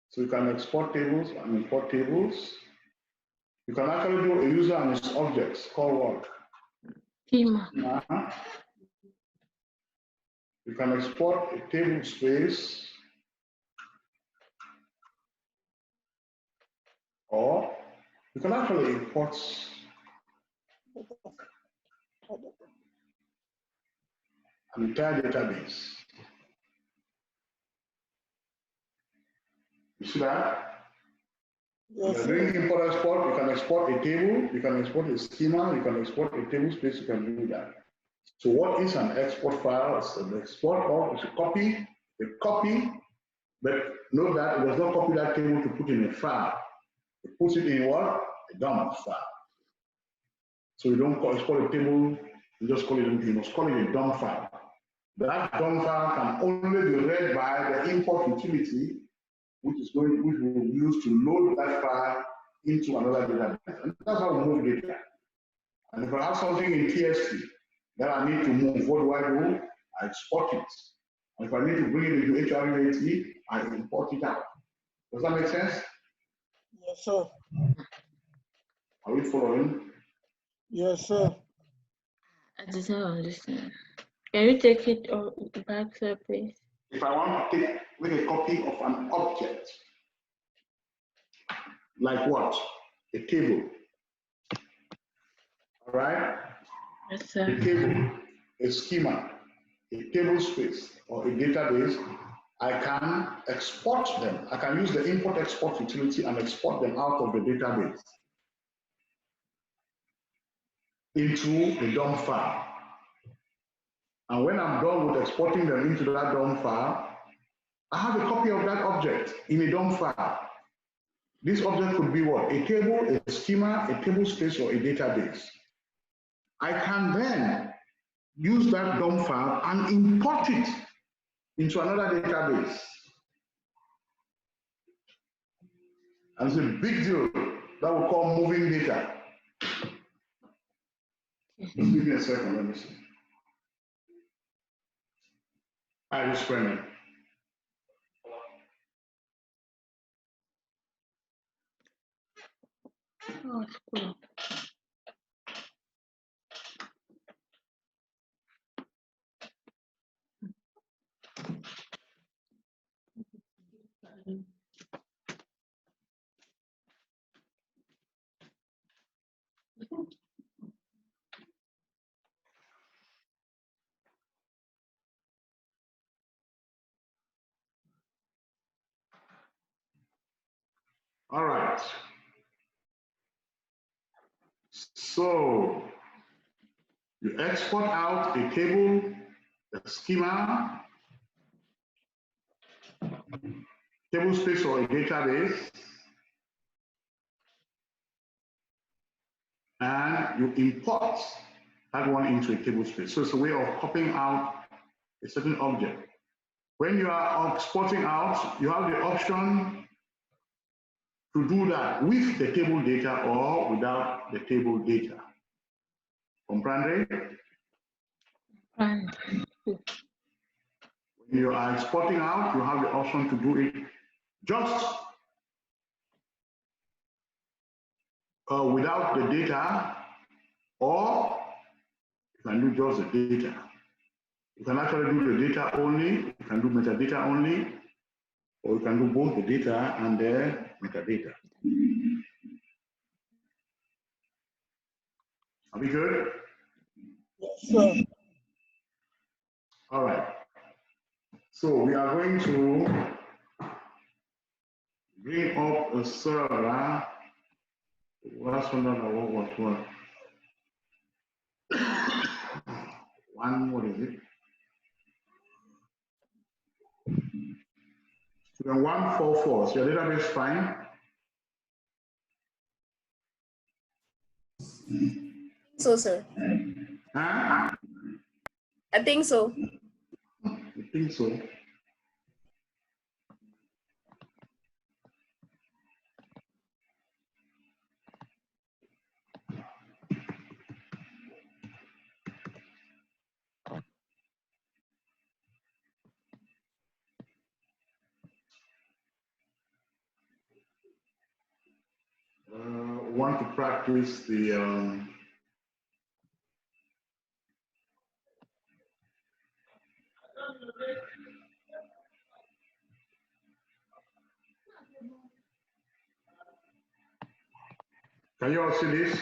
So you can export tables and import tables. You can actually do a user and its objects called what? Schema. You can export a table space or you can actually import an entire database. You see that? Yes, You're doing import export, you can export a table, you can export a schema, you can export a table space, you can do that. So what is an export file? It's an export of, it's a copy, but note that it does not copy that table to put in a file. It puts it in what? A dump file. So you don't export a table, you just call it, you must call it a dump file. That dump file can only be read by the import utility, which we will use to load that file into another database. And that's how we move data. And if I have something in TST that I need to move, what do? I export it. And if I need to bring it into HRUAT, I import it out. Does that make sense? yes, sir. Are we following? Yes, sir. I did not understand. Can you take it back, sir, please? If I want to make a copy of an object, like what? A table. All right? Yes, sir. A table, a schema, a table space, or a database, I can export them. I can use the import export utility and export them out of the database into a DOM file. And when I'm done with exporting them into that DOM file, I have a copy of that object in a DOM file. This object could be what? A table, a schema, a table space, or a database. I can then use that DOM file and import it into another database. And it's a big deal that we call moving data. Just give me a second, let me see. I just went in. Oh, it's cool. All right. So you export out a table, a schema, table space, or a database, and you import that one into a table space. So it's a way of copying out a certain object. When you are exporting out, you have the option to do that with the table data or without the table data. Comprende? When you are exporting out, you have the option to do it just without the data, or you can do just the data. You can actually do the data only, you can do metadata only, or you can do both the data and the metadata. Are we good? Yes, sir. All right. So we are going to bring up a server. Last one that I want what? What is it? Student 144. Is your database fine? So, sir. Huh? I think so. I think so. want to practice the can you all see this?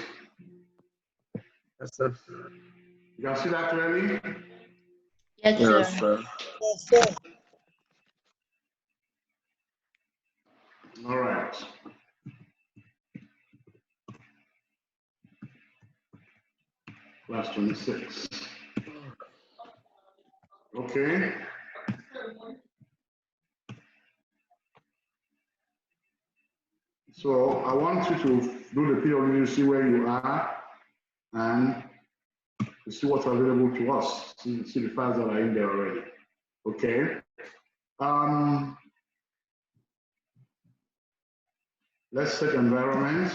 Yes, sir. You can see that clearly? Yes, Yes, sir. sir. Yes, sir. All right. Class 26. Okay. So I want you to do the PW, see where you are, and to see what's available to us. See the files that are in there already. Okay. Let's set environments.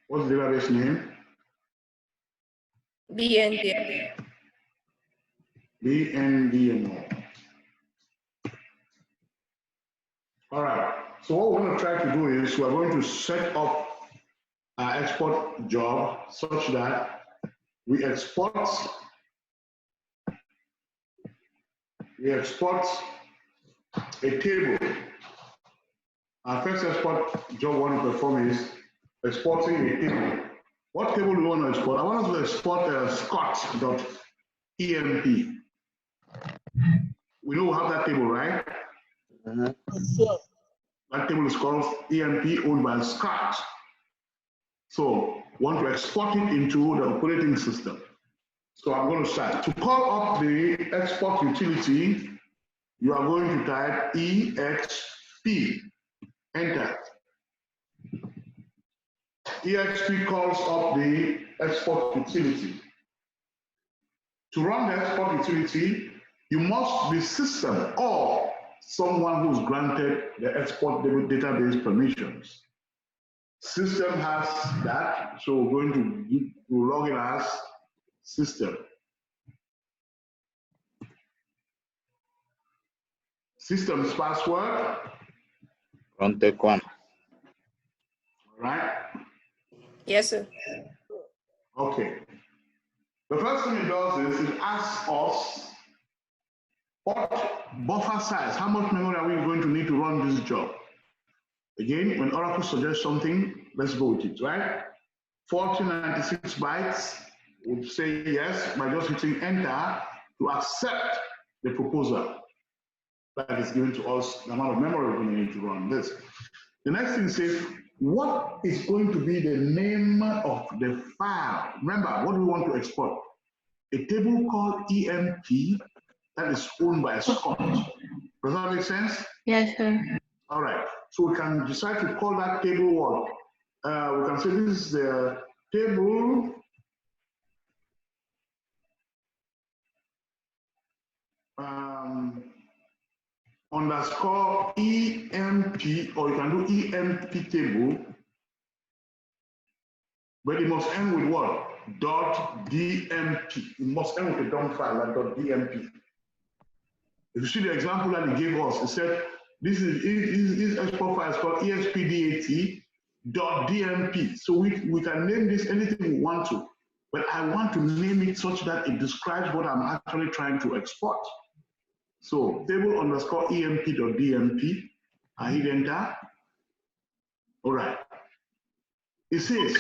What's the database name? BND. BNDMO. All right. So what we're going to try to do is we're going to set up our export job such that we export a table. Our first export job we want to perform is exporting a table. What table do we want to export? I want us to export scott.emp. We know we have that table, right? Yes, sir. That table is called EMP owned by Scott. So want to export it into the operating system. So I'm going to start. To call up the export utility, you are going to type EXP. Enter. EXP calls up the export utility. To run the export utility, you must be system or someone who's granted the export database permissions. System has that, so we're going to log in as system. System's password. Take one. All right. Yes, sir. Okay. The first thing it does is it asks us what buffer size, how much memory are we going to need to run this job? Again, when Oracle suggests something, let's go with it, right? 4096 bytes would say yes by just hitting enter to accept the proposal that is given to us, the amount of memory we're going to need to run this. The next thing says, what is going to be the name of the file? Remember, what do we want to export? A table called EMP that is owned by Scott. Does that make sense? Yes, sir. All right. So we can decide to call that table what? We can say this is the table underscore EMP, or you can do EMP table, but it must end with what? .dmp. It must end with a dump file like .dmp. If you see the example that he gave us, he said this export file is called expdat.dmp. So we can name this anything we want to, but I want to name it such that it describes what I'm actually trying to export. So table underscore emp.dmp, I hit enter. All right. It says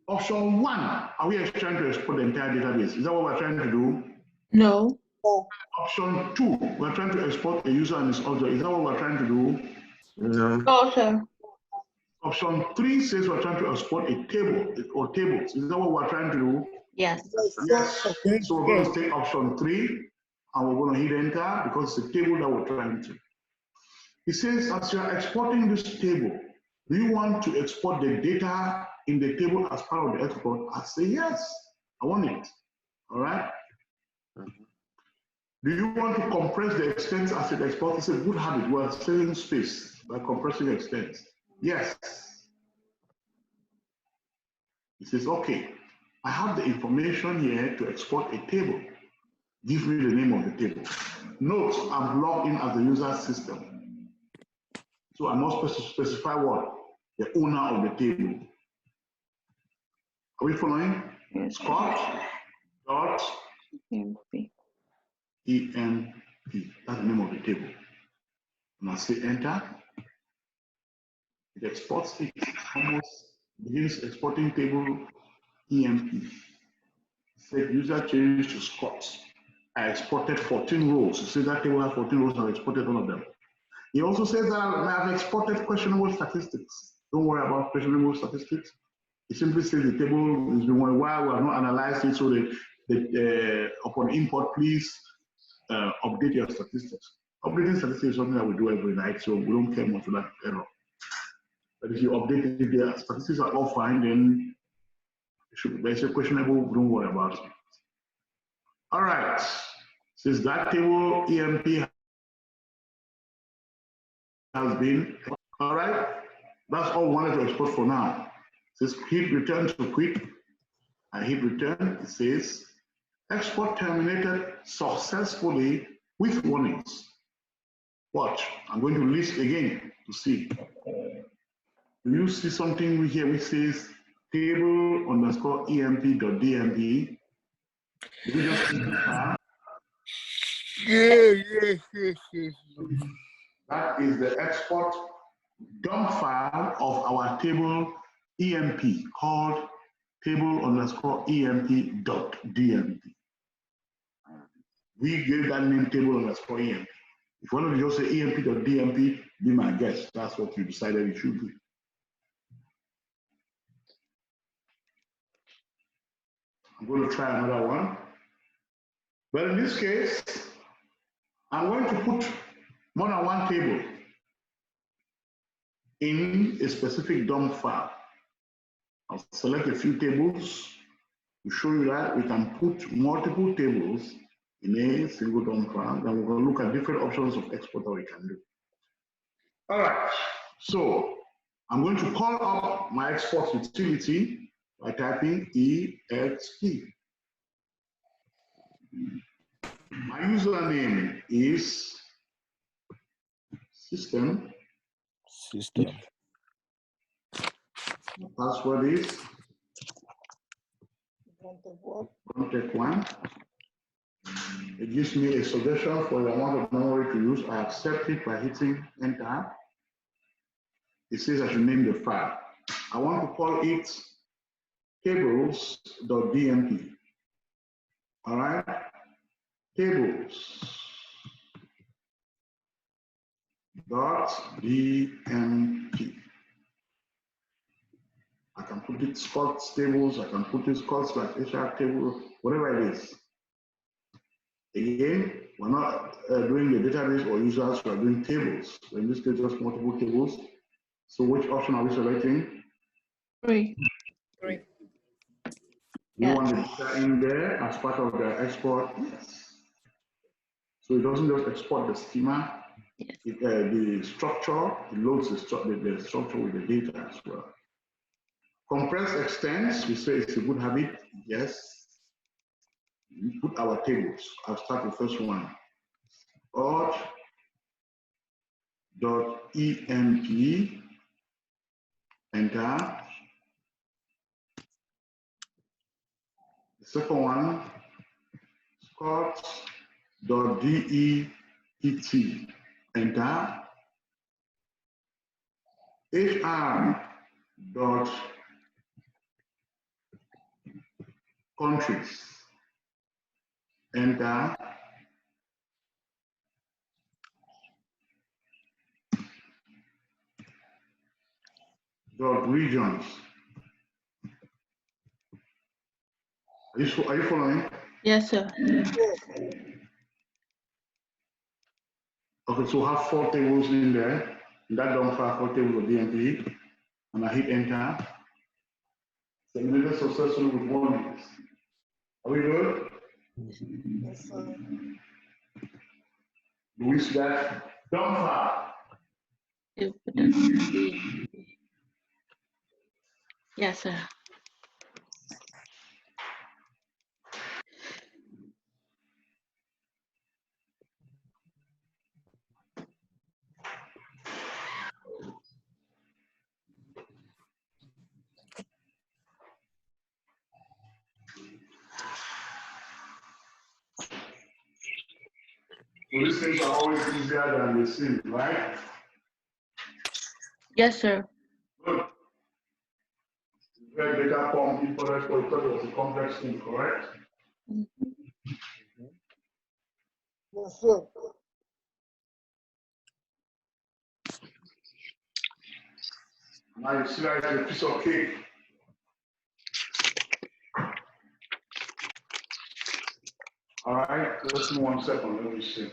option 1, are we trying to export the entire database? Is that what we're trying to do? No. Option 2, we're trying to export a user and his object. Is that what we're trying to do? No. No, sir. Option 3 says we're trying to export a table or tables. Is that what we're trying to do? Yes. Yes. So we're going to take option 3 and we're going to hit enter because it's a table that we're trying to. It says as you're exporting this table, do you want to export the data in the table as part of the export? I say yes, I want it. All right. Do you want to compress the extents as it exports? It's a good habit. We're saving space by compressing extents. Yes. It says, okay, I have the information here to export a table. Give me the name of the table. Note, I'm logged in as the user system. So I must specify what? the owner of the table. Are we following? Yes. Scott dot EMP. EMP. That's the name of the table. And I say enter. It exports it. Almost begins exporting table EMP. Said user changed to Scott. I exported 14 rows. So that table has 14 rows. I've exported all of them. He also says that I've exported questionable statistics. Don't worry about questionable statistics. It simply says the table is doing well. We have not analyzed it, so upon import, please update your statistics. Updating statistics is something that we do every night, so we don't care much about error. But if you update it, if the statistics are all fine, then it's a questionable, don't worry about it. All right, since that table EMP has been, all right, that's all we wanted to export for now. It says hit return to quit. I hit return, it says export terminated successfully with warnings. Watch, I'm going to list again to see. Do you see something here which says table_emp.dmp? Did you just click that? Yes. That is the export dump file of our table EMP called table_emp.dmp. We gave that name table_emp. If one of you just say emp.dmp, be my guest. That's what you decided it should be. I'm going to try another one. But in this case, I'm going to put more than one table in a specific dump file. I'll select a few tables to show you that we can put multiple tables in a single dump file. Then we're going to look at different options of export that we can do. All right, so I'm going to call up my export utility by typing EXP. My username is system. My password is contact1. It gives me a suggestion for the amount of memory to use. I accept it by hitting enter. It says I should name the file. I want to call it tables.dmp. All right, tables.dmp. I can put it Scott's tables, I can put it Scott's/HR table, whatever it is. Again, we're not doing the database or users, we're doing tables. So in this case, just multiple tables. So which option are we selecting? 3. You want the data in there as part of the export? Yes. So it doesn't just export the schema, the structure, it loads the structure with the data as well. Compress extends, we say it's a good habit, yes. We put our tables. I'll start the first one. Ort.emp, enter. The second one, Scott.det, enter. HR.countries, enter. .regions. Are you following? Yes, sir. Okay, so we have 4 tables in there. In that dump file, 4 tables of DMP. And I hit enter. Terminated successfully with warnings. Are we good? Yes, sir. Do we see that dump file? Yes, sir. So these things are always easier than they seem, right? Yes, sir. Good. Where data form input export, because it was a complex thing, correct? Yes, sir. Now you see that it's a piece of cake. All right, just 1 second, let me see.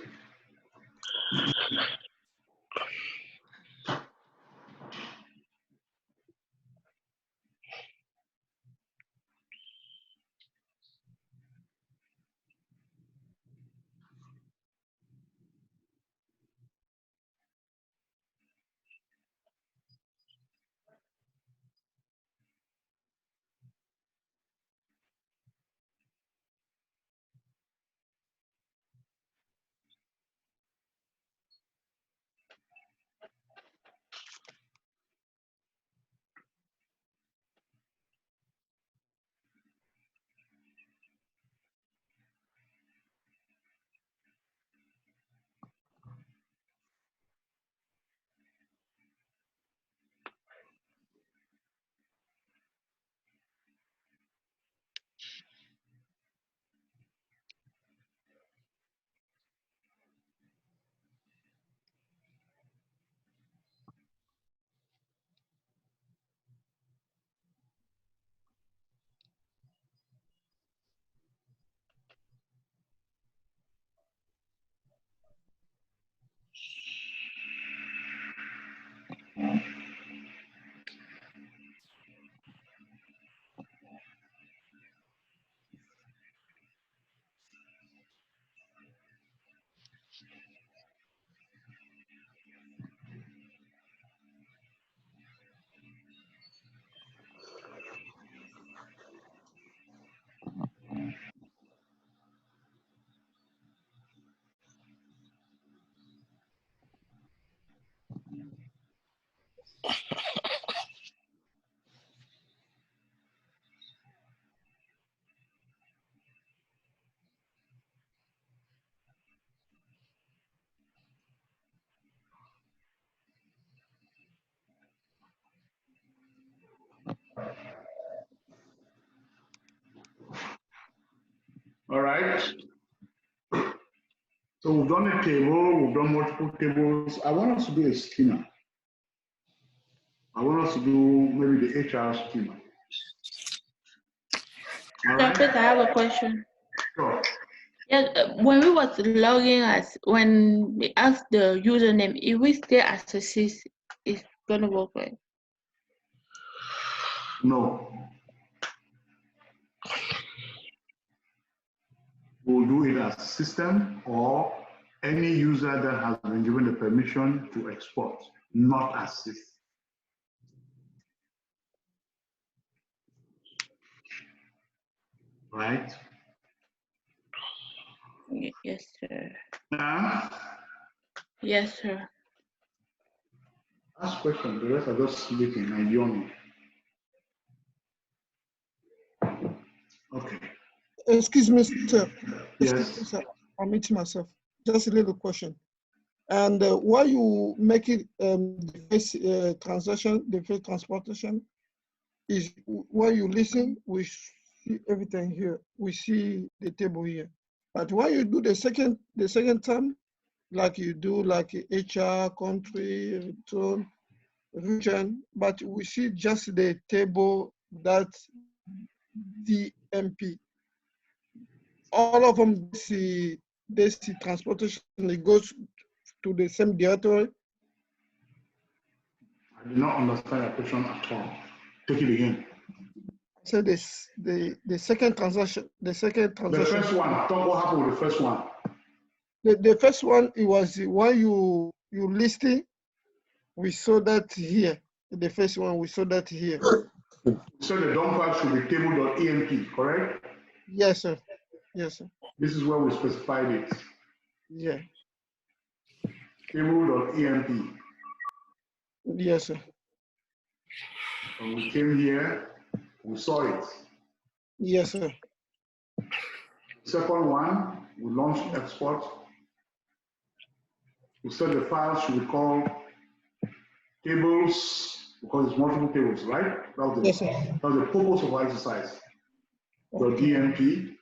All right. So we've done a table, we've done multiple tables. I want us to do a schema. I want us to do maybe the HR schema. All right. Please, I have a question. Sure. Yes, when we was logging us, when we asked the username, if we stay as a sys, it's gonna work right? No. We'll do it as system or any user that has been given the permission to export, not as sys. Right? Yes, sir. Now, Yes, sir. ask questions, the rest are just sleeping and yawning. Okay. Excuse me, sir. Yes. Excuse me, sir. I'm meeting myself. Just a little question. And while you make it the first transaction, the first transportation, is while you listen, we see everything here. We see the table here. But when you do the second time, like you do like HR, country, return, region, but we see just the table that DMP. All of them, they see transportation, it goes to the same directory. I did not understand your question at all. Take it again. So this the second transaction, The first one, talk what happened with the first one. The first one, it was when you listing, we saw that here. The first one, we saw that here. So the dump file should be table.emp, correct? Yes, sir. Yes, sir. This is where we specified it. Yeah. Table.emp. Yes, sir. When we came here, we saw it. Yes, sir. Second one, we launched export. we said the file should be called tables because it's multiple tables, right? That was Yes, the, sir. that was the purpose of our exercise. The DMP.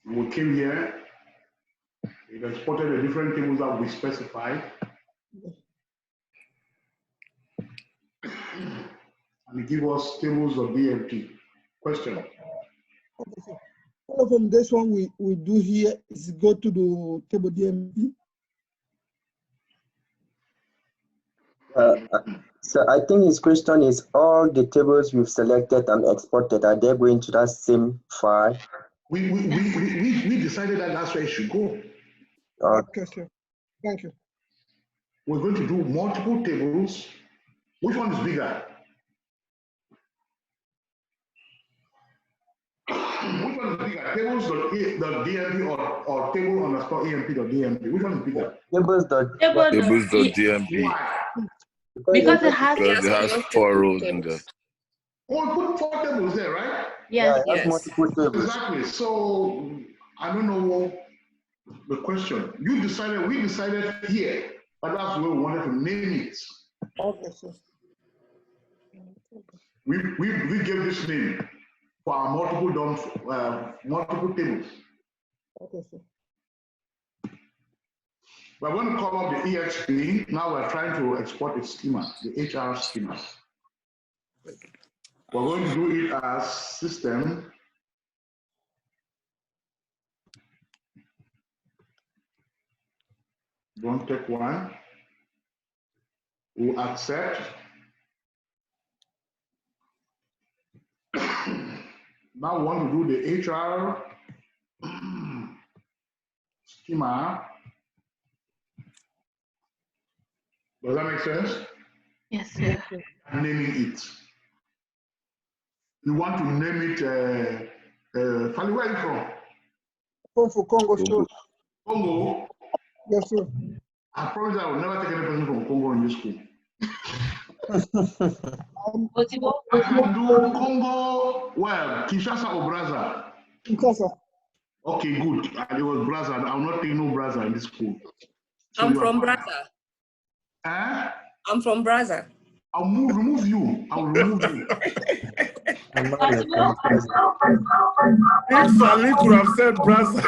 We came here, it exported the different tables that we specified. And it give us tables of DMP. Question? Okay, sir. Follow from this one we do here is go to the table DMP. So I think his question is all the tables we've selected and exported, are they going to that same file? We decided that that's where it should go. Okay, sir. Thank you. We're going to do multiple tables. Which one is bigger? Which one is bigger? Tables.dmp or table_emp.dmp? Which one is bigger? Tables.dmp. Why? Because it has Because it has 4 rows in there. Oh, we put 4 tables there, right? Yes. Yeah, it has multiple tables. Exactly. So I don't know the question. We decided here, but that's where we wanted to name it. Okay, sir. We gave this name for our multiple tables. Okay, sir. We're going to call up the EXP. Now we're trying to export a schema, the HR schema. We're going to do it as system. Don't take one. We'll accept. Now we want to do the HR schema. Does that make sense? Yes, sir. Naming it. You want to name it, Fali, where are you from? For Congo, sir. Congo? Yes, sir. I promise I will never take any person from Congo in this school. I can do Congo, well, Kinshasa or Brazza. Kinshasa. Okay, good. And it was Brazza. I will not take no Brazza in this school. So I'm from Brazza. Eh? I'm from Brazza. I'll remove you. I will remove you. If Sally could have said Brazza.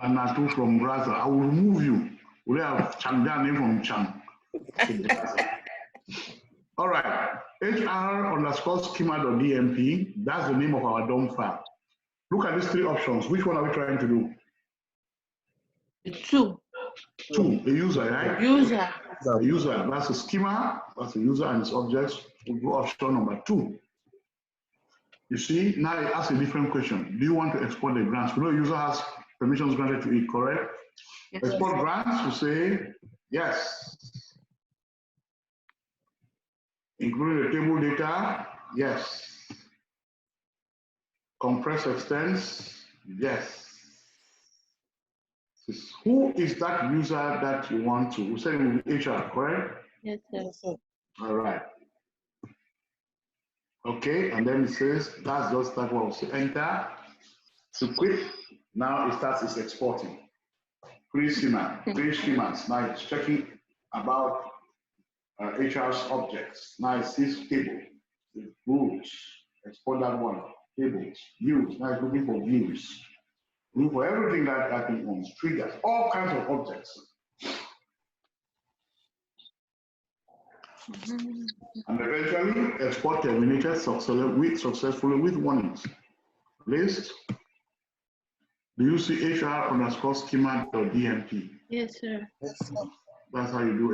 Nanatu from Brazza. I will remove you. We have Changda name from Chang. All right. HR_schema.dmp. That's the name of our DOM file. Look at these 3 options. Which one are we trying to do? 2. A user, right? User. A user. That's a schema. That's a user and its objects. We'll go option number 2. You see, now it asks a different question. Do you want to export the grants? We know the user has permissions granted to it, correct? Yes. Export grants, we say yes. Including the table data, yes. Compress extents, yes. Who is that user that you want to? We said it will be HR, correct? Yes, sir. All right. Okay, and then it says that's just that one. So enter. So quick. Now it starts its exporting. Create schema. Create schemas. Now it's checking about HR's objects. Now it's this table. The rules. Export that one. Tables. Views. Now it's looking for views. Look for everything that thing owns. Triggers. All kinds of objects. And eventually export terminated successfully with warnings. List. Do you see HR_schema.dmp? Yes, sir. That's how you do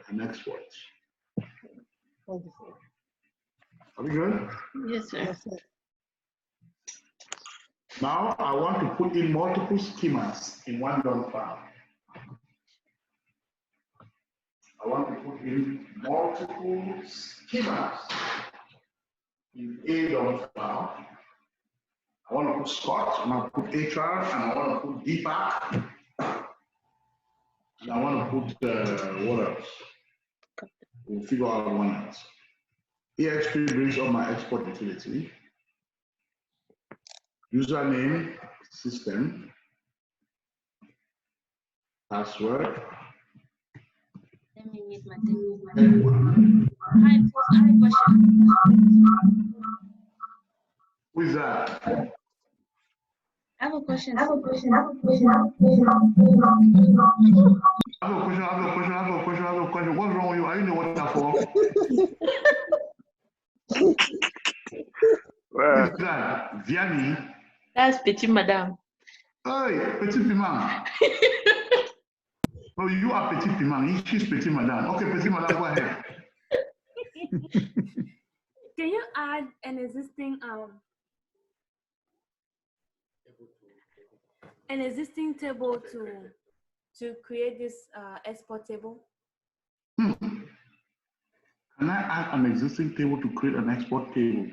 an export. Are we good? Yes, sir. Now I want to put in multiple schemas in one DOM file. I want to put in multiple schemas in a DOM file. I want to put Scott, and I'll put HR, and I want to put DPAC, and I want to put what else? We'll figure out one else. EXP brings up my export utility. username, system, password. Let me use my thing. Hi, I have a question. Who is that? I have a question. I have a question. What's wrong with you? Are you in the waterfall? Who is that? Vianney? That's Petit Madame. Hey, Petit Piment. No, you are Petit Piment. She's Petit Madame. Okay, Petit Madame, go ahead. Can you add an existing table to create this export table? Can I add an existing table to create an export table?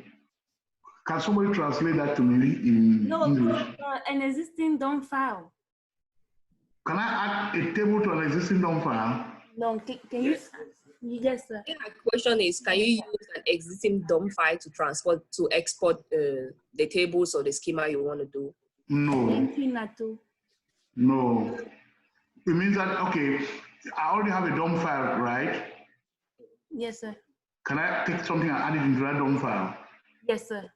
Can somebody translate that to me in English? An existing DOM file. Can I add a table to an existing DOM file? No, can you? Yes, sir. My question is, can you use an existing DOM file to export the tables or the schema you want to do? No. Thank you, Natu. No. It means that, okay, I already have a DOM file, right? Yes, sir. Can I take something and add it into that DOM file? Yes, sir.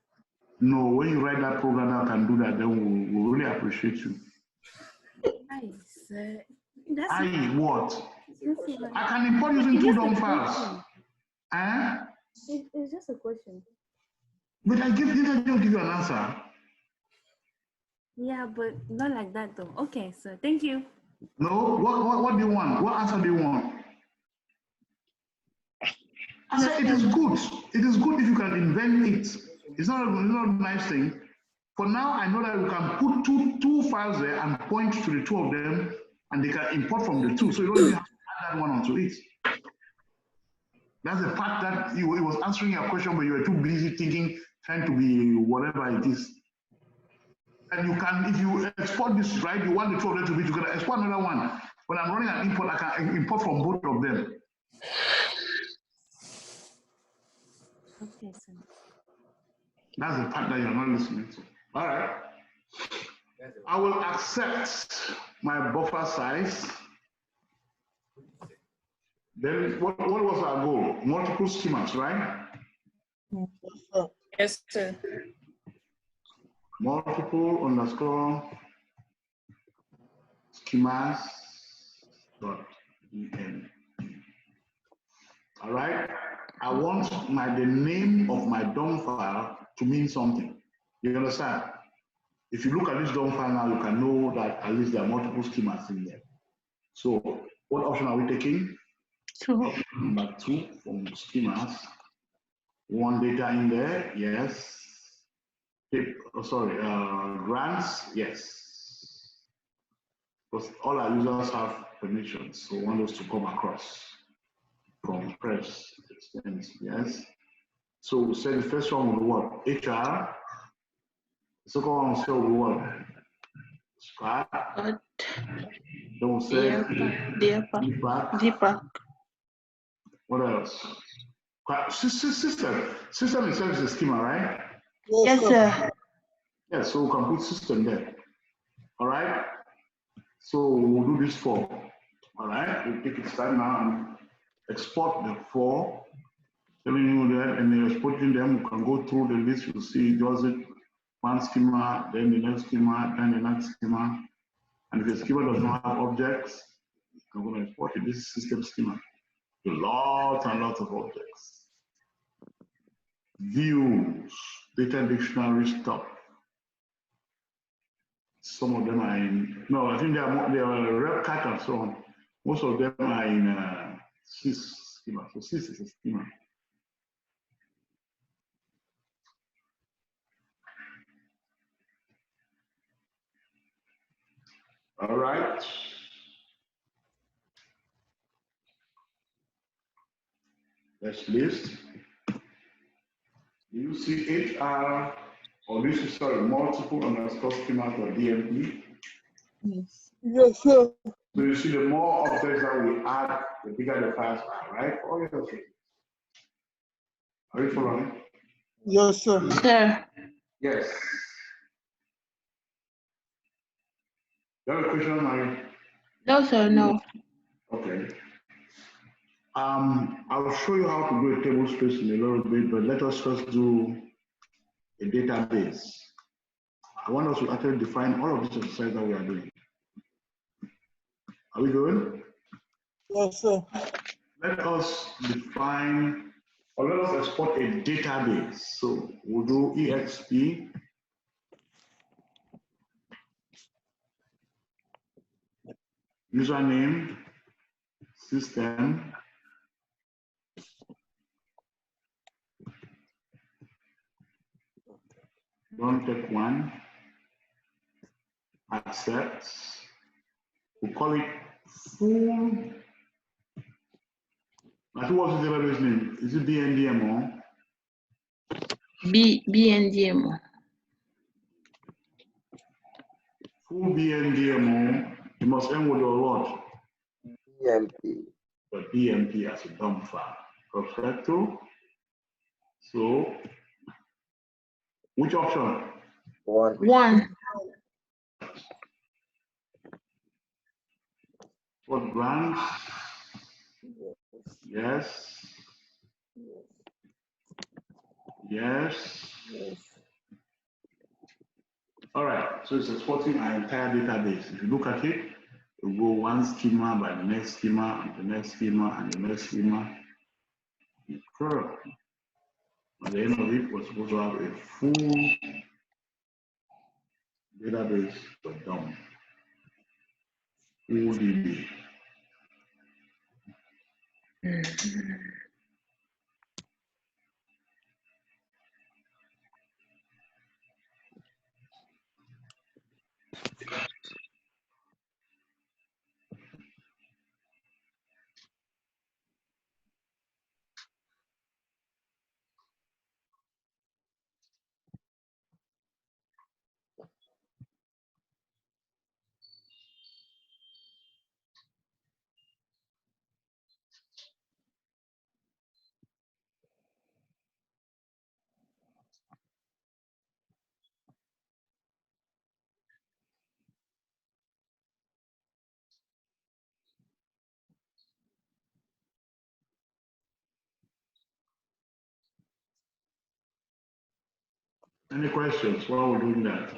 No, when you write that program that can do that, then we'll really appreciate you. Nice. What? I can import using two DOM files. It's just a question. But I didn't give you an answer. Yeah, but not like that though. Okay, sir. Thank you. No, what do you want? What answer do you want? I said it is good. It is good if you can invent it. It's not a nice thing. For now, I know that we can put two files there and point to the two of them, and they can import from the two. So you don't even have to add that one onto it. That's the part that it was answering your question, but you were too busy thinking, trying to be whatever it is. And you can, if you export this, right, you want the two of them to be together, export another one. When I'm running an import, I can import from both of them. Okay, sir. That's the part that you're not listening to. All right. I will accept my buffer size. Then what was our goal? Multiple schemas, right? Yes, sir. Multiple underscore schemas dot en. All right. I want the name of my DOM file to mean something. You understand? If you look at this DOM file now, you can know that at least there are multiple schemas in there. So what option are we taking? Option number 2 from schemas. One data in there, yes. Grants, yes. Because all our users have permissions, so we want those to come across from press extents, yes. So we say the first one will be what? HR. The second one will say will be what? Squad. Then we'll say DPAC. What else? System itself is a schema, right? Yes, sir. Yeah, so we can put system there. All right. So we'll do this for. All right. We'll take it start now and export the 4. Telling you that, and then exporting them. We can go through the list. You'll see does it one schema, then the next schema, then the next schema. And if the schema does not have objects, I'm going to export it. This is system schema. Lots and lots of objects. Views, data dictionary stuff. Some of them are in, no, I think they are RepCat and so on. Most of them are in sys schema. So sys is a schema. All right. Let's list. You see HR, or this is multiple underscore schemas or DMP. Yes. Yes, sir. So you see the more objects that we add, the bigger the files are, right? Oh, yes. Okay. Are you following? Yes, sir. Sir. Yes. You have a question, Mary? No, sir, no. Okay. I'll show you how to do a table space in a little bit, but let us first do a database. I want us to actually define all of this exercise that we are doing. Are we going? Yes, sir. Let us define, or let us export a database. So we'll do exp username system don't take one accept. We'll call it full. Now, what's the database name? Is it BNDMO? BNDMO. Full BNDMO. You must end with your what? BMP. But BMP as a dumb file. Perfecto. So, which option? One. What branch? Yes. Yes. All right, so it's exporting our entire database. If you look at it, we'll go one schema by the next schema, and the next schema, and the next schema. Sure. At the end of it, we're supposed to have a full database for DOM. Full DB. Any questions while we're doing that?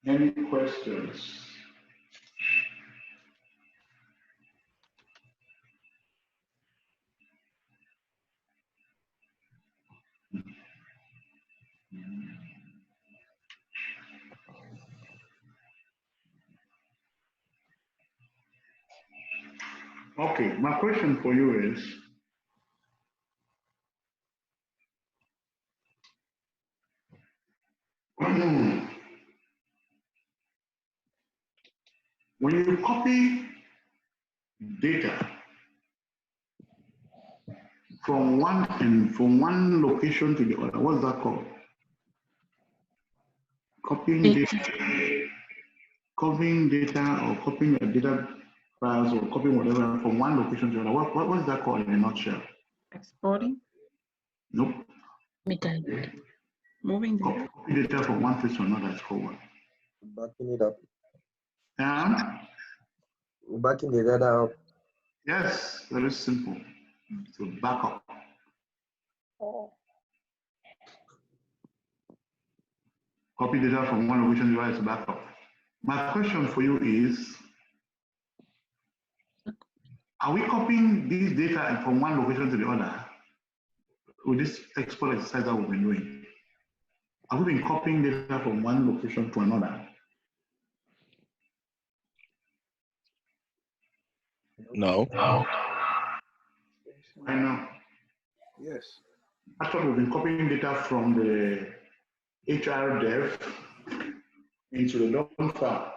Any questions? Okay, my question for you is, when you copy data from one location to the other, what's that called? Copying data, or copying your data files, or copying whatever from one location to the other. What is that called in a nutshell? Exporting? Nope. Moving data. Copy data from one place to another is called what? Backing it up. And backing the data up. Yes, very simple. So backup. Copy data from one location to the other is backup. My question for you is, are we copying this data from one location to the other with this export exercise that we've been doing? Have we been copying data from one location to another? No. I know. Yes. Actually, we've been copying data from the HR dev into the DOM file,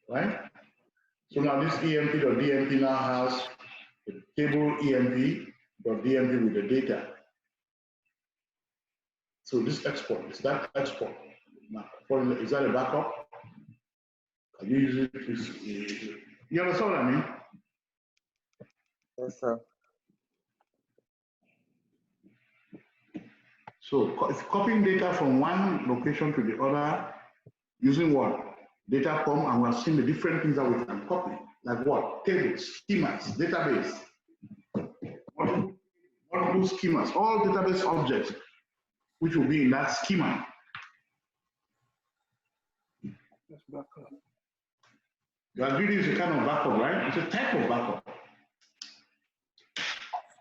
right? So now this emp.dmp now has the table emp.dmp with the data. So this export, is that export? Now, is that a backup? Are you using it? You understand what I mean? Yes, sir. So it's copying data from one location to the other using what? Data form, and we're seeing the different things that we can copy. Like what? Tables, schemas, database, multiple schemas, all database objects, which will be in that schema. You agree this is a kind of backup, right? It's a type of backup.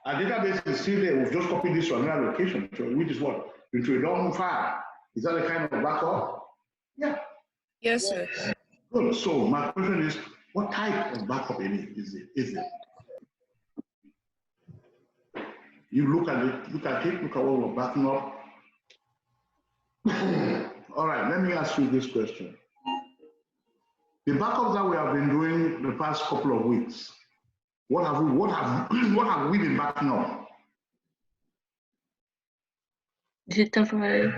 Our database is still there. We've just copied this to another location, which is what? Into a long file. Is that a kind of backup? Yeah. Yes, sir. Good. So my question is, what type of backup is it? You look at it, look at what we're backing up. All right, let me ask you this question. The backups that we have been doing the past couple of weeks, what have we been backing up? Data file.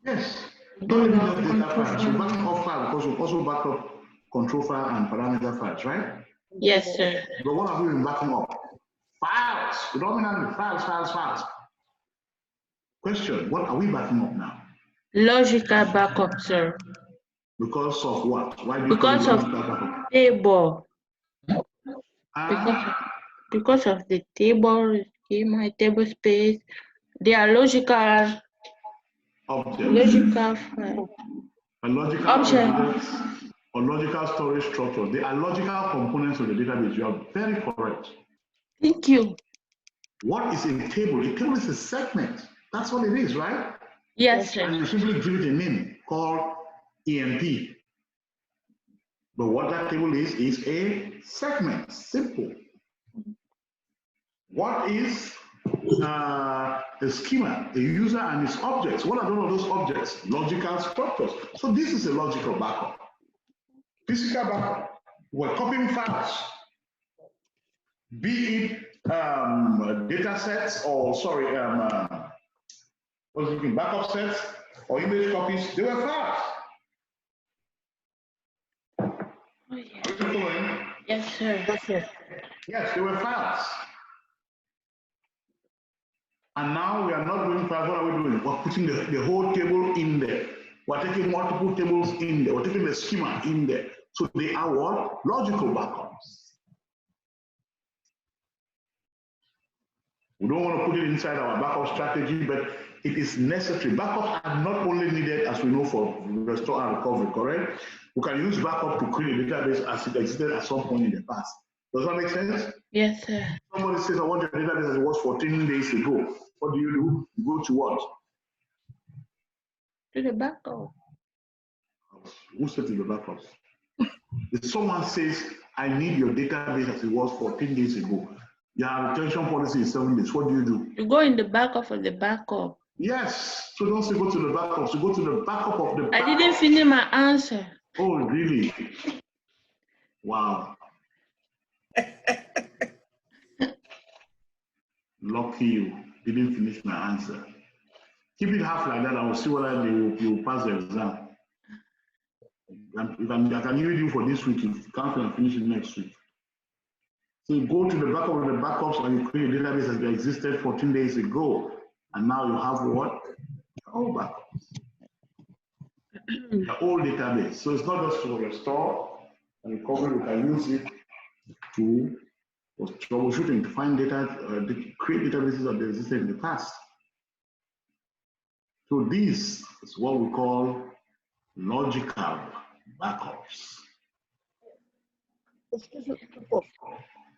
Yes. Not even just data files. So backing up files, because we also back up control file and parameter files, right? Yes, sir. But what have we been backing up? Files. Predominantly files. Question, what are we backing up now? Logical backup, sir. Because of what? Why do you Because call it of logical backup? table. Because of the table schema, table space, they are logical. Objects. Logical file. Logical objects or logical storage structure. They are logical components of the database. You are very correct. Thank you. What is a table? A table is a segment. That's what it is, right? Yes, sir. And you simply give it a name called EMP. But what that table is a segment. Simple. What is a schema? A user and its objects. What are all of those objects? Logical structures. So this is a logical backup. Physical backup. We're copying files. Be it data sets or backup sets or image copies, they were files. Oh, yeah. Yes, sir. Yes, sir. Yes, they were files. And now we are not doing files. What are we doing? We're putting the whole table in there. We're taking multiple tables in there. We're taking the schema in there. So they are what? Logical backups. We don't want to put it inside our backup strategy, but it is necessary. Backups are not only needed, as we know, for restore and recovery, correct? We can use backup to create a database as it existed at some point in the past. Does that make sense? Yes, sir. Somebody says, I want your database as it was 14 days ago. What do? You go to what? To the backup. Who said to the backups? If someone says, I need your database as it was 14 days ago, your retention policy is 7 days. What do? You go in the backup of the backup. Yes. So don't say go to the backup. So go to the backup of the backup. I didn't finish my answer. Oh, really? Wow. Lucky you. Didn't finish my answer. Keep it half like that. I will see whether you pass the exam. I can give you for this week. If you can't finish it next week. So you go to the backup of the backups and you create a database that existed 14 days ago. And now you have what? All backups. The old database. So it's not just to restore and recovery. We can use it to troubleshooting, to find data, create databases that existed in the past. So this is what we call logical backups. Excuse me.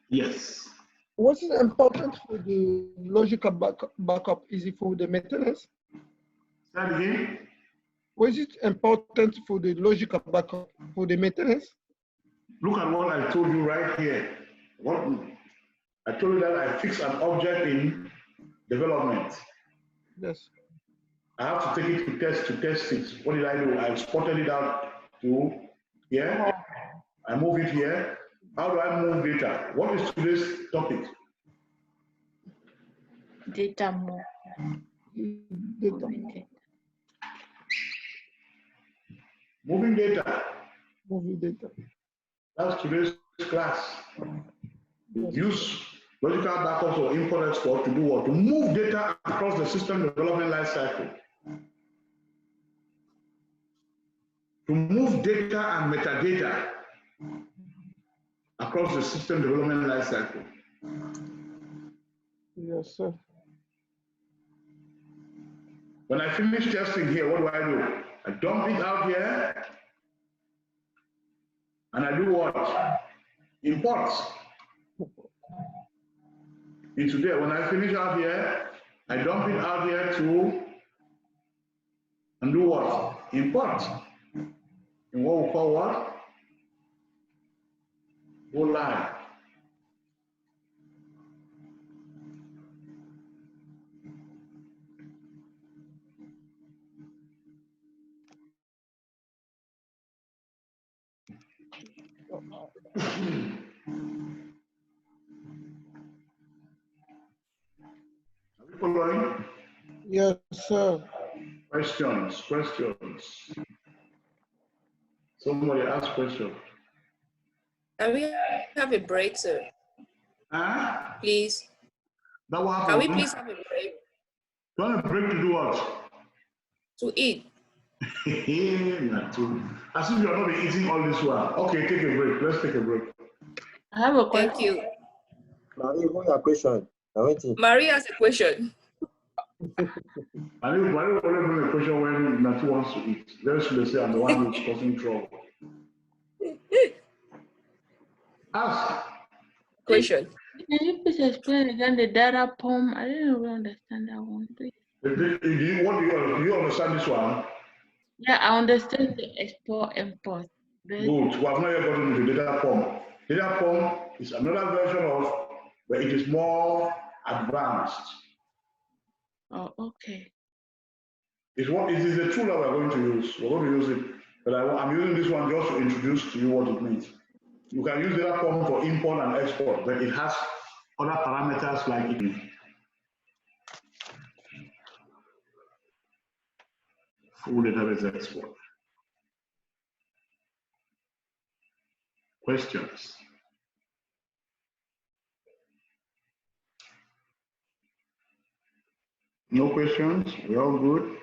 Yes. What is important for the logical backup? Is it for the maintenance? Say that again. What is it important for the logical backup? For the maintenance? Look at what I told you right here. What I told you that I fix an object in development. Yes. I have to take it to test it. What did I do? I exported it out to here. I move it here. How do I move data? What is today's topic? Data move. Moving data. Moving data. That's today's class. We Logical backups or import export to do what? To move data across the system development lifecycle. To move data and metadata across the system development lifecycle. Yes, sir. When I finish testing here, what do? I dump it out here, and I do what? Imports into there. When I finish out here, I dump it out here too, and do what? Import. In what we call what? Go live. Are we following? Yes, sir. Questions. Somebody ask question. Can we have a break, sir? Huh? Please. That will happen. Can we please have a break? You want a break to do what? To eat. Not to. As if you are not been eating all this while. Okay, take a break. Let's take a break. I have a question. Thank you. Marie, who your question? I'm waiting. Marie has a question. I will always bring a question when Natu wants to eat. Let's say I'm the one who's causing trouble. Ask. Question. Can you please explain again the data poem? I didn't really understand that one, please. Do you understand this one? Yeah, I understand the export import. Good. We have not yet gotten into data form. Data form is another version of, but it is more advanced. Oh, okay. It is a tool that we're going to use. We're going to use it, but I'm using this one just to introduce to you what it means. You can use data form for import and export, but it has other parameters like it. Full database export. Questions? No questions? We're all good?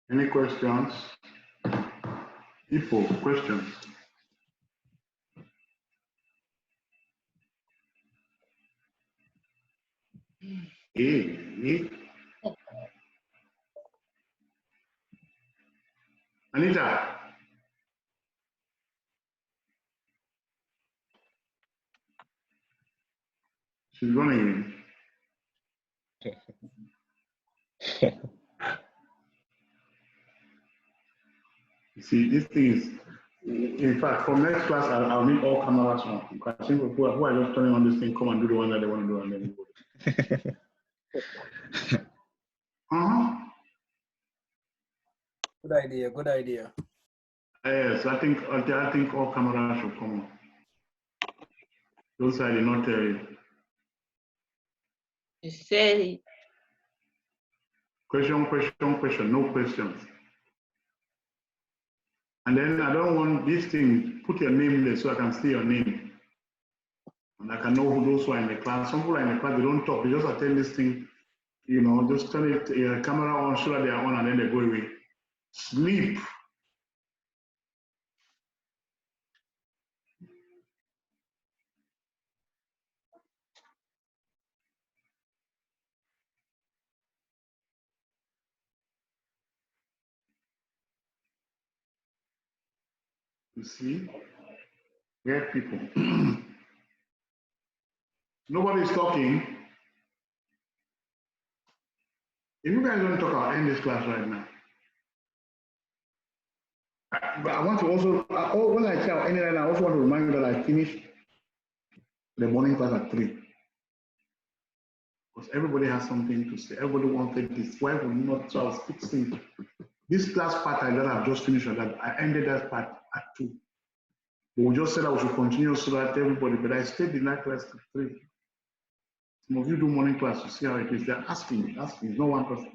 Any questions? People, questions? Anita? She's running in. You see, this thing is, in fact, from next class, I'll need all cameras on. I think who are just turning on this thing, come and do the one that they want to do, and then go. Good idea. Good idea. Yes, I think all cameras should come on. Those I did not tell you. You said it. Question, no questions. And then I don't want this thing, put your name there so I can see your name. And I can know who those who are in the class. Some people are in the class, they don't talk, they just attend this thing, you know, just turn it, camera on, show that they are on, and then they go away. Sleep. You see? Weird people. Nobody's talking. If you guys don't talk, I'll end this class right now. But I want to also, when I say I'll end it right now, I also want to remind you that I finished the morning class at 3. Because everybody has something to say. Everybody wanted this. Why would not? So I was fixing this class part I have just finished. I ended that part at 2. But we just said I should continue so that everybody, but I stayed in that class to 3. Some of you do morning class to see how it is. They're asking, no one person.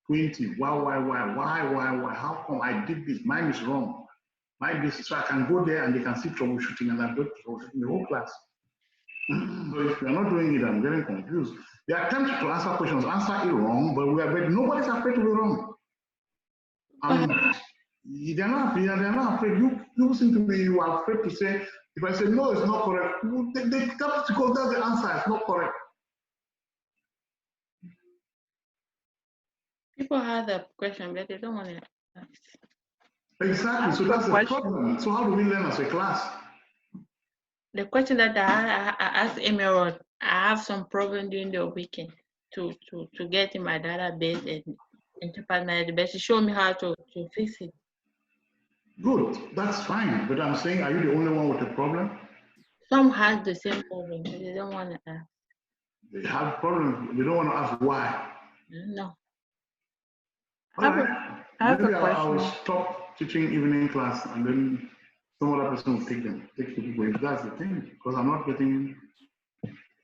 20, why? How come I did this? Mine is wrong. Mine is, so I can go there and they can see troubleshooting, and I've got troubleshooting the whole class. So if you're not doing it, I'm getting confused. They attempt to answer questions, answer it wrong, but nobody's afraid to be wrong. They're not afraid. You seem to be you are afraid to say, if I say no, it's not correct, they come to go, that's the answer, it's not correct. People have the question, but they don't want to ask. Exactly, so that's the problem. So how do we learn as a class? The question that I asked Emerald, I have some problem during the weekend to get in my database and interpret my database. She showed me how to fix it. Good, that's fine. But I'm saying, are you the only one with a problem? Some has the same problem, but they don't want to ask. They have problems. They don't want to ask why. No. Maybe I'll stop teaching evening class and then some other person will take the people. If that's the thing, because I'm not getting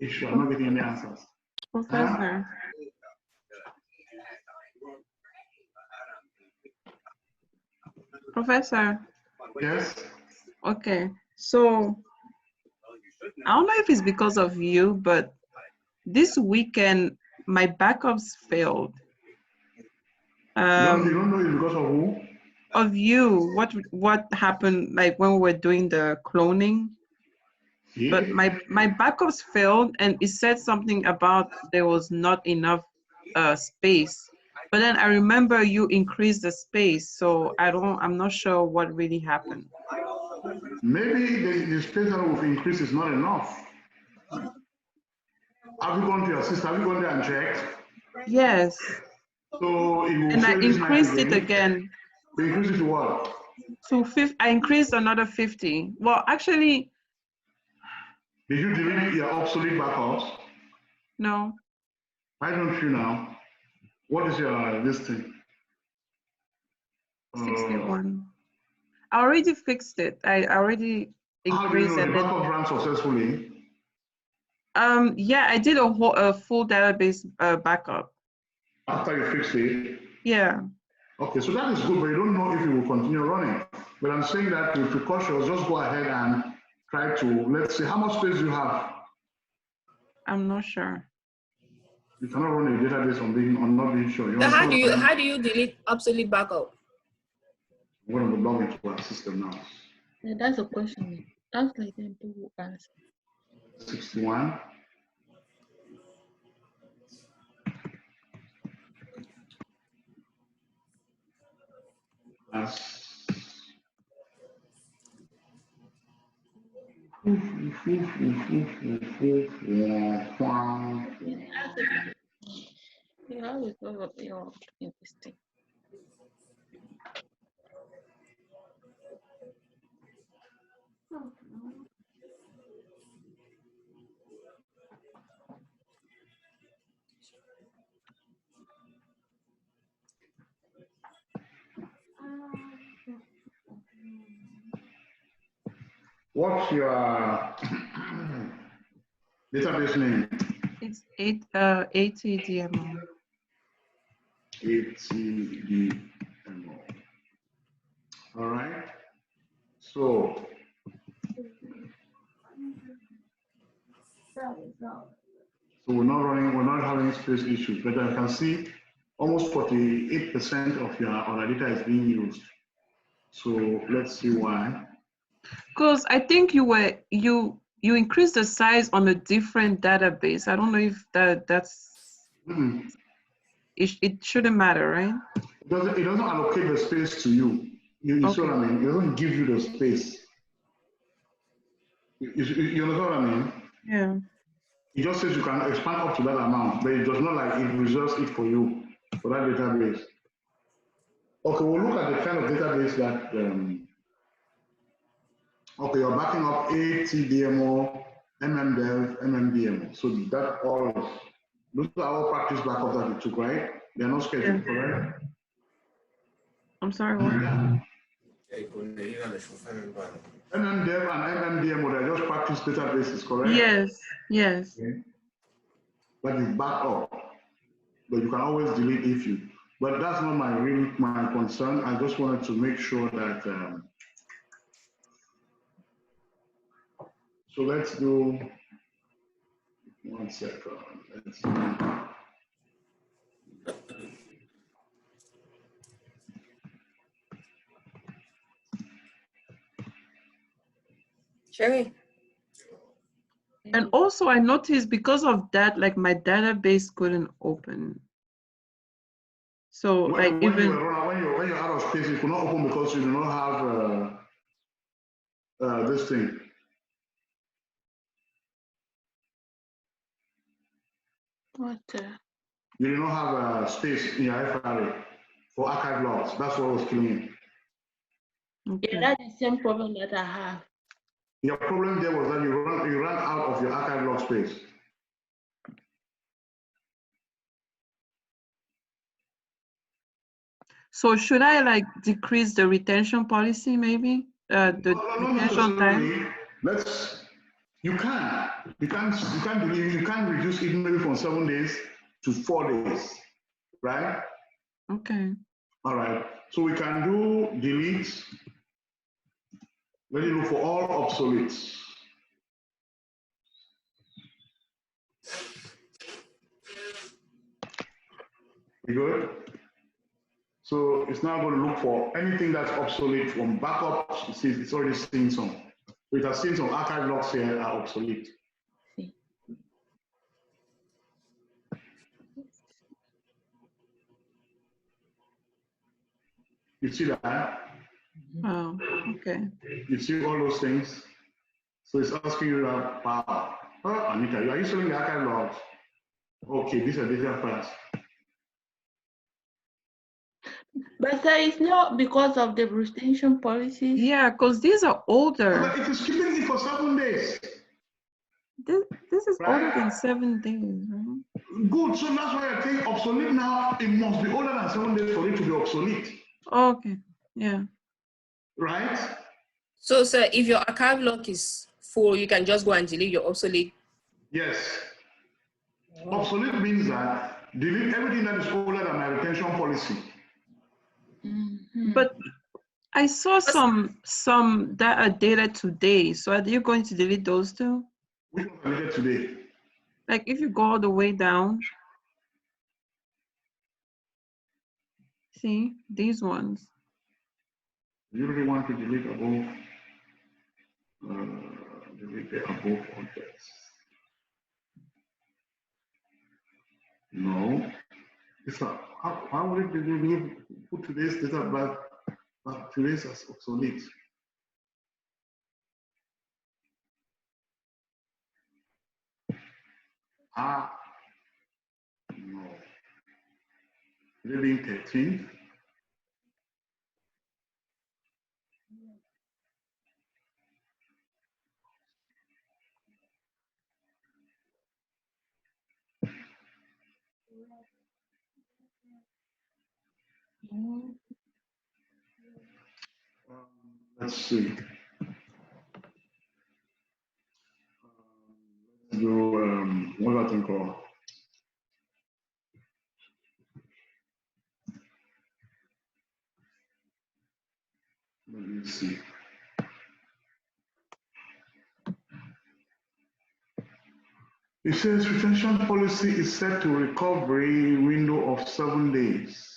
issue, I'm not getting any answers. Professor. Professor. Yes. Okay, so I don't know if it's because of you, but this weekend my backups failed. You don't know it's because of who? Of you. What happened like when we were doing the cloning? Yeah. But my backups failed, and it said something about there was not enough space. But then I remember you increased the space, so I'm not sure what really happened. Maybe the space that we've increased is not enough. Have you gone to your sister? Have you gone there and checked? Yes. So it will, and I increased it again. You increased it to what? To 50. I increased another 50. Well, actually. Did you delete your obsolete backups? No. Why don't you now? What is your listing? 61. I already fixed it. I already increased it. How do you know the backup ran successfully? Yeah, I did a full database backup. After you fixed it? Yeah. Okay, so that is good, but you don't know if you will continue running. But I'm saying that to be cautious, just go ahead and try to, let's see, how much space do you have? I'm not sure. You cannot run a database on not being sure. So how do you delete obsolete backup? I'm going to log into our system now. Yeah, that's a question. That's like them to answer. 61. You always go up your interesting. What's your database name? It's ATDMO. ATDMO. All right. So we're not having space issues, but I can see almost 48% of your data is being used. So let's see why. Because I think you increased the size on a different database. I don't know if that's it shouldn't matter, right? It doesn't allocate the space to you. You see what I mean? It doesn't give you the space. You know what I mean? Yeah. It just says you can expand up to that amount, but it does not like it reserves it for you, for that database. Okay, we'll look at the kind of database that, okay, you're backing up ATDMO, MMDev, MMDMO. So that all, those are all practice backups that you took, right? They're not scheduled, correct? I'm sorry, what? MMDev and MMDMO, they're just practice databases, correct? Yes, yes. Okay. But you back up, but you can always delete if you, but that's not my concern. I just wanted to make sure that, so let's do, 1 second, let's see. Sherry. And also I noticed because of that, like my database couldn't open. So like When you're out of space, you could not open because you do not have this thing. What? You do not have space in your FRA for archive logs. That's what was killing you. Yeah, that's the same problem that I have. Your problem there was that you ran out of your archive log space. So should I like decrease the retention policy maybe? The retention time? You can reduce it maybe from 7 days to 4 days, right? Okay. All right, so we can do delete. Let me look for all obsoletes. You good? So it's now going to look for anything that's obsolete from backup. You see, it's already seen some. It has seen some archive logs here are obsolete. You see that? Oh, okay. You see all those things? So it's asking you that, wow, Anita, are you showing the archive logs? Okay, these are data files. But sir, it's not because of the retention policies. Yeah, because these are older. But it is keeping it for 7 days. This is older than 7 days, right? Good, so that's why I think obsolete now, it must be older than 7 days for it to be obsolete. Okay, yeah. Right? So, sir, if your archive log is full, you can just go and delete your obsolete. Yes. Obsolete means that delete everything that is older than my retention policy. But I saw some that are dated today. So are you going to delete those too? Which ones are dated today? Like if you go all the way down. See, these ones. You really want to delete above, delete the above objects. No. How would it be put today's data back today's as obsolete? No. Maybe 13. Let's see. What do I think of? Let me see. It says retention policy is set to recovery window of 7 days.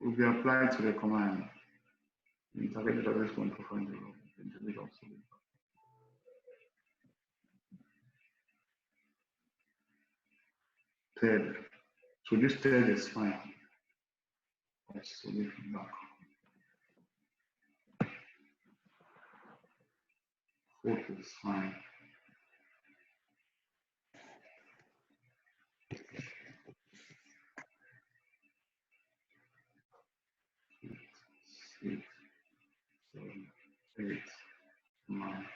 Will be applied to the command. Integrated database control from the individual. Third. So this third is fine. Obsolete back. Fourth is fine. Six, 7, 8, 9.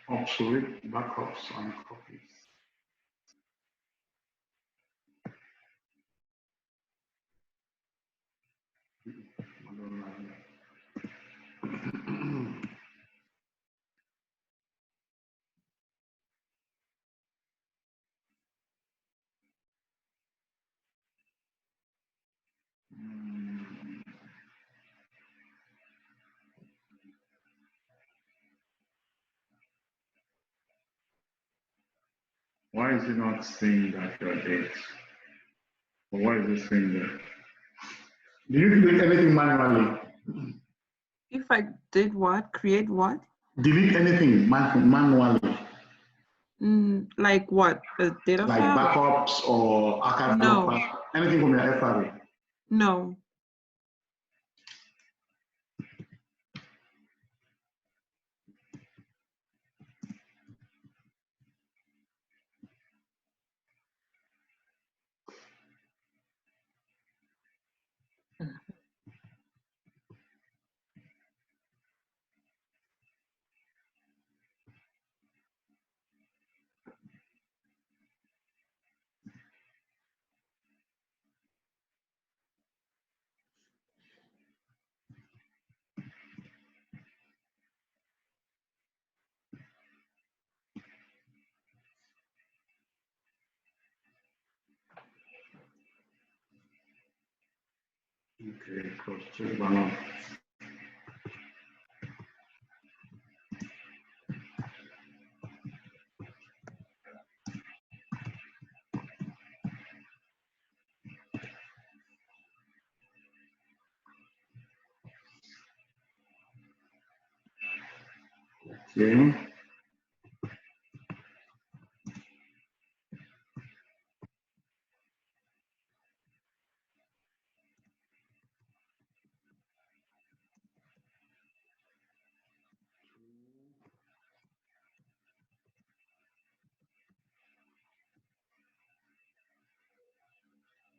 Obsolete backups and copies. I don't like that. Why is it not saying that your date? Or why is it saying that? Did you delete anything manually? If I did what? Create what? Delete anything manually? Like what? A data like file? backups or archive? No. Anything from your FRA? No. Okay, cross check one. Okay.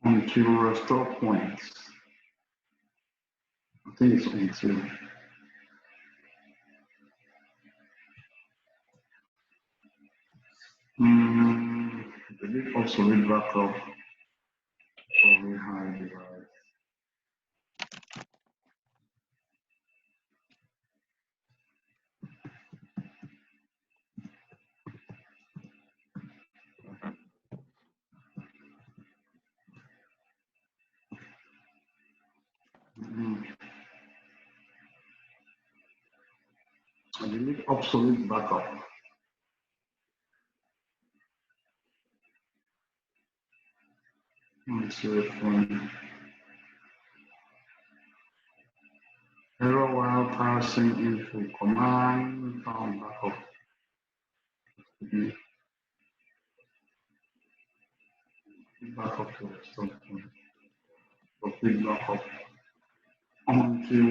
Until restore points. I think it's until. Delete obsolete backup. Probably high device. I delete obsolete backup. Error while parsing into command found backup. Backup to restore point. Complete backup until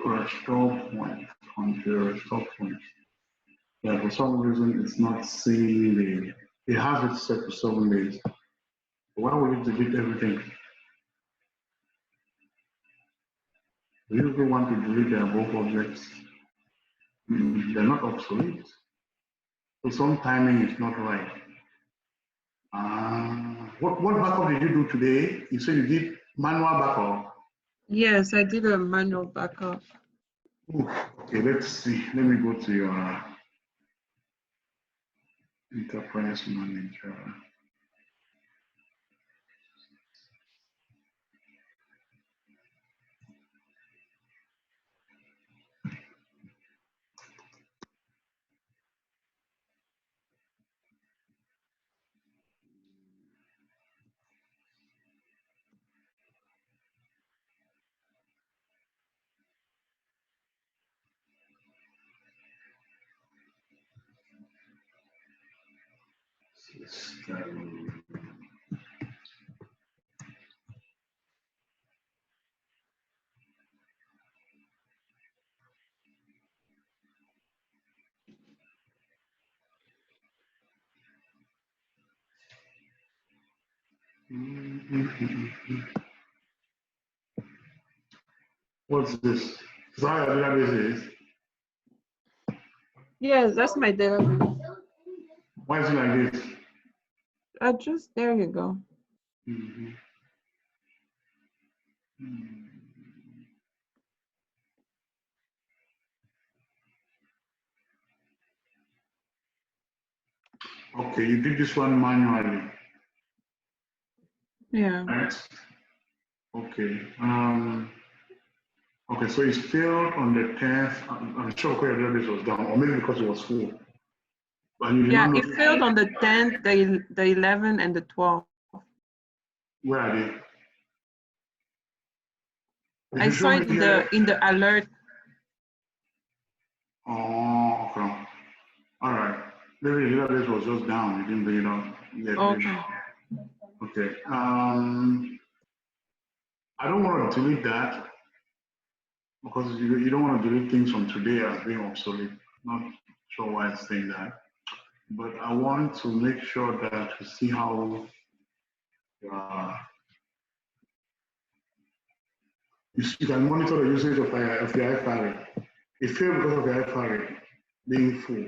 restore point. Until restore point. Yeah, for some reason it's not seeing the. It has it set to 7 days. Why would it delete everything? We usually want to delete the above objects. They're not obsolete. So some timing is not right. What backup did you do today? You said you did manual backup. Yes, I did a manual backup. Ooh, okay, let's see. Let me go to your enterprise manager. System. What's this? Is that your database is? Yes, that's my database. Why is it like this? Just there you go. Mm-hmm. Okay, you did this one manually. Yeah. Right? Okay. Okay, so it's failed on the 10th. I'm sure your database was down, or maybe because it was full. But you did Yeah, not it know. failed on the 10th, the 11th, and the 12th. Where are they? If I you saw show it me here. in the alert. Oh, okay. All right. Maybe the database was just down. You didn't bring it up yet. Okay. Okay. I don't want to delete that because you don't want to delete things from today as being obsolete. Not sure why it's saying that. But I want to make sure that you see how you can monitor the usage of your FRA. It failed because of your FRA being full.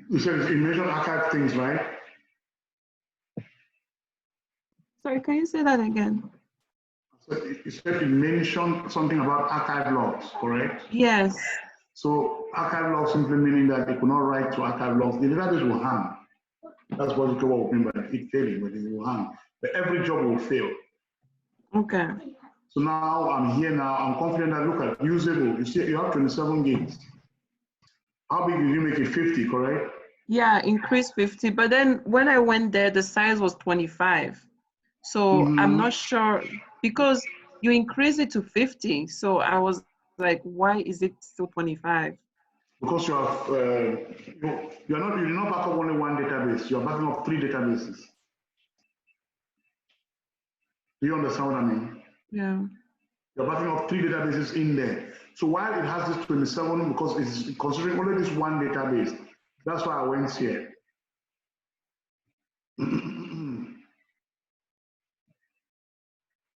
You said it mentioned archive things, right? Sorry, can you say that again? So you said you mentioned something about archive logs, correct? Yes. So archive logs simply meaning that they could not write to archive logs. The database will hang. That's what we mean by it failing, but it will hang. But every job will fail. Okay. So now I'm here now. I'm confident that look at usable. You see, you have 27 gigs. How big did you make it? 50, correct? Yeah, increased 50. But then when I went there, the size was 25. So I'm not sure because you increase it to 50. So I was like, why is it still 25? Because you have you're not back up only one database. You're backing up 3 databases. Do you understand what I mean? Yeah. You're backing up 3 databases in there. So while it has this 27, because it's considering only this one database, that's why I went here.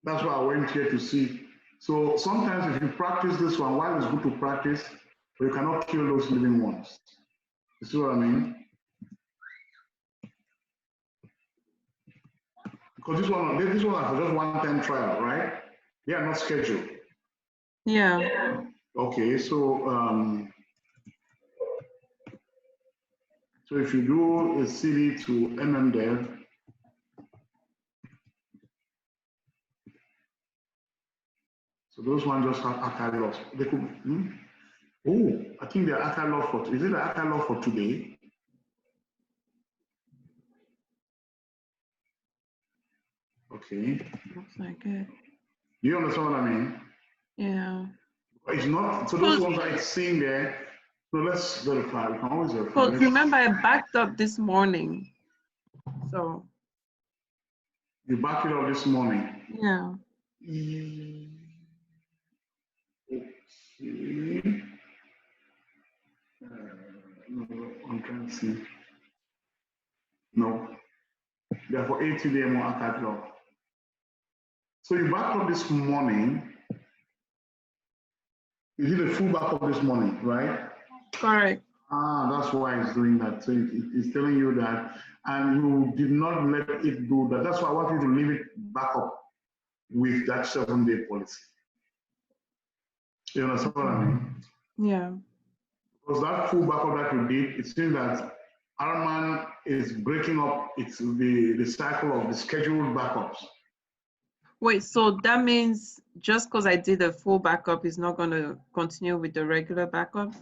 That's why I went here to see. So sometimes if you practice this one, while it's good to practice, but you cannot kill those living ones. You see what I mean? Because this one is just one-time trial, right? They are not scheduled. Yeah. Okay, so so if you do a CD to mmdev, so those ones just have archive logs. They could. Oh, I think the archive log for is it the archive log for today? Okay. Looks like it. You understand what I mean? Yeah. It's not. So those ones that it's seeing there. So let's verify. We can always verify. Because remember, I backed up this morning. So. You backed it up this morning. Yeah. Okay. No, I'm trying to see. No. They're for 80 DMO archive log. So you backed up this morning. You did a full backup this morning, right? Correct. That's why it's doing that. So it's telling you that, and you did not let it do that. That's why I want you to leave it back up. with that 7-day policy. You understand what I mean? Yeah. Because that full backup that we did, it seems that Arman is breaking up the cycle of the scheduled backups. Wait, so that means just because I did a full backup is not going to continue with the regular backup?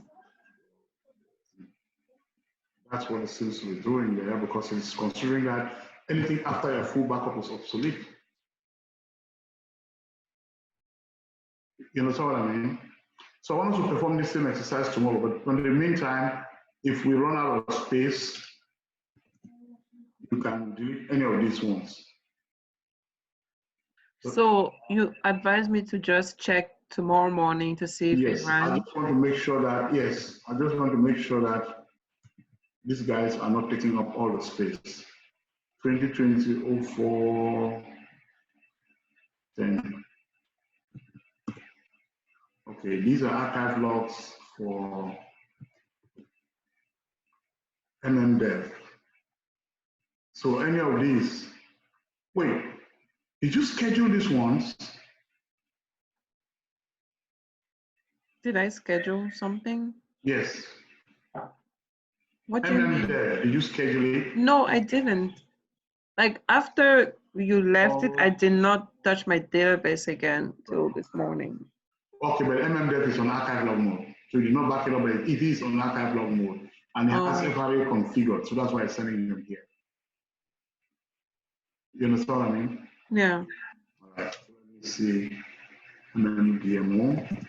That's what it seems to be doing there, because it's considering that anything after a full backup is obsolete. You understand what I mean? So I want us to perform this same exercise tomorrow, but in the meantime, if we run out of space, you can delete any of these ones. So you advise me to just check tomorrow morning to see if Yes, it ran? I just want to make sure that, yes, I just want to make sure that these guys are not taking up all the space. 2020 04 10. Okay, these are archive logs for MMDev. So any of these, wait, did you schedule these ones? Did I schedule something? Yes. What do you mean? MMDev, did you schedule it? No, I didn't. Like after you left it, I did not touch my database again till this morning. Okay, but MMDev is on archive log mode. So you did not back it up, but it is on archive log mode. And it has FRA configured, so that's why I'm sending them here. You understand what I mean? Yeah. All right, so let me see. MMDMO.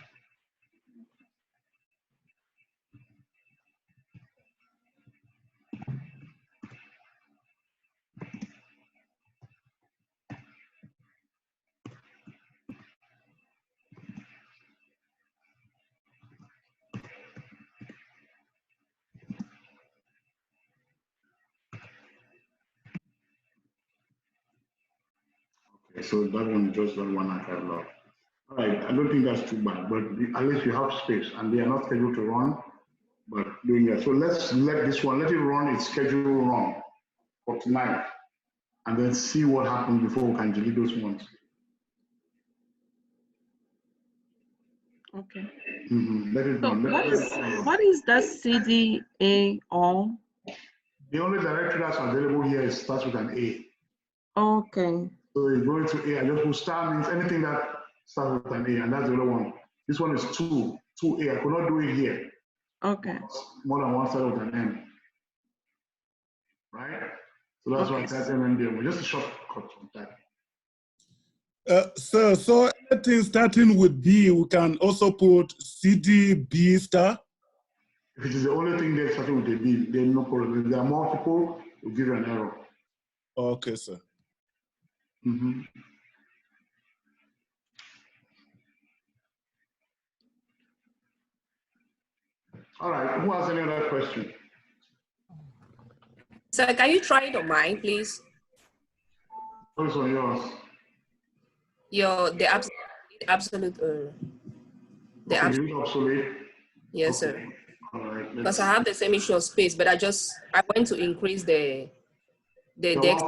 Okay, so that one just got one archive log. All right, I don't think that's too bad, but at least you have space, and they are not scheduled to run, but doing that. So let's let this one, let it run its scheduled run for tonight, and then see what happens before we can delete those ones. Okay. Let it So run. what is that CDA all? The only directory that's available here starts with an A. Okay. So you go into A, I just put star means anything that starts with an A, and that's the other one. This one is 2A. I could not do it here. Okay. More than one side with an M. Right? So that's why I typed MMDM. Just a shortcut from that. So anything starting with B, we can also put CDB star. If it is the only thing there starting with a B, then no problem. If there are multiple, it will give you an error. Okay, sir. All right, who has any other question? Sir, can you try it on mine, please? What is on yours? The absolute The obsolete? Yes, sir. All right. Because I have the same issue of space, but I went to increase the dex.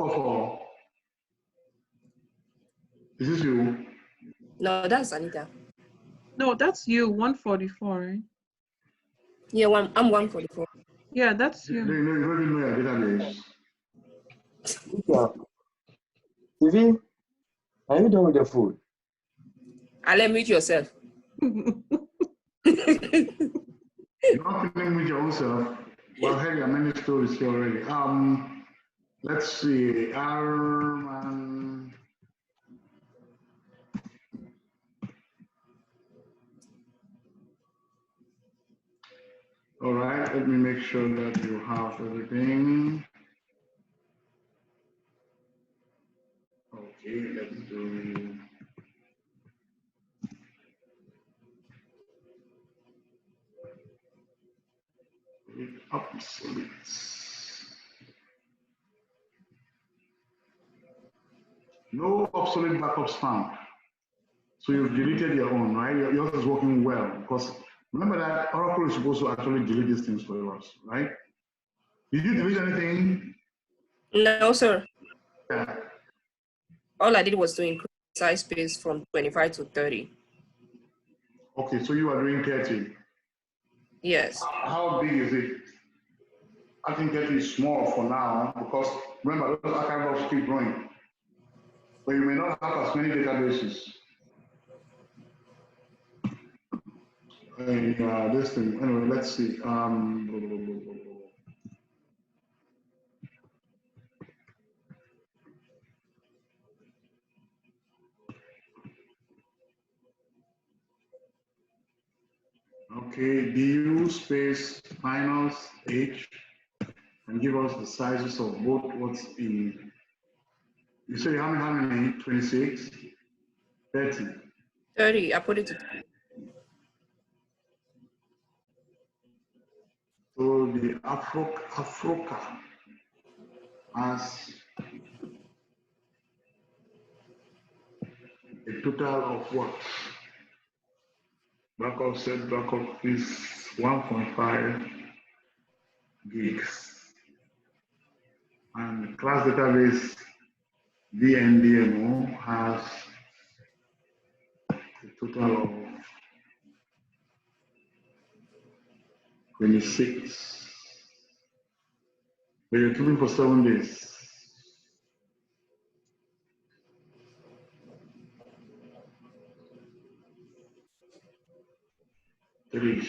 Is this you? No, that's Anita. No, that's you, 144, right? Yeah, I'm 144. Yeah, that's you. You don't even know your database. TV, are you done with the food? I'll mute yourself. You're not feeling with your own self. Well, hey, there are many stories here already. Let's see. All right, let me make sure that you have everything. Okay, let's do. Obsolete. No obsolete backups found. So you've deleted your own, right? Yours is working well because remember that Oracle is supposed to actually delete these things for us, right? Did you delete anything? No, sir. Yeah. All I did was to increase size space from 25 to 30. Okay, so you are doing 30. Yes. How big is it? I think 30 is small for now because remember, those archives keep growing. But you may not have as many databases. And this thing, anyway, let's see. Okay, du space minus h and give us the sizes of both what's in. You say how many? 26, 30. 30, I put it to 30. So the Afroca has a total of what? Backup set backup is 1.5 gigs. And class database DNDMO has a total of 26. But you're keeping for 7 days. Three.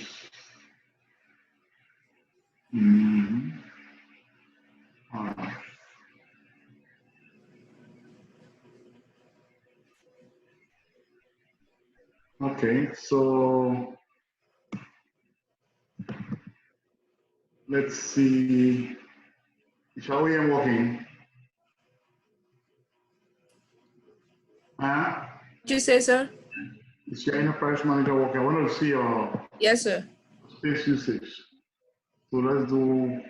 All right. Okay, so let's see. Shall we end working? Huh? Did you say, sir? Is your enterprise manager working? I want to see your Yes, sir. space usage. So let's do.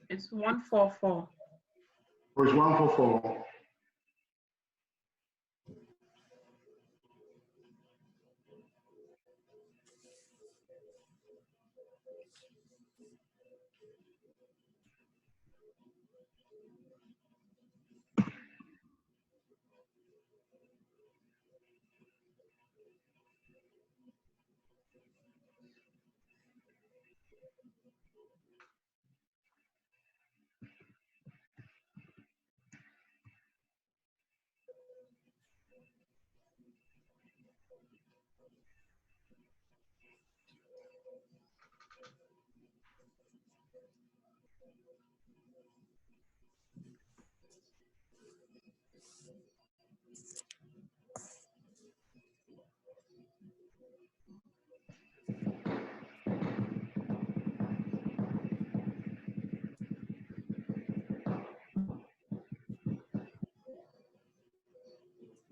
It's 144. Oh, it's 144.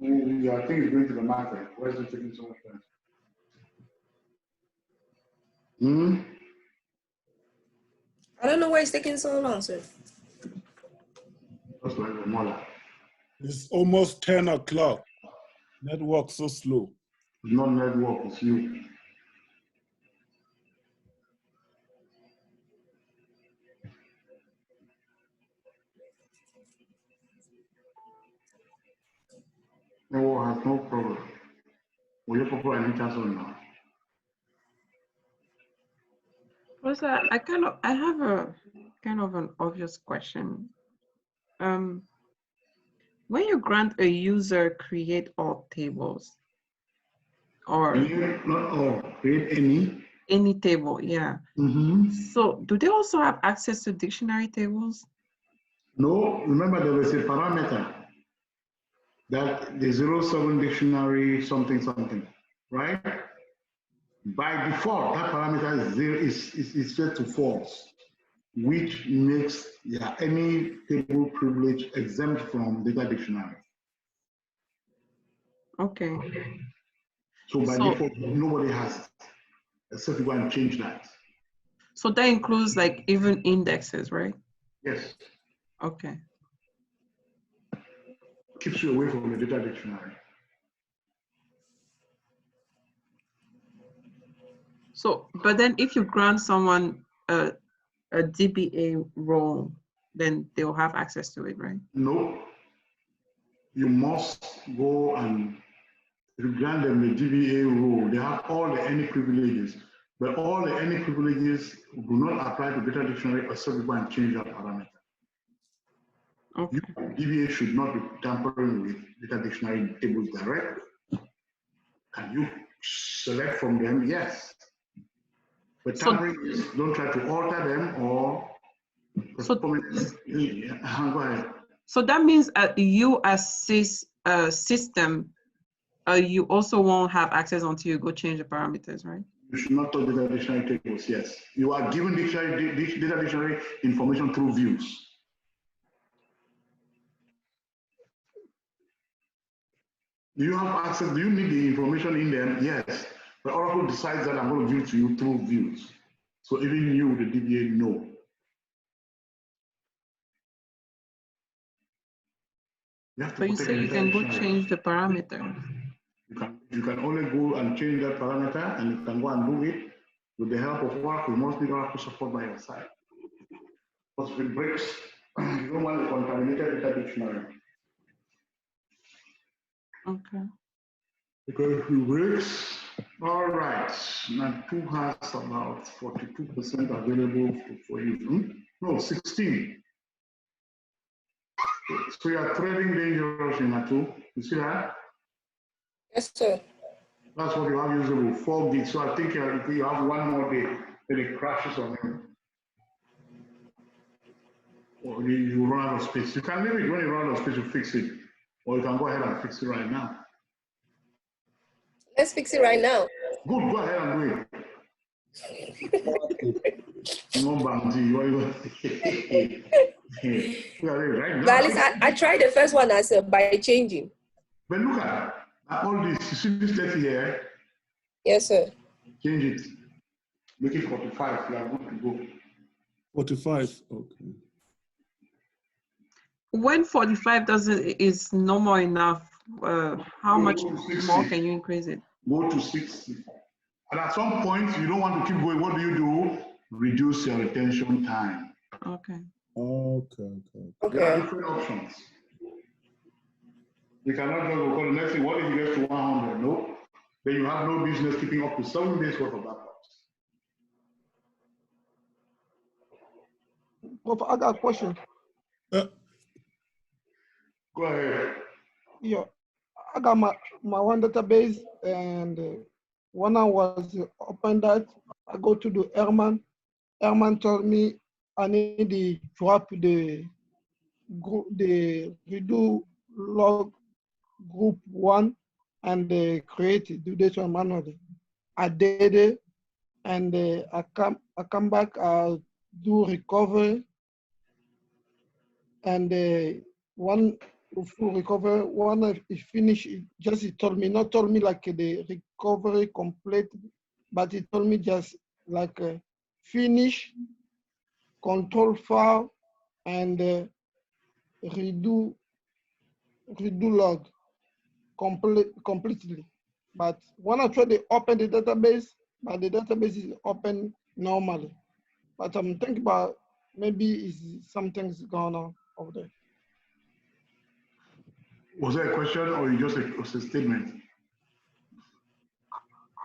Yeah, I think it's going to the market. Why is it taking so much time? I don't know why it's taking so long, sir. That's like the mother. It's almost 10 o'clock. Network so slow. It's not network, it's you. Network has no problem. Will you put any chance on now? Also, I have a kind of an obvious question. When you grant a user create all tables, or not all, create any table, yeah. So do they also have access to dictionary tables? No, remember there was a parameter that the 07 dictionary something, right? By default, that parameter is zero, is set to false, which makes any table privilege exempt from data dictionary. Okay. So by default, nobody has it, except you go and change that. So that includes like even indexes, right? Yes. Okay. keeps you away from the data dictionary. So, but then if you grant someone a DBA role, then they'll have access to it, right? No, you must go and you grant them the DBA role. They have all the any privileges, but all the any privileges do not apply to data dictionary except you go and change that parameter. Okay. DBA should not be tampering with data dictionary tables directly. Can you select from them? Yes. But tampering is don't try to alter them or go ahead. So that means you as system, you also won't have access until you go change the parameters, right? You should not touch data dictionary tables, yes. You are given data dictionary information through views. Do you have access? Do you need the information in them? Yes. But Oracle decides that I'm going to give it to you through views. So even you, the DBA, know. So you say you can go change the parameter. You can only go and change that parameter, and you can go and do it with the help of Oracle. You must need Oracle support by your side. Because if it breaks, you don't want a contaminated data dictionary. Okay. Because if it breaks, all right. Now 2 has about 42% available for you. No, 16. So you are trading dangerous in that too. You see that? Yes, sir. That's what you have usable, 4 gigs. So I think you have one more day, then it crashes on you. Or you run out of space. You can leave it when you run out of space to fix it. Or you can go ahead and fix it right now. Let's fix it right now. Good, go ahead and do it. No bounty. Right now. But at least I tried the first one as by changing. But look at all this. You see this letter here? Yes, sir. Change it. Make it 45. You are good to go. 45. Okay. When 45 is no more enough, how much more can you increase it? Go to 60. And at some point, you don't want to keep going. What do? Reduce your retention time. Okay. Okay. There are different options. You cannot just go, the next thing, what if you get to 100? No. Then you have no business keeping up to 7 days worth of backups. I got a question. Go ahead. Yeah, I got my one database, and when I was open that, I go to the Herman. Herman told me I need to drop the redo log group 1 and create it, do this one manually. I did it, and I come back, do recovery, and one full recovery, one is finished, he told me, not told me like the recovery complete, but he told me just like finish, control file, and redo log completely. But when I try to open the database, but the database is open normally. But I'm thinking about maybe something's going on over there. Was that a question or just a statement?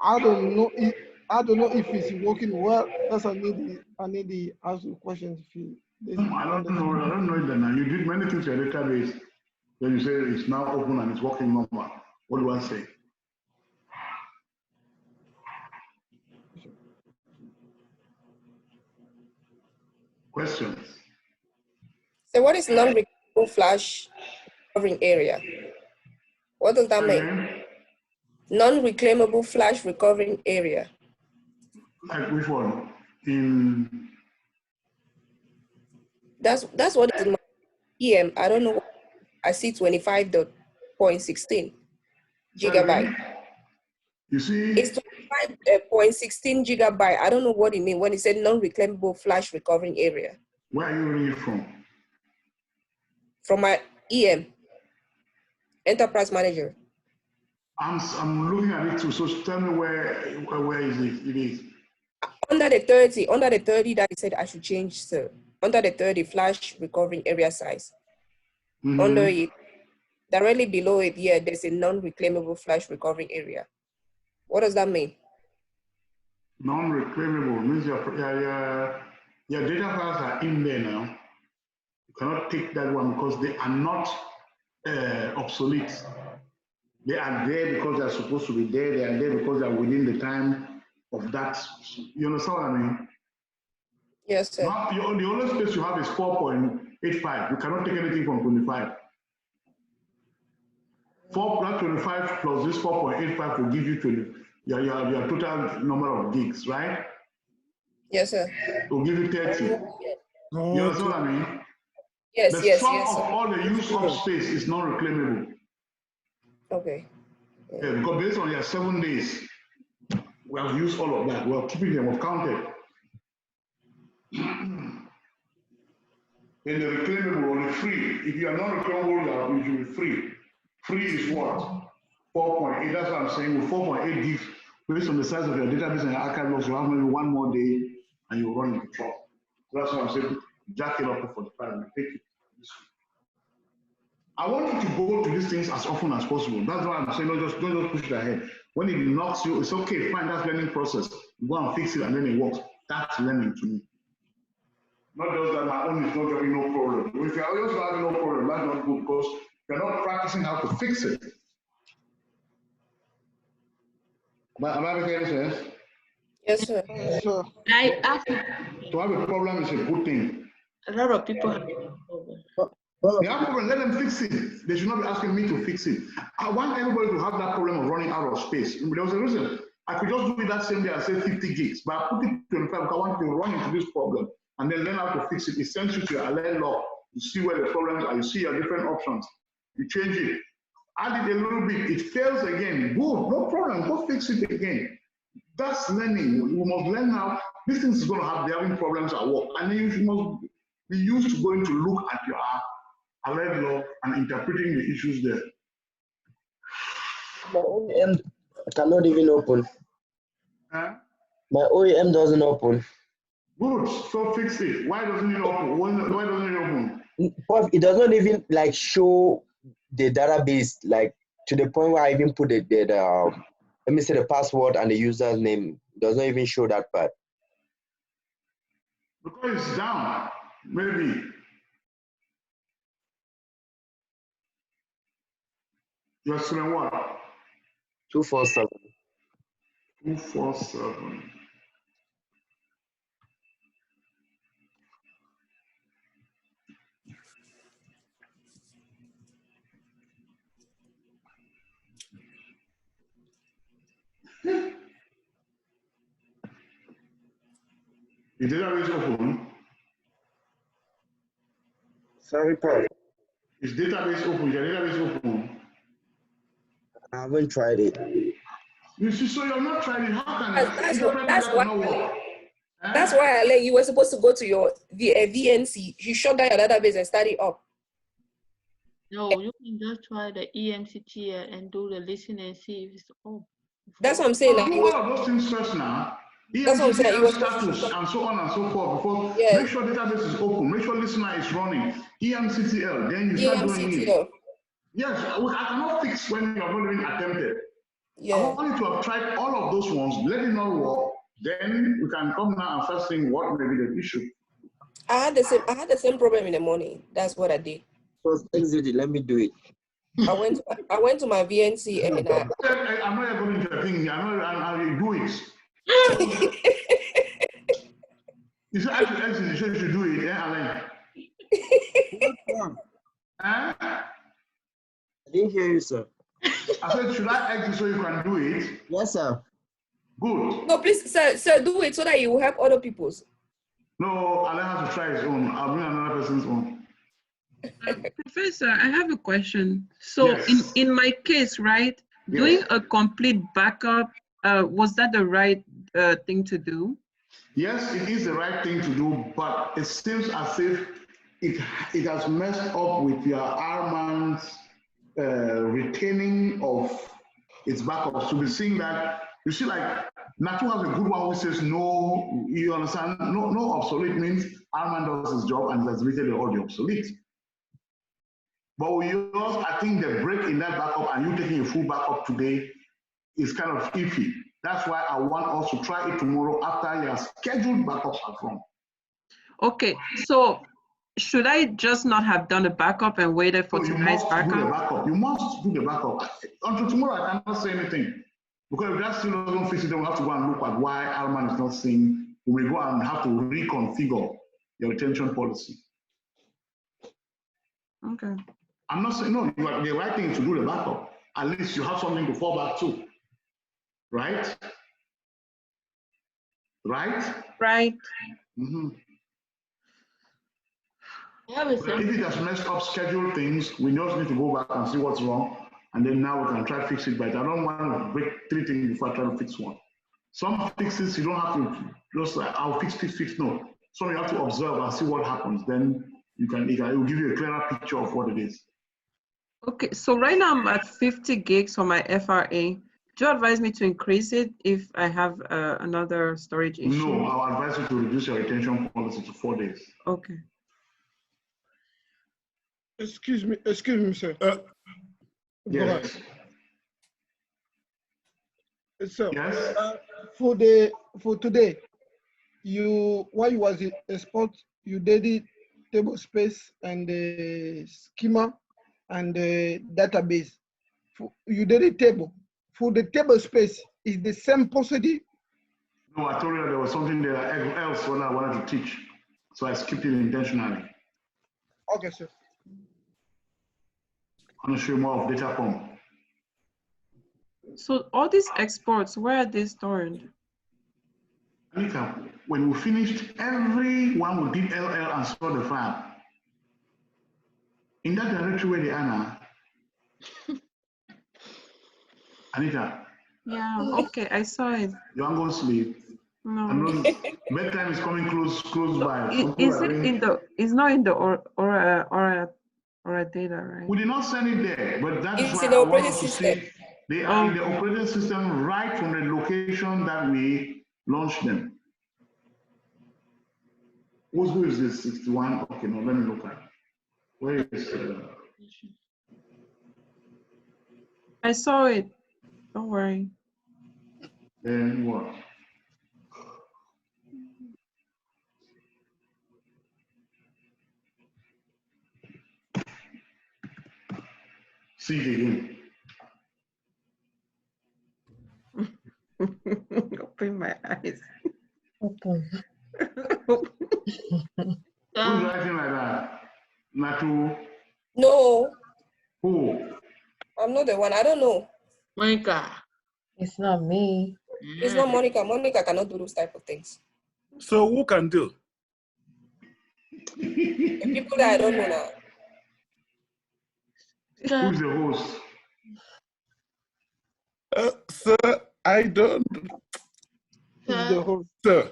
I don't know if it's working well. That's I need to ask you questions. I don't know that now. You did many things in your database. Then you say it's now open and it's working normal. What do I say? Questions? So what is non-recoverable flash covering area? What does that mean? Non-reclaimable flash recovering area. Like which one? That's what is in my EM. I don't know. I see 25.16 gigabyte. You see? It's 25.16 gigabyte. I don't know what it means when it said non-reclaimable flash recovering area. Where are you reading it from? From my EM. Enterprise manager. I'm looking at it too. So tell me where is it? It is Under the 30 that he said I should change, sir. Under the 30 flash recovering area size. Under it, directly below it, yeah, there's a non-reclaimable flash recovering area. What does that mean? Non-reclaimable means your data files are in there now. You cannot take that one because they are not obsolete. They are there because they are supposed to be there. They are there because they are within the time of that. You understand what I mean? Yes, sir. Now, the only space you have is 4.85. You cannot take anything from 25. 4.25 plus this 4.85 will give you your total number of gigs, right? Yes, sir. It will give you 30. You understand what I mean? Yes, the yes, sum yes, of sir. all the use of space is non-reclaimable. Okay. Yeah, because based on your 7 days, we have used all of that. We are keeping them counted. In the reclaimable or the free, if you are not reclaimable, you should be free. Free is what? 4.8. That's what I'm saying. With 4.8 gigs, based on the size of your database and your archive logs, you have maybe 1 more day and you run into trouble. That's what I'm saying. Jack it up to 45 and take it. I want you to go to these things as often as possible. That's why I'm saying don't just push it ahead. When it knocks you, it's okay, fine, that's learning process. You go and fix it and then it works. That's learning to me. Not just that my own is not having no problem. If you're just having no problem, that's not good because you're not practicing how to fix it. Am I making any sense? Yes, sir. Yes, sir. I ask To have a problem is a good thing. a lot of people have a problem. They have a problem, let them fix it. They should not be asking me to fix it. I want everybody to have that problem of running out of space. There was a reason. I could just do it that same day and say 50 gigs, but I put it 25 because I want to run into this problem and then learn how to fix it. It sends you to your alert log. You see where the problems are, you see your different options. You change it. Add it a little bit, it fails again. Good, no problem, go fix it again. That's learning. You must learn how this thing is going to have, they're having problems at work. And then you must be used to going to look at your alert log and interpreting the issues there. My OEM cannot even open. Huh? My OEM doesn't open. Good, so fix it. Why doesn't it open? Why doesn't it open? It does not even like show the database like to the point where I even put let me say the password and the user's name. It does not even show that part. Because it's down, maybe. You're saying what? 247. 247. The database open? Sorry, Prof. Is database open? Your database open? I haven't tried it. You see, so you're not trying it. How can that's why I you were supposed to go to your VNC. You shut down your database and start it up. No, you can just try the EMCTL and do the listen and see if it's on. That's what I'm saying. Do all of those things first now. That's what I'm saying. EMCTL status and so on and so forth. Before, make sure database is open. Make sure listener is running. EMCTL. Then you start doing it. Yes, I cannot fix when you have not even attempted. Yeah. I want you to have tried all of those ones. Let it not work. Then we can come now and first thing what may be the issue. I had the same problem in the morning. That's what I did. First exit it, let me do it. I went to my VNC and I'm not going into a thing. I'll do it. You should actually exit. You should do it, Alain. I didn't hear you, sir. I said, should I exit so you can do it? Yes, sir. Good. No, please, sir, do it so that you will help other people's. No, Alain has to try his own. I'll bring another person's own. Professor, I have a question. So yes. in my case, right, doing a complete backup, was that the right thing to do? Yes, it is the right thing to do, but it seems as if it has messed up with your Armand's retaining of its backups to be seeing that, you see, like, Natu has a good one who says no, you understand, no obsolete means Arman does his job and has deleted all the obsolete. But with yours, I think the break in that backup and you taking a full backup today is kind of iffy. That's why I want us to try it tomorrow after your scheduled backups are from. Okay, so should I just not have done a backup and waited for tonight's backup? You must do the backup. Until tomorrow, I cannot say anything. Because if that still doesn't fix it, then we have to go and look at why Alman is not seeing. We will go and have to reconfigure your retention policy. Okay. I'm not saying, no, you are the right thing to do the backup. At least you have something to fall back to. Right? Right? Right. Mm-hmm. Yeah, if it has messed up scheduled things, we just need to go back and see what's wrong. And then now we can try to fix it. But I don't want to break 3 things before I try to fix one. Some fixes you don't have to just like, I'll fix. No. Some you have to observe and see what happens. Then it will give you a clearer picture of what it is. Okay, so right now I'm at 50 gigs for my FRA. Do you advise me to increase it if I have another storage issue? No, I'll advise you to reduce your retention policy to 4 days. Okay. Excuse me, sir. Yes. So, yes. For today, while you was a spot, you did it table space and the schema and the database. You did it table. For the table space, is the same procedure? No, I told you there was something there else when I wanted to teach, so I skipped it intentionally. Okay, sir. I'm going to show you more of data pump. So all these exports, where are they stored? Anita, when we finished, everyone will did LL and store the file. In that directory where they are now. Anita. Yeah, okay, I saw it. You aren't going to sleep. No. Bedtime is coming close by. Is it in the? It's not in the or data, right? We did not send it there, but that is It's why in the I want operating us to system. see they are in the operating system right from the location that we launched them. Who is this? 61. Okay, no, let me look at it. Where is I saw it. Don't worry. Then what? See it again. Open my eyes. Open. Who's writing like that? Natu? No. Who? I'm not the one. I don't know. Monica. It's not me. It's not Monica. Monica cannot do those type of things. So who can do? The people that I don't know now. Who's the host? Sir, I don't. Who's the host? Sir.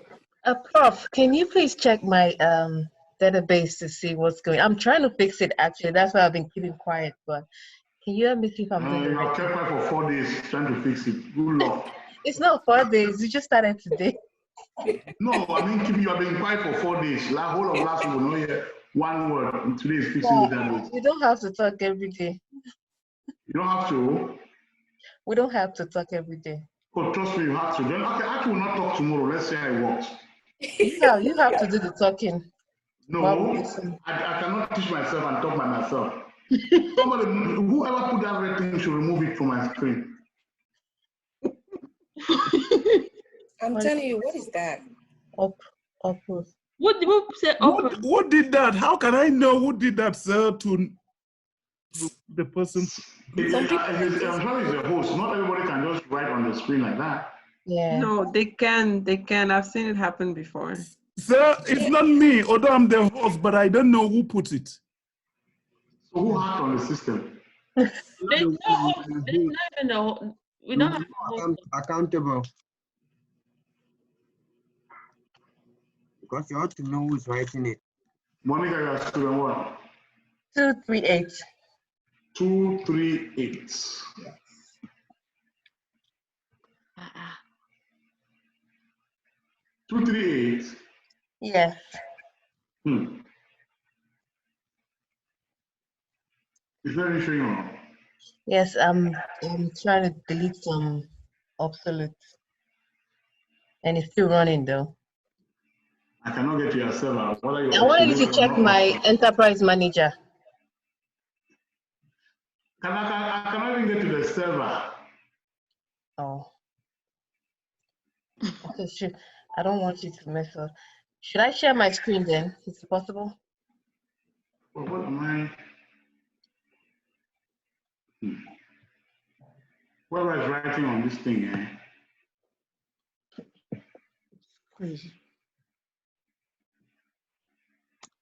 Prof, can you please check my database to see what's going on? I'm trying to fix it actually. That's why I've been keeping quiet, but can you help me see if I'm doing it right? I've kept quiet for 4 days trying to fix it. Good luck. It's not 4 days. You just started today. No, I mean, you have been quiet for 4 days. The whole of last week, we don't hear one word. And today is fixing the database. We don't have to talk every day. You don't have to? We don't have to talk every day. Oh, trust me, you have to. Then, okay, I will not talk tomorrow. Let's see how it works. Yeah, you have to do the talking. No, I cannot teach myself and talk by myself. Somebody, whoever put that red thing should remove it from my screen. I'm telling you, what is that? Upload. What did you say? What did that? How can I know who did that, sir, to the person? I'm sure it's the host. Not everybody can just write on the screen like that. Yeah. No, they can. They can. I've seen it happen before. Sir, it's not me, although I'm the host, but I don't know who put it. So who hacked on the system? We don't have accountable. Because you ought to know who's writing it. Monica, you are student what? 238. 238. Yes. 238. Yes. Is there any showing on? Yes, I'm trying to delete some obsolete. And it's still running though. I cannot get to your server. What are you I wanted you to check my enterprise manager. I cannot even get to the server. Oh. Okay, sure. I don't want you to mess up. Should I share my screen then? Is it possible? Well, what am I? What was writing on this thing, eh? Crazy.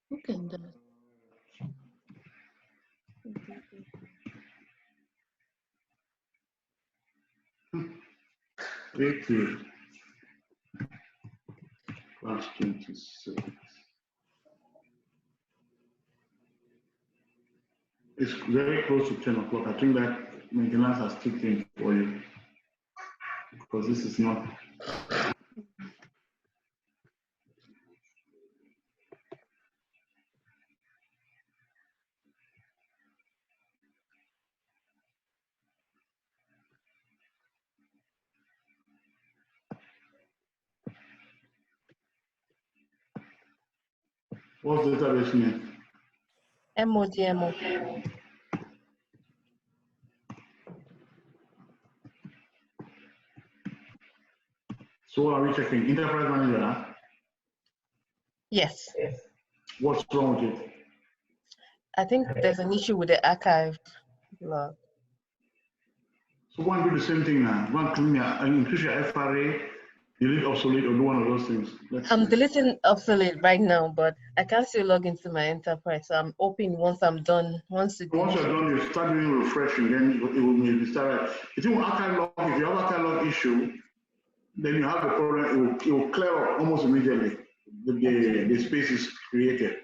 Who can do it? April class 26. It's very close to 10 o'clock. I think that maintenance has kicked in for you because this is not. What's the database name? MODMO. So what are we checking? Enterprise manager? Yes. What's wrong with it? I think there's an issue with the archived log. So go and do the same thing now. Go and clean your, increase your FRA, delete obsolete, or do one of those things. I'm deleting obsolete right now, but I can still log into my enterprise. So I'm hoping once I'm done, once you're done, you start doing refreshing, then it will maybe start. If you archive log, if you have a catalog issue, then you have the problem. It will clear up almost immediately. The space is created.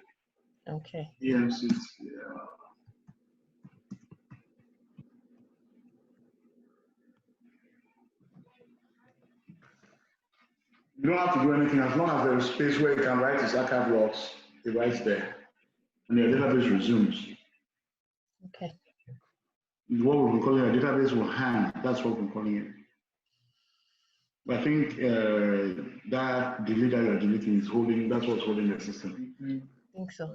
Okay. EMC, yeah. You don't have to do anything as long as there is space where you can write his archive logs, it writes there, and your database resumes. Okay. What we've been calling a database will hang. That's what we're calling it. But I think that delete that you're deleting is holding. That's what's holding the system. I think so.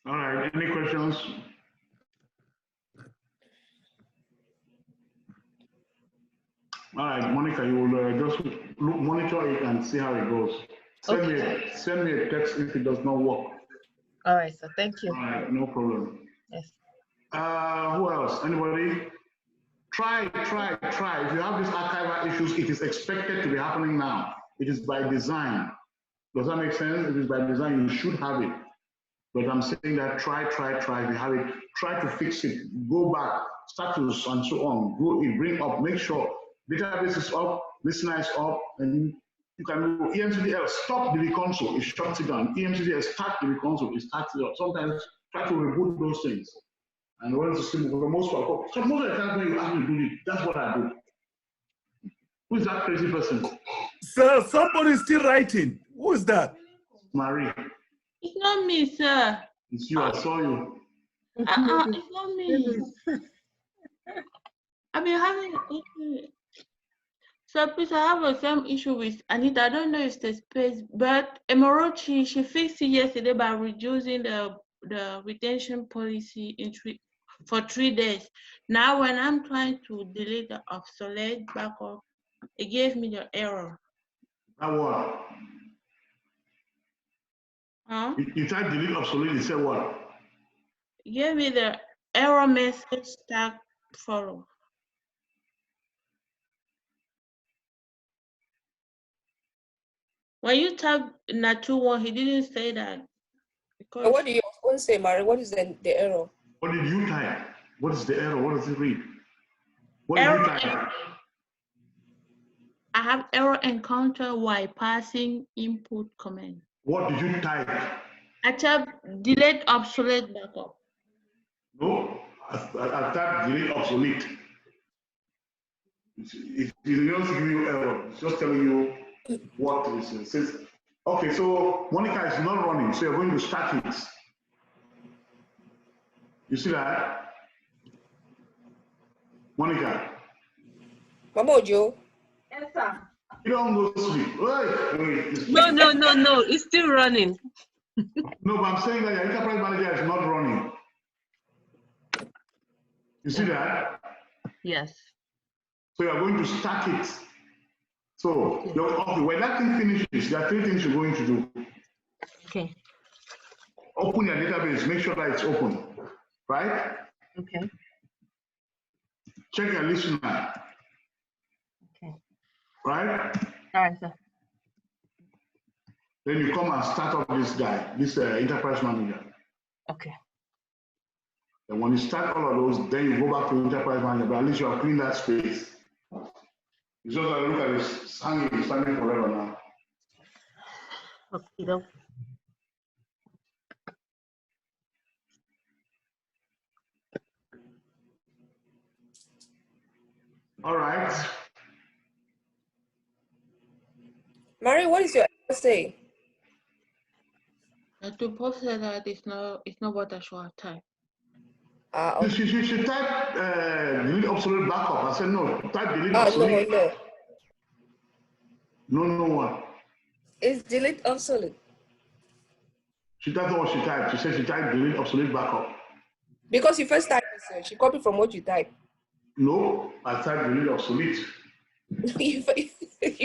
All right, any questions? All right, Monica, you will just monitor it and see how it goes. Send me a text if it does not work. All right, so thank you. All right, no problem. Yes. Who else? Anybody? Try. If you have these archival issues, it is expected to be happening now. It is by design. Does that make sense? It is by design. You should have it. But I'm saying that try. If you have it, try to fix it. Go back, status and so on. Go in, bring up, make sure database is up, listener is up, and you can go EMCDL, stop the console, it shuts it down. EMCDL, start the console, it starts it up. Sometimes try to reboot those things. And when it's simple, for the most part, so most of the time when you ask me to do it, that's what I do. Who is that crazy person? Sir, somebody is still writing. Who is that? Marie. It's not me, sir. It's you, I saw you. It's not me. I've been having an issue. So please, I have the same issue with Anita. I don't know if the space, but Emerald, she fixed it yesterday by reducing the retention policy for 3 days. Now, when I'm trying to delete the obsolete backup, it gave me the error. That what? Huh? You tried to delete obsolete, you said what? It gave me the error message tag follow. When you type Natu1, he didn't say that. Because what do you One say, Mary, what is the error? What did you type? What is the error? What does it read? What did you type? I have error encounter while passing input command. What did you type? I type delete obsolete backup. No, I typed delete obsolete. It doesn't give you error. It's just telling you what it says. Okay, so Monica is not running, so you're going to start it. You see that? Monica. Mama Joe. Yes, sir. You don't go to sleep. Wait. No. It's still running. No, but I'm saying that your enterprise manager is not running. You see that? Yes. So you're going to stack it. So okay, when that thing finishes, there are 3 things you're going to do. Okay. Open your database, make sure that it's open, right? Okay. Check your listener. Okay. Right? All right, sir. Then you come and start up this guy, this enterprise manager. Okay. And when you start all of those, then you go back to enterprise manager, but at least you have cleaned that space. It's just like look at this hanging, standing forever now. Okay. All right. Mary, what is your essay? To post that it's not what I should have typed. Okay. She typed delete obsolete backup. I said no, type delete obsolete. No one. It's delete obsolete. That's not what she typed. She said she typed delete obsolete backup. Because you first typed it, she copied from what you typed. No, I typed delete obsolete. You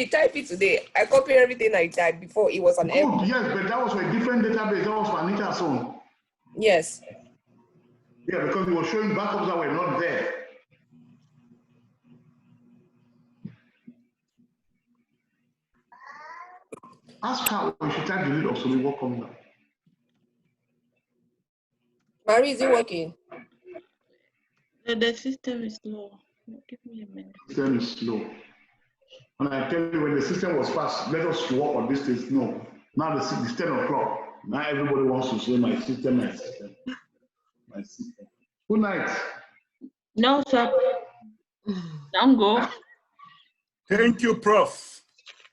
typed it today. I copied everything I typed before. It was an error. Yes, but that was for a different database. That was for Anita's own. Yes. Yeah, because it was showing backups that were not there. Ask her when she typed delete obsolete, what comes up? Mary, is it working? The system is slow. Give me a minute. The system is slow. And I tell you, when the system was fast, let us work on this thing. No. Now it's 10 o'clock. Now everybody wants to say my system, my system. My system. Good night. No, sir. Don't go. Thank you, Prof.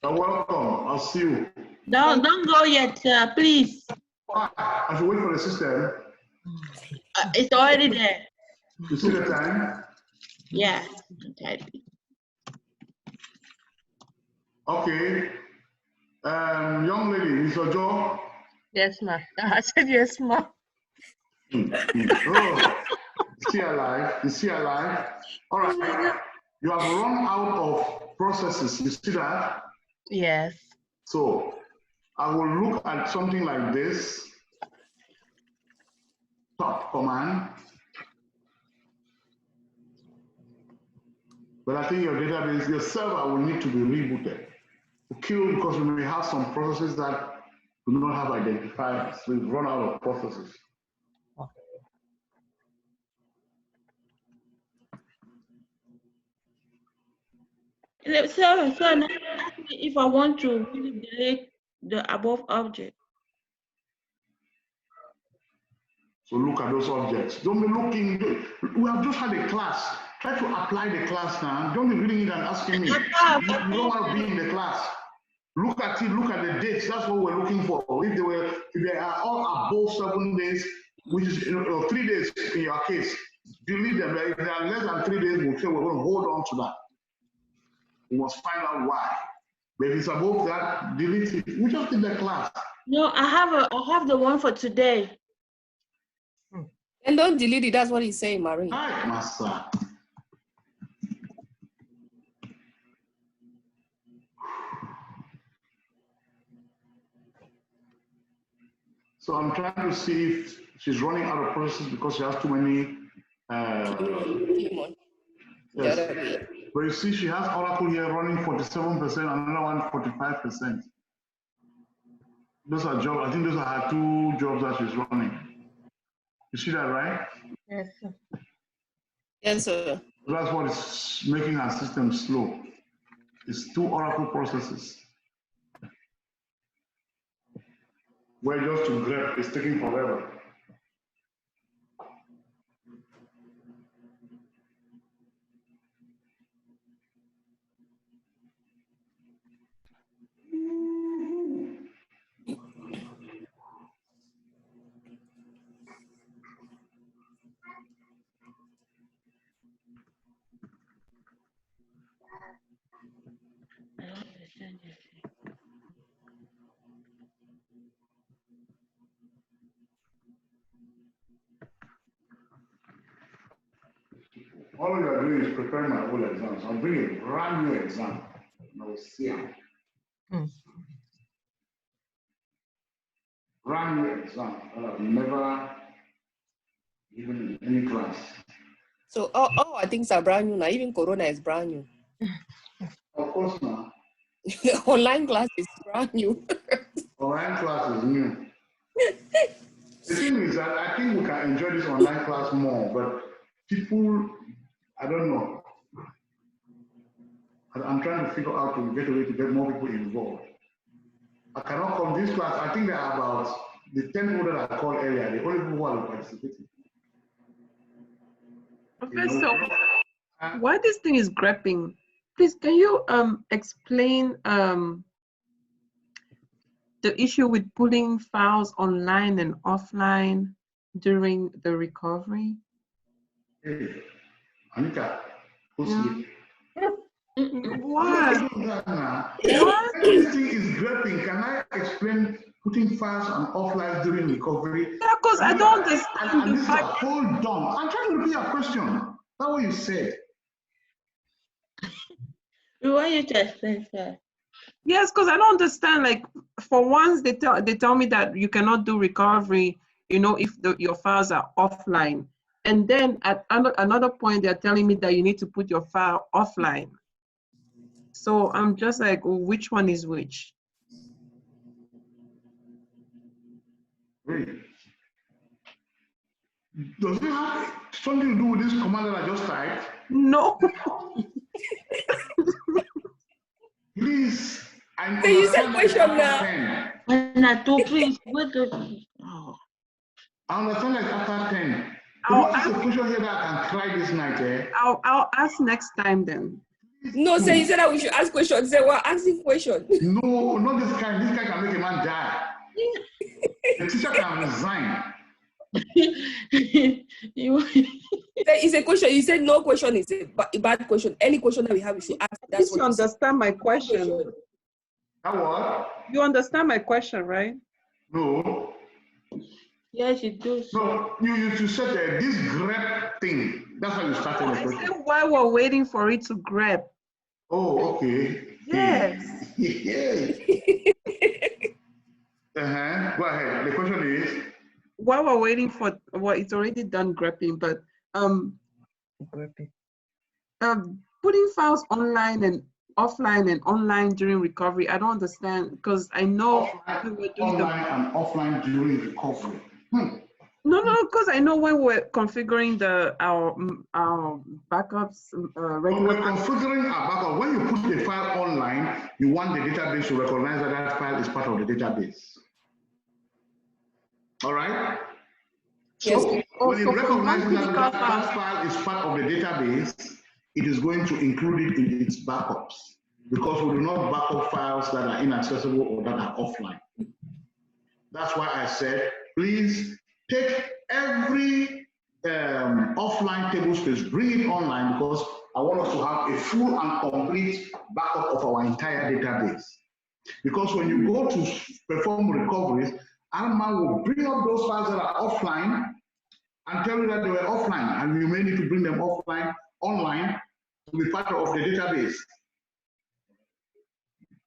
You're welcome. I'll see you. Don't go yet, sir, please. I should wait for the system. It's already there. You see the time? Yeah. Okay. Young lady, is your job? Yes, ma'am. I said yes, ma'am. Oh, is she alive? Is she alive? All right. You have run out of processes. You see that? Yes. So I will look at something like this. Top command. But I think your database, your server will need to be rebooted. Kill because we may have some processes that do not have identifiers. So we've run out of processes. So now ask me if I want to really delete the above object. So look at those objects. Don't be looking. We have just had a class. Try to apply the class now. Don't be reading it and asking me. You don't want to be in the class. Look at it. Look at the dates. That's what we're looking for. If they are all above 7 days, which is 3 days in your case, delete them. If they are less than 3 days, we'll say we're going to hold on to that. We must find out why. But if it's above that, delete it. We just did the class. No, I have the one for today. And don't delete it. That's what he's saying, Marie. Hi, Master. So I'm trying to see if she's running out of processes because she has too many. Yes. But you see, she has Oracle here running 47%, another one 45%. Those are jobs. I think those are her 2 jobs that she's running. You see that, right? Yes, sir. Yes, sir. That's what is making our system slow. It's 2 Oracle processes. Where just to grep is taking forever. All you are doing is preparing my whole exams. I'll bring a brand new exam. And I will see it. Brand new exam that I've never given in any class. So all our things are brand new now. Even Corona is brand new. Of course now. Online class is brand new. Online class is new. The thing is that I think we can enjoy this online class more, but people, I don't know. I'm trying to figure out to get a way to get more people involved. I cannot come this class. I think there are about the 10 people that I called earlier, the only people who are participating. Professor, why this thing is grepping? Please, can you explain the issue with pulling files online and offline during the recovery? Hey, Anita, who's sleep? Why? What? This thing is grepping. Can I explain putting files on offline during recovery? Yeah, because I don't understand. And this is hold on. I'm trying to repeat your question. That's what you said. We want you to explain, sir. Yes, because I don't understand. Like, for once, they tell me that you cannot do recovery, if your files are offline. And then at another point, they're telling me that you need to put your file offline. So I'm just like, which one is which? Wait. Does it have something to do with this command that I just typed? No. Please. So you said question now. Please, I understand that after 10. I'll What is the question here that I can try this night, eh? I'll ask next time then. No, sir, you said that we should ask questions. Say, we're asking questions. No, not this kind. This kind can make a man die. The teacher can resign. It's a question. You said no question is a bad question. Any question that we have, we should ask. That's you understand my question. What? You understand my question, right? No. Yes, you do. No, you said this grep thing. That's how you started the question. I said while we're waiting for it to grab. Oh, okay. Yes. Yes. Go ahead. The question is? While we're waiting for, well, it's already done grepping, but putting files online and offline and online during recovery, I don't understand, because I know we were doing online and offline during recovery. No, because I know when we're configuring our backups, regular. We're configuring our backup. When you put the file online, you want the database to recognize that that file is part of the database. All right? So when it recognizes that that file is part of the database, it is going to include it in its backups, because we do not backup files that are inaccessible or that are offline. That's why I said, please take every offline table space, bring it online, because I want us to have a full and complete backup of our entire database. Because when you go to perform recoveries, Alma will bring up those files that are offline and tell you that they were offline, and you may need to bring them offline, online, to be part of the database.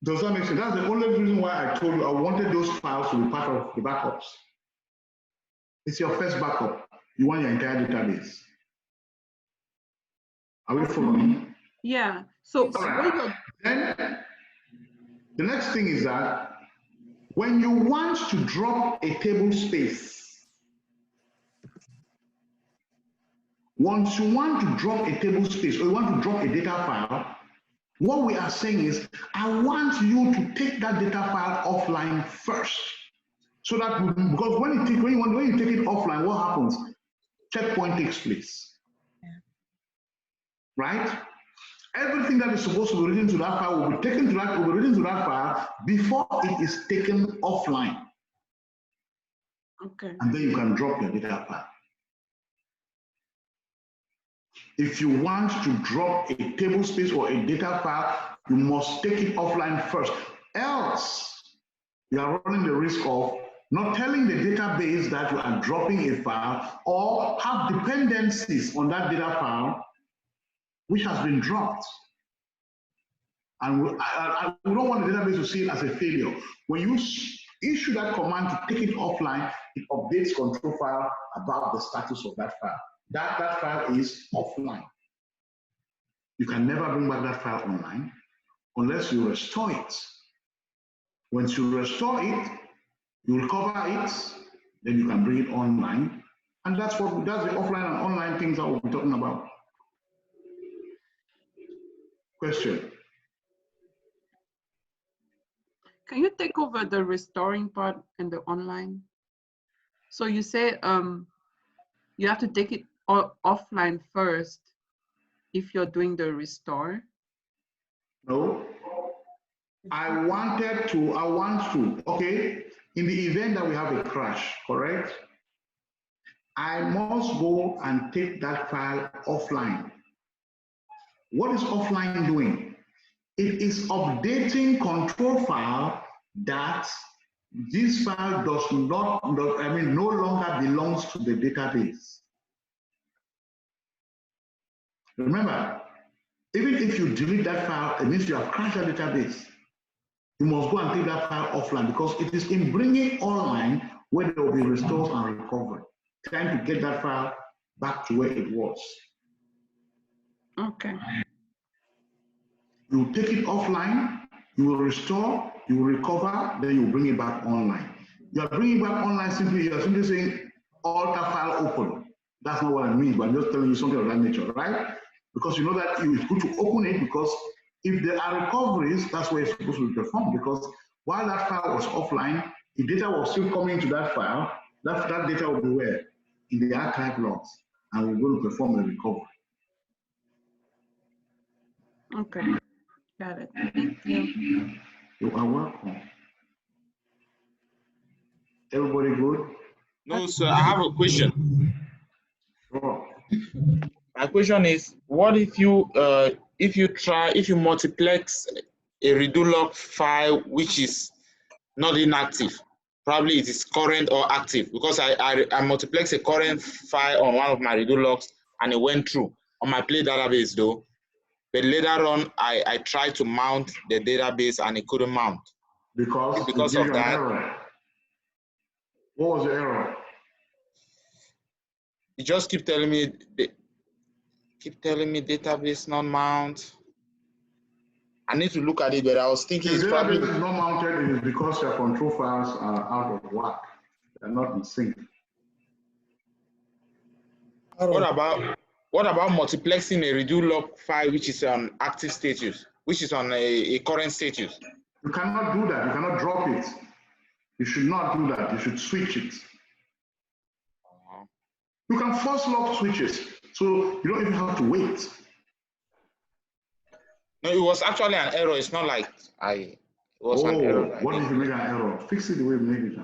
Does that make sense? That's the only reason why I told you I wanted those files to be part of the backups. It's your first backup. You want your entire database. Are we following? Yeah. So then the next thing is that when you want to drop a table space, Once you want to drop a table space or you want to drop a data file, what we are saying is, I want you to take that data file offline first. So that, because when you take it offline, what happens? Checkpoint takes place. Right? Everything that is supposed to be written to that file will be taken to that, will be written to that file before it is taken offline. Okay. And then you can drop your data file. If you want to drop a table space or a data file, you must take it offline first. Else, you are running the risk of not telling the database that you are dropping a file or have dependencies on that data file which has been dropped. And we don't want the database to see it as a failure. When you issue that command to take it offline, it updates control file about the status of that file. That file is offline. You can never bring back that file online unless you restore it. Once you restore it, you recover it, then you can bring it online. And that's the offline and online things that we'll be talking about. Question? Can you take over the restoring part and the online? So you say you have to take it offline first if you're doing the restore? No. I want to, okay, in the event that we have a crash, correct? I must go and take that file offline. What is offline doing? It is updating control file that this file no longer belongs to the database. Remember, even if you delete that file, it means you have crashed the database. You must go and take that file offline because it is in bringing online where there will be restores and recovery, trying to get that file back to where it was. Okay. You take it offline, you will restore, you will recover, then you bring it back online. You are bringing it back online simply, you are simply saying alter file open. That's not what I mean, but I'm just telling you something of that nature, right? Because you know that it's good to open it because if there are recoveries, that's where it's supposed to be performed. Because while that file was offline, if data was still coming to that file, that data will be where? In the archive logs, and we're going to perform a recovery. Okay, got it. Thank you. You are welcome. Everybody good? No, sir, I have a question. Sure. My question is, what if you multiplex a redo log file which is not inactive? Probably it is current or active because I multiplex a current file on one of my redo logs and it went through on my play database though. But later on, I tried to mount the database and it couldn't mount. Because of that. Error. What was the error? You just keep telling me database not mount. I need to look at it, but I was thinking if it's probably database is not mounted, it is because your control files are out of whack. They're not in sync. What about multiplexing a redo log file which is on active status, which is on a current status? You cannot do that. You cannot drop it. You should not do that. You should switch it. You can force lock switches, so you don't even have to wait. No, it was actually an error. It's not like it was an error. What if you make an error? Fix it the way you made it.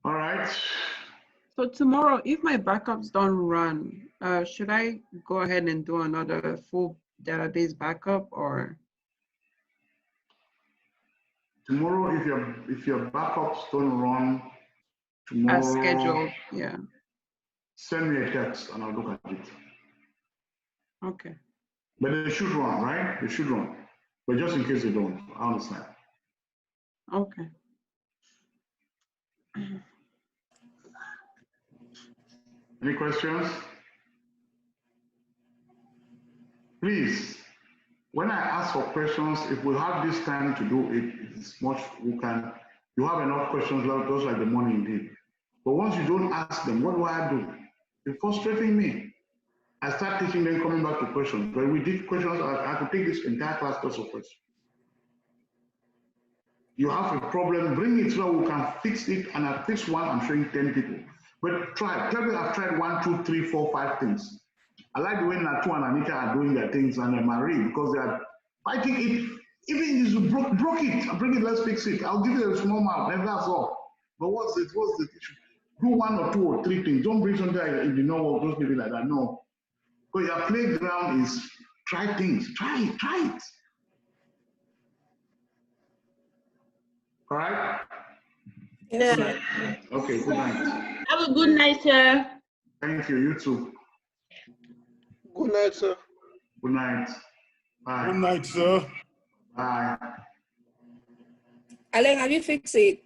All right. So tomorrow, if my backups don't run, should I go ahead and do another full database backup or? Tomorrow, if your backups don't run tomorrow, as scheduled, yeah. Send me a text and I'll look at it. Okay. But they should run, right? They should run. But just in case they don't, I understand. Okay. Any questions? please, when I ask for questions, if we have this time to do it, it's much, you have enough questions just like the morning did. But once you don't ask them, what do? It's frustrating me. I start teaching them, coming back to questions. When we did questions, I could take this entire class just of questions. You have a problem, bring it so we can fix it, and I fix one, I'm showing 10 people. But tell me I've tried 1, 2, 3, 4, 5 things. I like the way Natu and Anita are doing their things, and Marie, because they are fighting it. Even if you broke it, bring it, let's fix it. I'll give you a small amount, and that's all. But what's the issue? Do 1 or 2 or 3 things. Don't bring something like, if you know, just leave it like that. No. Because your playground is try things. Try it. All right? Yeah. Okay, good night. Have a good night, sir. Thank you. You too. Good night, sir. Good night. Bye. Good night, sir. Bye. Alan, have you fixed it?